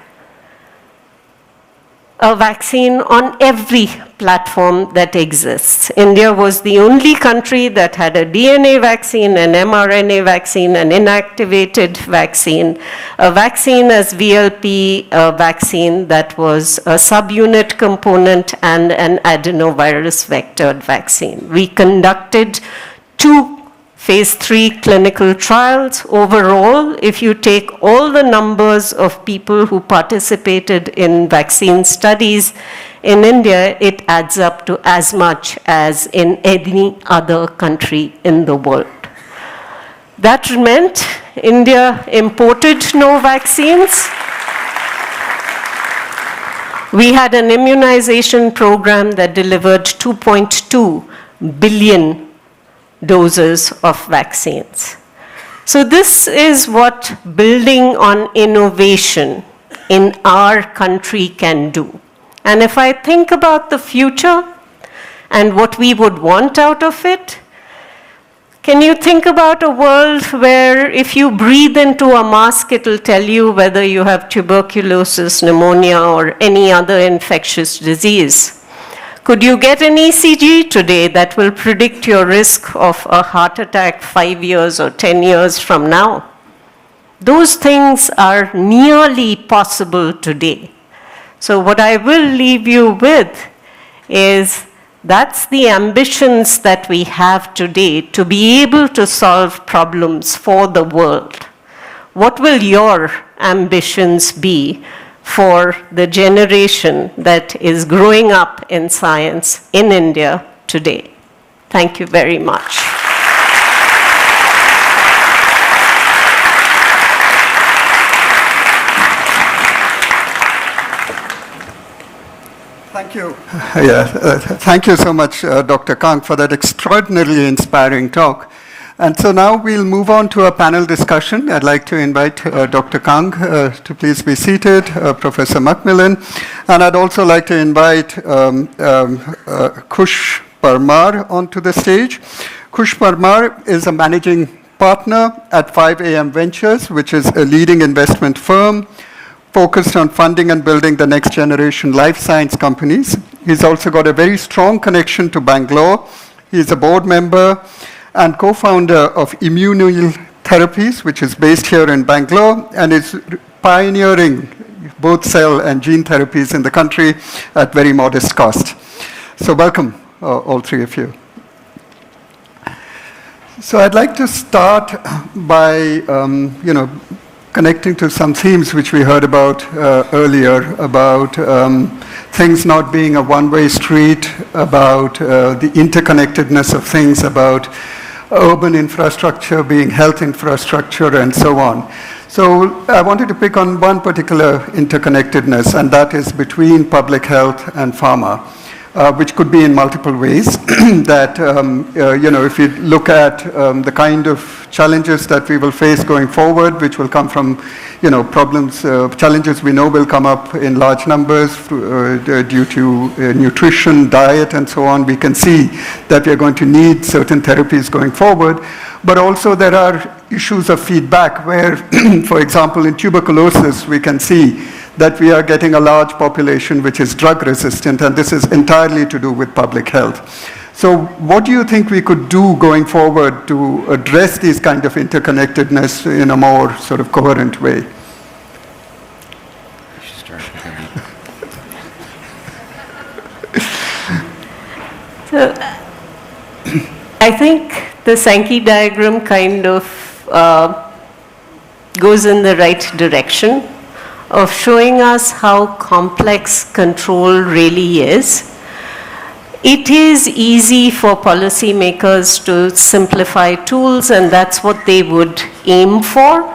S14: a vaccine on every platform that exists. India was the only country that had a DNA vaccine, an mRNA vaccine, an inactivated vaccine, a vaccine as VLP, a vaccine that was a subunit component, and an adenovirus vectored vaccine. We conducted 2 phase 3 clinical trials. Overall, if you take all the numbers of people who participated in vaccine studies in India, it adds up to as much as in any other country in the world. That meant India imported no vaccines. We had an immunization program that delivered 2.2 billion doses of vaccines. So this is what building on innovation in our country can do. And if I think about the future and what we would want out of it, can you think about a world where if you breathe into a mask, it'll tell you whether you have tuberculosis, pneumonia, or any other infectious disease? Could you get an ECG today that will predict your risk of a heart attack 5 years or 10 years from now? Those things are nearly possible today. So what I will leave you with is that's the ambitions that we have today to be able to solve problems for the world. What will your ambitions be for the generation that is growing up in science in India today? Thank you very much.
S12: Thank you. Thank you so much, Dr. Kang, for that extraordinarily inspiring talk. And so now we'll move on to a panel discussion. I'd like to invite Dr. Kang to please be seated, Professor MacMillan, and I'd also like to invite Kush Parmar onto the stage. Kush Parmar is a managing partner at 5AM Ventures, which is a leading investment firm focused on funding and building the next generation life science companies. He's also got a very strong connection to Bangalore. He's a board member and co-founder of Immunotherapies, which is based here in Bangalore, and is pioneering both cell and gene therapies in the country at very modest cost. So welcome, all three of you. So I'd like to start by, connecting to some themes which we heard about earlier, about things not being a one-way street, about the interconnectedness of things, about urban infrastructure being health infrastructure, and so on. So I wanted to pick on one particular interconnectedness, and that is between public health and pharma, which could be in multiple ways. That, if you look at the kind of challenges that we will face going forward, which will come from, problems, challenges we know will come up in large numbers due to nutrition, diet, and so on. We can see that we are going to need certain therapies going forward. But also there are issues of feedback where, for example, in tuberculosis, we can see that we are getting a large population which is drug resistant, and this is entirely to do with public health. So what do you think we could do going forward to address these kind of interconnectedness in a more sort of coherent way?
S14: So, I think the Sankey diagram kind of goes in the right direction of showing us how complex control really is. It is easy for policymakers to simplify tools, and that's what they would aim for.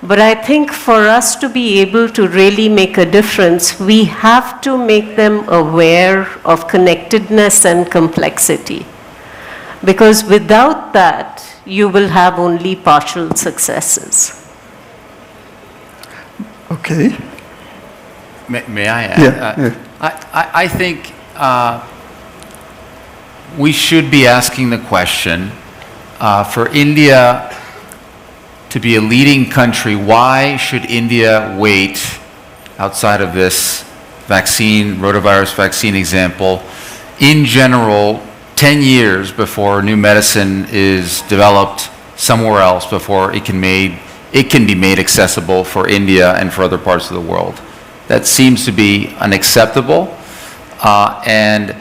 S14: But I think for us to be able to really make a difference, we have to make them aware of connectedness and complexity. Because without that, you will have only partial successes.
S12: Okay.
S15: May I add?
S12: Yeah.
S15: I think we should be asking the question, for India to be a leading country, why should India wait, outside of this vaccine, rotavirus vaccine example, in general, 10 years before new medicine is developed somewhere else, before it can be made accessible for India and for other parts of the world? That seems to be unacceptable. And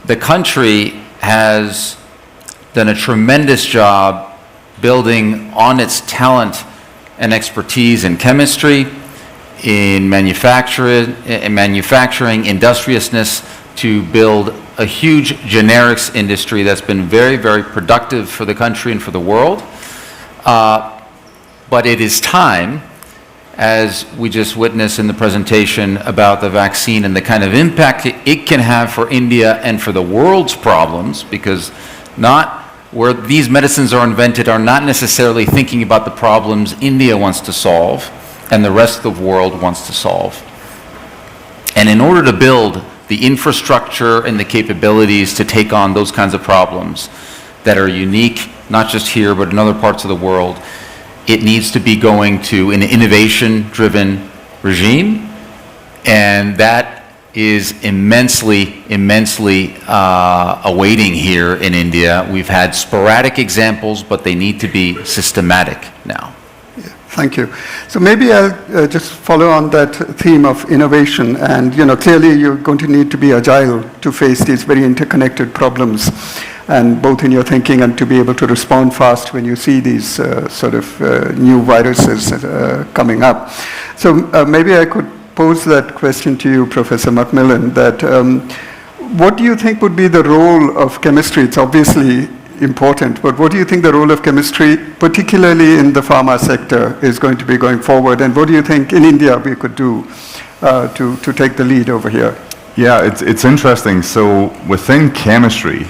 S15: the country has done a tremendous job building on its talent and expertise in chemistry, in manufacturing, industriousness, to build a huge generics industry that's been very, very productive for the country and for the world. But it is time, as we just witnessed in the presentation about the vaccine and the kind of impact it can have for India and for the world's problems, because not where these medicines are invented are not necessarily thinking about the problems India wants to solve and the rest of the world wants to solve. And in order to build the infrastructure and the capabilities to take on those kinds of problems that are unique, not just here, but in other parts of the world, it needs to be going to an innovation-driven regime, and that is immensely awaiting here in India. We've had sporadic examples, but they need to be systematic now.
S12: Yeah, thank you. So maybe I'll just follow on that theme of innovation, and clearly you're going to need to be agile to face these very interconnected problems, and both in your thinking and to be able to respond fast when you see these new viruses coming up. So maybe I could pose that question to you, Professor MacMillan, that what do you think would be the role of chemistry? It's obviously important, but what do you think the role of chemistry, particularly in the pharma sector, is going to be going forward? And what do you think in India we could do to take the lead over here?
S13: Yeah, it's interesting. So within chemistry,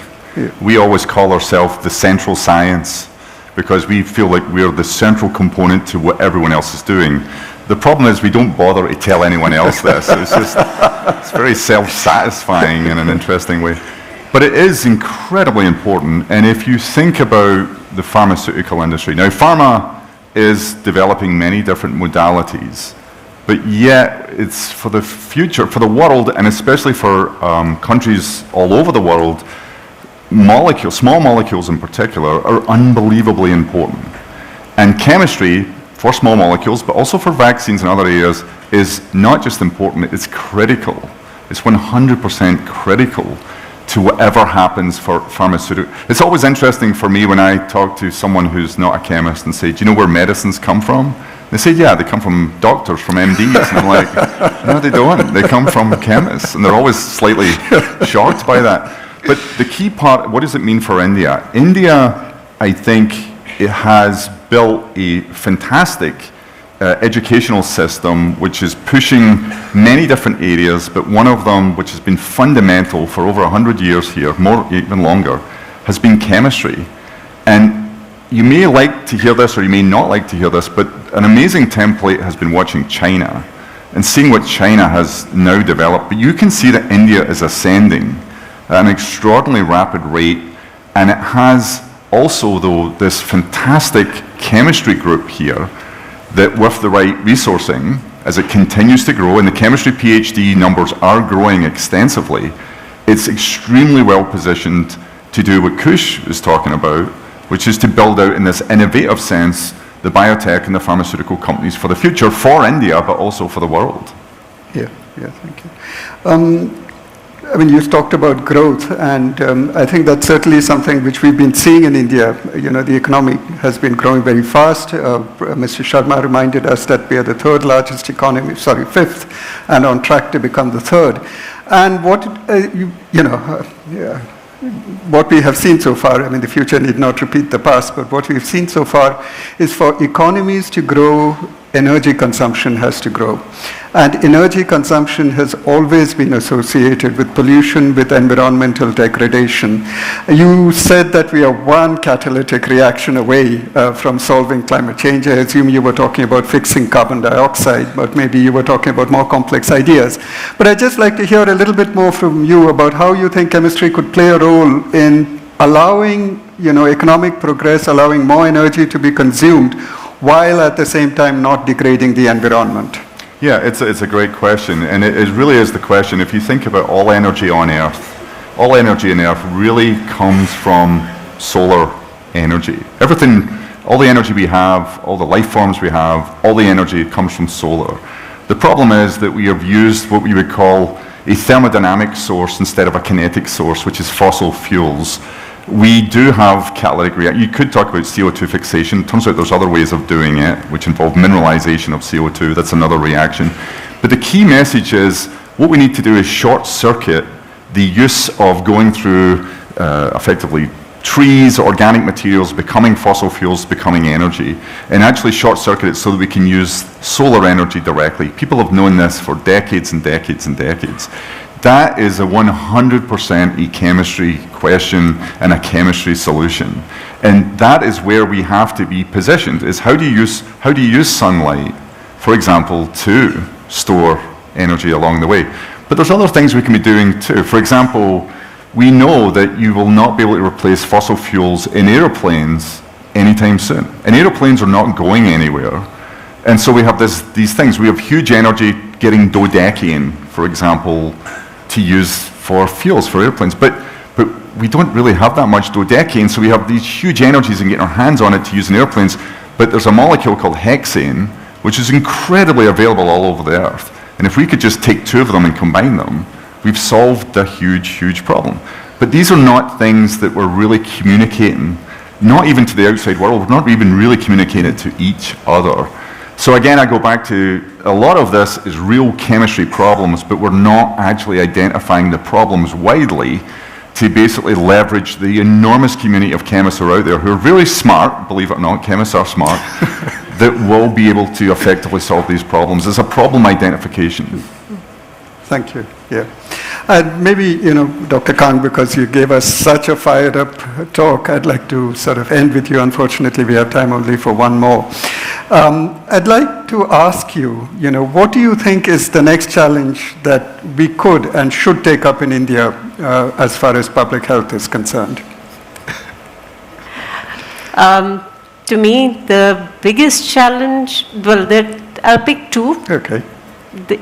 S13: we always call ourselves the central science. because we feel like we're the central component to what everyone else is doing. The problem is we don't bother to tell anyone else this. It's very self-satisfying in an interesting way. But it is incredibly important, and if you think about the pharmaceutical industry, now pharma is developing many different modalities, but yet it's for the future, for the world, and especially for countries all over the world, molecules, small molecules in particular, are unbelievably important. And chemistry, for small molecules, but also for vaccines and other areas, is not just important, it's critical. It's 100% critical to whatever happens for pharmaceutical. It's always interesting for me when I talk to someone who's not a chemist and say, do you know where medicines come from? They say, yeah, they come from doctors, from MDs. And I'm like, no, they don't. They come from chemists. And they're always slightly shocked by that. But the key part, what does it mean for India? India, I think, it has built a fantastic educational system which is pushing many different areas, but one of them which has been fundamental for over 100 years here, more even longer, has been chemistry. And you may like to hear this or you may not like to hear this, but an amazing template has been watching China and seeing what China has now developed. But you can see that India is ascending at an extraordinarily rapid rate, and it has also, though, this fantastic chemistry group here that with the right resourcing, as it continues to grow, and the chemistry PhD numbers are growing extensively, it's extremely well positioned to do what Kush is talking about, which is to build out in this innovative sense the biotech and the pharmaceutical companies for the future, for India, but also for the world.
S12: Yeah, thank you. I mean, you've talked about growth, and I think that's certainly something which we've been seeing in India. You know, the economy has been growing very fast. Mr. Sharma reminded us that we are the third largest economy, fifth, and on track to become the third. And what, what we have seen so far, I mean, the future need not repeat the past, but what we've seen so far is for economies to grow, energy consumption has to grow. And energy consumption has always been associated with pollution, with environmental degradation. You said that we are one catalytic reaction away from solving climate change. I assume you were talking about fixing carbon dioxide, but maybe you were talking about more complex ideas. But I'd just like to hear a little bit more from you about how you think chemistry could play a role in allowing, economic progress, allowing more energy to be consumed, while at the same time not degrading the environment.
S13: Yeah, it's a great question, and it really is the question. If you think about all energy on Earth, all energy on Earth really comes from solar energy. Everything, all the energy we have, all the life forms we have, all the energy comes from solar. The problem is that we have used what we would call a thermodynamic source instead of a kinetic source, which is fossil fuels. We do have catalytic reaction. You could talk about CO2 fixation. It turns out there's other ways of doing it, which involve mineralization of CO2. That's another reaction. But the key message is what we need to do is short circuit the use of going through effectively trees, organic materials, becoming fossil fuels, becoming energy, and actually short circuit it so that we can use solar energy directly. People have known this for decades and decades and decades. That is a 100% a chemistry question and a chemistry solution. And that is where we have to be positioned, is how do you use sunlight, for example, to store energy along the way. But there's other things we can be doing too. For example, we know that you will not be able to replace fossil fuels in airplanes anytime soon. And airplanes are not going anywhere. And so we have these things. We have huge energy getting dodecane, for example, to use for fuels for airplanes, but we don't really have that much dodecane, so we have these huge energies and getting our hands on it to use in airplanes, but there's a molecule called hexane, which is incredibly available all over the Earth, and if we could just take two of them and combine them, we've solved a huge, huge problem. But these are not things that we're really communicating, not even to the outside world, we're not even really communicating it to each other. So again, I go back to a lot of this is real chemistry problems, but we're not actually identifying the problems widely to basically leverage the enormous community of chemists who are out there who are really smart, believe it or not, chemists are smart, that will be able to effectively solve these problems. It's a problem identification.
S12: Thank you. Yeah. And maybe, Dr. Kang, because you gave us such a fired up talk, I'd like to sort of end with you. Unfortunately, we have time only for one more. I'd like to ask you, what do you think is the next challenge that we could and should take up in India as far as public health is concerned?
S14: To me, the biggest challenge, I'll pick two.
S12: Okay.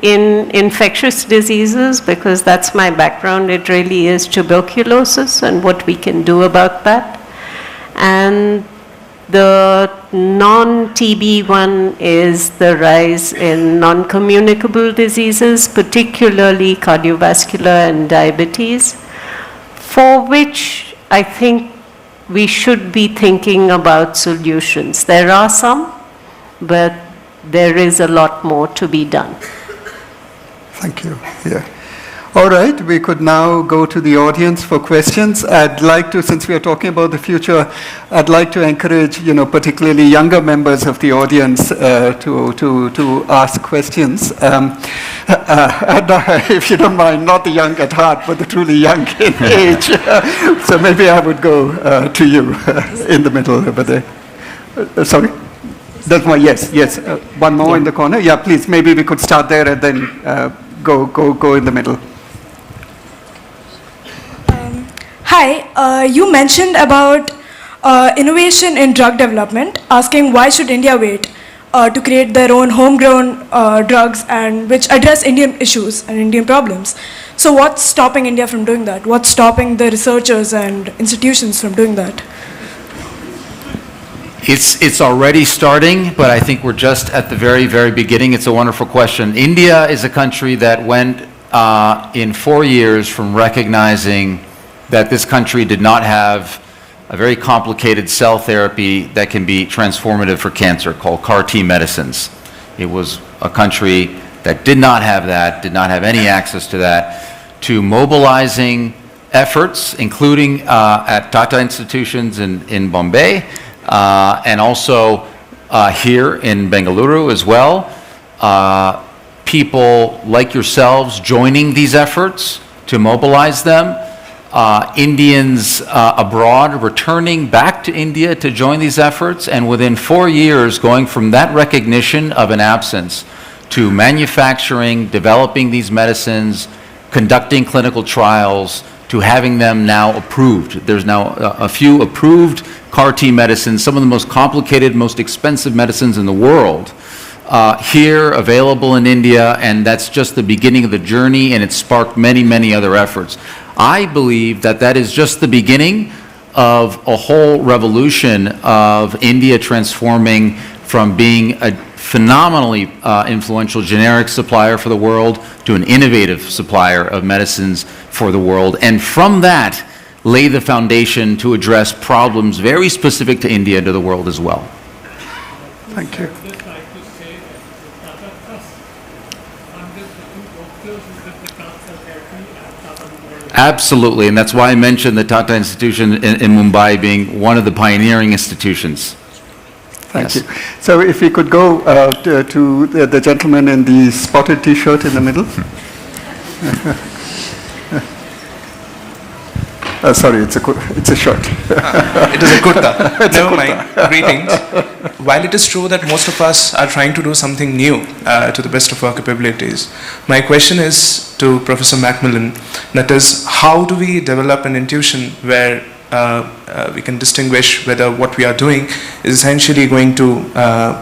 S14: In infectious diseases, because that's my background, it really is tuberculosis and what we can do about that. And the non-TB one is the rise in non-communicable diseases, particularly cardiovascular and diabetes, for which I think we should be thinking about solutions. There are some, but there is a lot more to be done.
S12: Thank you. Yeah. All right, we could now go to the audience for questions. I'd like to, since we are talking about the future, I'd like to encourage, particularly younger members of the audience to ask questions. And, if you don't mind, not the young at heart, but the truly young in age. So maybe I would go to you in the middle over there. Sorry? That's my, yes. One more in the corner. Yeah, please, maybe we could start there and then go in the middle.
S16: Hi, you mentioned about innovation in drug development, asking why should India wait to create their own homegrown drugs and which address Indian issues and Indian problems. So what's stopping India from doing that? What's stopping the researchers and institutions from doing that?
S15: It's already starting, but I think we're just at the very, very beginning. It's a wonderful question. India is a country that went in 4 years from recognizing that this country did not have a very complicated cell therapy that can be transformative for cancer called CAR-T medicines. It was a country that did not have that, did not have any access to that, to mobilizing efforts, including at Tata institutions in Bombay, and also here in Bengaluru as well. People like yourselves joining these efforts to mobilize them. Indians abroad returning back to India to join these efforts, and within 4 years going from that recognition of an absence to manufacturing, developing these medicines, conducting clinical trials, to having them now approved. There's now a few approved CAR-T medicines, some of the most complicated, most expensive medicines in the world, here available in India, and that's just the beginning of the journey, and it's sparked many, many other efforts. I believe that that is just the beginning of a whole revolution of India transforming from being a phenomenally influential generic supplier for the world to an innovative supplier of medicines for the world, and from that lay the foundation to address problems very specific to India and to the world as well.
S12: Thank you.
S15: Absolutely, and that's why I mentioned the Tata Institution in Mumbai being one of the pioneering institutions.
S12: Thank you. So if we could go to the gentleman in the spotted T-shirt in the middle. Sorry, it's a shirt.
S17: It is a kurta. Never mind. Greetings. While it is true that most of us are trying to do something new to the best of our capabilities, my question is to Professor MacMillan, that is, how do we develop an intuition where we can distinguish whether what we are doing is essentially going to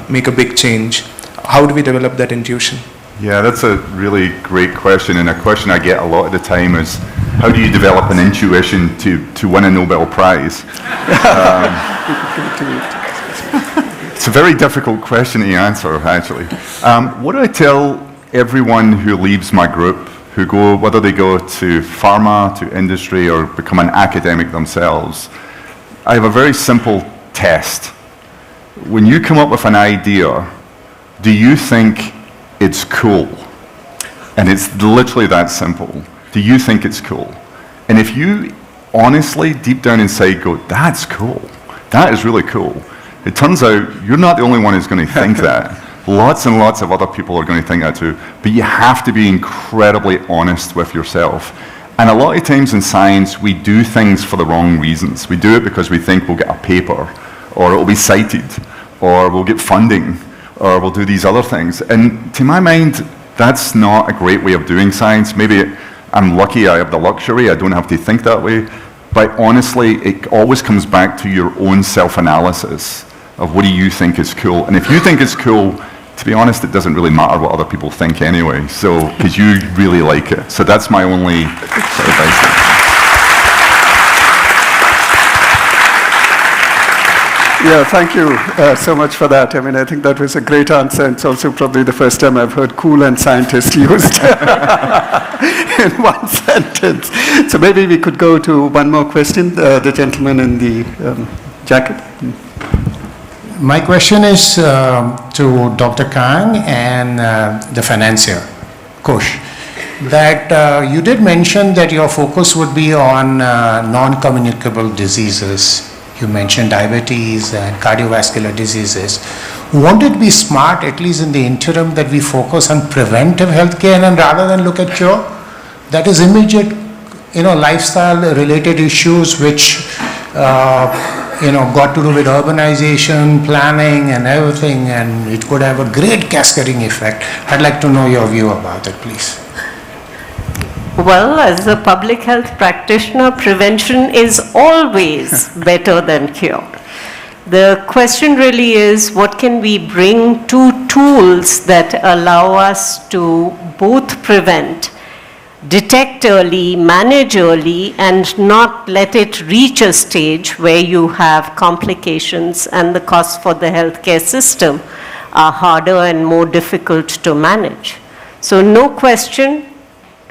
S17: make a big change? How do we develop that intuition?
S13: Yeah, that's a really great question, and a question I get a lot of the time is, how do you develop an intuition to win a Nobel Prize? It's a very difficult question to answer, actually. What do I tell everyone who leaves my group, who go, whether they go to pharma, to industry, or become an academic themselves? I have a very simple test. When you come up with an idea, do you think it's cool? And it's literally that simple. Do you think it's cool? And if you honestly, deep down inside, go, that's cool, that is really cool, it turns out you're not the only one who's going to think that. Lots and lots of other people are going to think that too. But you have to be incredibly honest with yourself. And a lot of times in science, we do things for the wrong reasons. We do it because we think we'll get a paper, or it'll be cited, or we'll get funding, or we'll do these other things. And to my mind, that's not a great way of doing science. Maybe I'm lucky I have the luxury, I don't have to think that way. But honestly, it always comes back to your own self-analysis of what do you think is cool. And if you think it's cool, to be honest, it doesn't really matter what other people think anyway, so, because you really like it. So that's my only sort of advice.
S12: Yeah, thank you so much for that. I mean, I think that was a great answer. It's also probably the first time I've heard cool and scientist used in one sentence. So maybe we could go to one more question, the gentleman in the jacket.
S18: My question is to Dr. Kang and the financier, Kush, that you did mention that your focus would be on non-communicable diseases. You mentioned diabetes and cardiovascular diseases. Won't it be smart, at least in the interim, that we focus on preventive healthcare and rather than look at cure? That is immediate, lifestyle-related issues which got to do with urbanization, planning and everything, and it could have a great cascading effect. I'd like to know your view about it, please.
S14: Well, as a public health practitioner, prevention is always better than cure. The question really is, what can we bring to tools that allow us to both prevent, detect early, manage early, and not let it reach a stage where you have complications and the costs for the healthcare system are harder and more difficult to manage. So no question,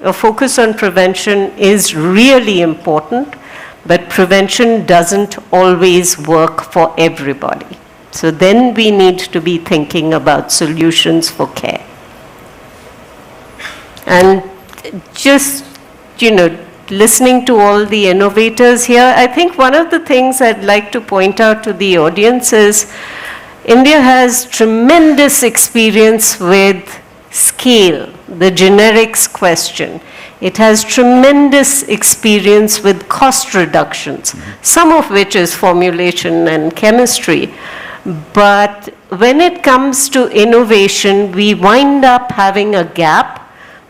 S14: a focus on prevention is really important, but prevention doesn't always work for everybody. So then we need to be thinking about solutions for care. And just, listening to all the innovators here, I think one of the things I'd like to point out to the audience is India has tremendous experience with scale, the generics question. It has tremendous experience with cost reductions, some of which is formulation and chemistry. But when it comes to innovation, we wind up having a gap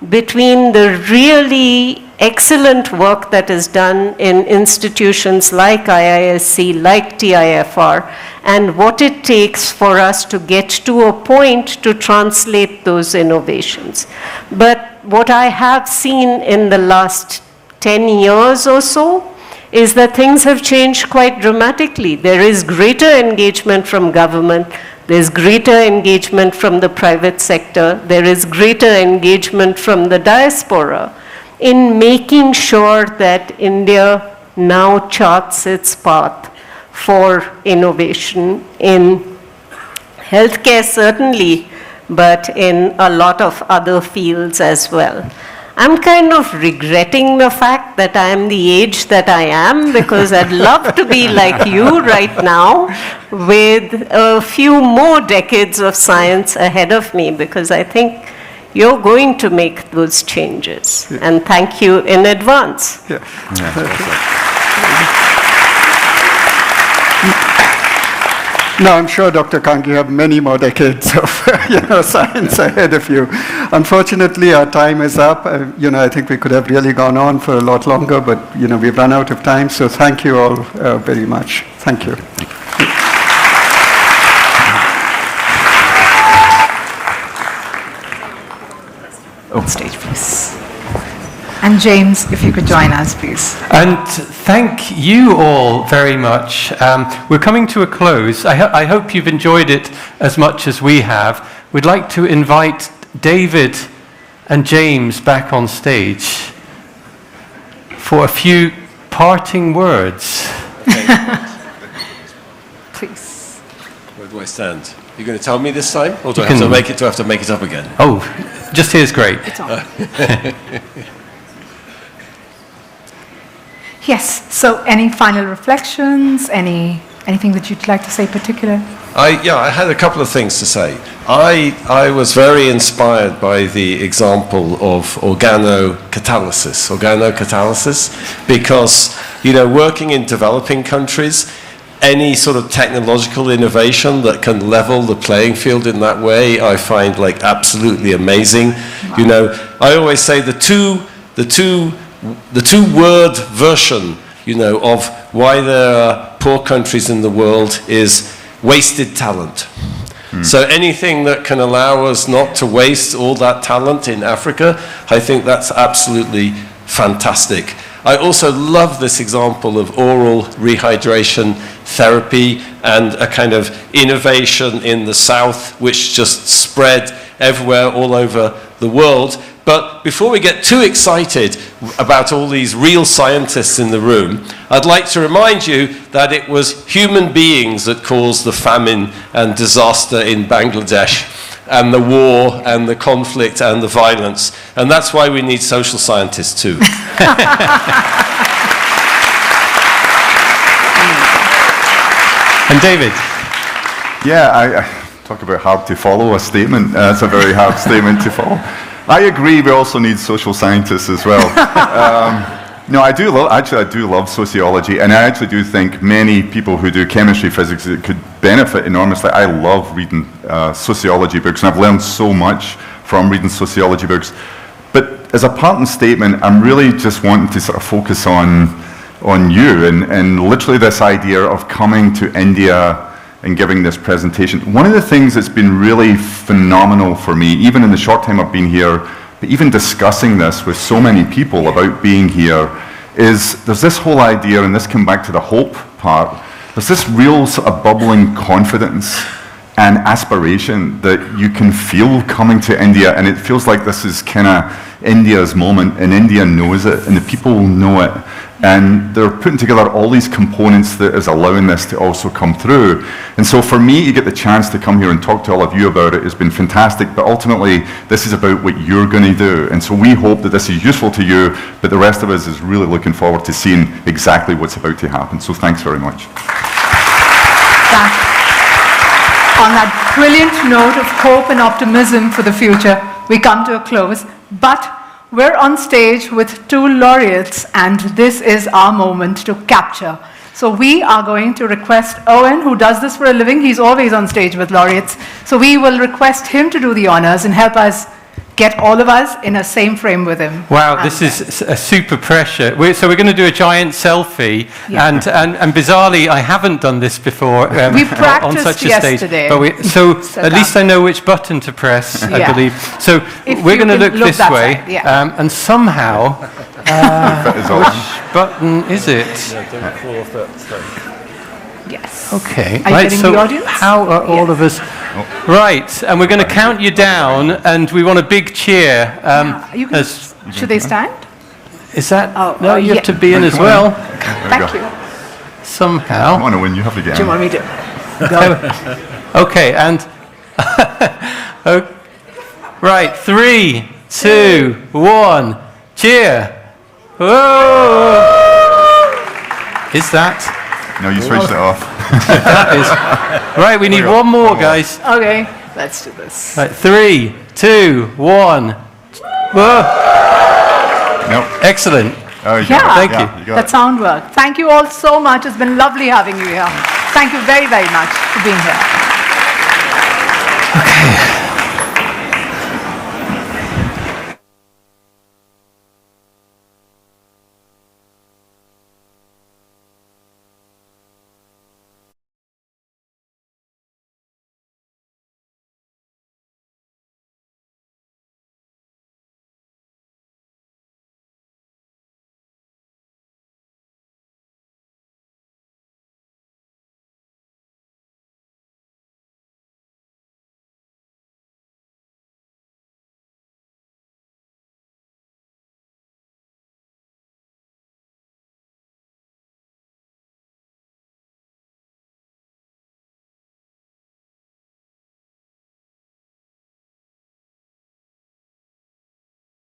S14: between the really excellent work that is done in institutions like IISc, like TIFR, and what it takes for us to get to a point to translate those innovations. But what I have seen in the last 10 years or so is that things have changed quite dramatically. There is greater engagement from government, there's greater engagement from the private sector, there is greater engagement from the diaspora in making sure that India now charts its path for innovation in healthcare certainly, but in a lot of other fields as well. I'm kind of regretting the fact that I am the age that I am, because I'd love to be like you right now with a few more decades of science ahead of me, because I think you're going to make those changes. Yeah. And thank you in advance.
S12: Yeah. No, I'm sure, Dr. Kang, you have many more decades of science ahead of you. Unfortunately, our time is up. I think we could have really gone on for a lot longer, but we've run out of time. So thank you all very much. Thank you.
S1: On stage, please. And James, if you could join us, please.
S2: And thank you all very much. We're coming to a close. I hope you've enjoyed it as much as we have. We'd like to invite David and James back on stage for a few parting words.
S1: Please.
S7: Where do I stand? You're going to tell me this time? Or do I have to make it up again?
S2: Oh, just here's great.
S1: It's on. Yes, so any final reflections, anything that you'd like to say particular?
S7: I had a couple of things to say. I was very inspired by the example of organocatalysis, because, you know, working in developing countries, any sort of technological innovation that can level the playing field in that way, I find like absolutely amazing. You know, I always say the two-word version, you know, of why there are poor countries in the world is wasted talent. So anything that can allow us not to waste all that talent in Africa, I think that's absolutely fantastic. I also love this example of oral rehydration therapy and a kind of innovation in the South which just spread everywhere all over the world. But before we get too excited about all these real scientists in the room, I'd like to remind you that it was human beings that caused the famine and disaster in Bangladesh, and the war and the conflict and the violence. And that's why we need social scientists too.
S2: And David?
S13: Yeah, I talk about hard to follow a statement. That's a very hard statement to follow. I agree, we also need social scientists as well. No, I do love sociology, and I actually do think many people who do chemistry, physics could benefit enormously. I love reading sociology books, and I've learned so much from reading sociology books. But as a parting statement, I'm really just wanting to sort of focus on you, and literally this idea of coming to India and giving this presentation. One of the things that's been really phenomenal for me, even in the short time I've been here, but even discussing this with so many people about being here, is there's this whole idea, and this came back to the hope part, there's this real sort of bubbling confidence and aspiration that you can feel coming to India, and it feels like this is kind of India's moment, and India knows it, and the people know it, and they're putting together all these components that is allowing this to also come through. And so for me to get the chance to come here and talk to all of you about it has been fantastic, but ultimately this is about what you're going to do, and so we hope that this is useful to you, but the rest of us is really looking forward to seeing exactly what's about to happen. So thanks very much.
S1: On that brilliant note of hope and optimism for the future, we come to a close, but we're on stage with two laureates, and this is our moment to capture. So we are going to request Owen, who does this for a living. He's always on stage with laureates. So we will request him to do the honors and help us get all of us in a same frame with him.
S2: Wow, this is a super pressure. So we're going to do a giant selfie, and bizarrely, I haven't done this before
S1: we practiced
S2: on such a
S1: yesterday.
S2: stage. So at least I know which button to press, I believe. So we're going to look this way, and somehow, which button is it?
S7: Don't fall off that stage.
S1: Yes.
S2: Okay.
S1: Are you getting the audience?
S2: How are all of us? Right, and we're going to count you down, and we want a big cheer.
S1: Should they stand?
S2: Is that? No, you have to be in as well.
S1: Thank you.
S2: Somehow.
S13: I want to win. You have to get in.
S1: Do you want me to go?
S2: Okay, and right, 3, 2, 1, cheer! Whoa! Is that?
S13: No, you switched it off.
S2: That is right. We need one more, guys.
S1: Okay, let's do this.
S2: Right, 3, 2, 1. Whoa!
S13: Nope.
S2: Excellent.
S13: Oh,
S1: Thank
S2: you.
S1: That sound worked. Thank you all so much. It's been lovely having you here. Thank you very, very much for being here.
S2: Okay.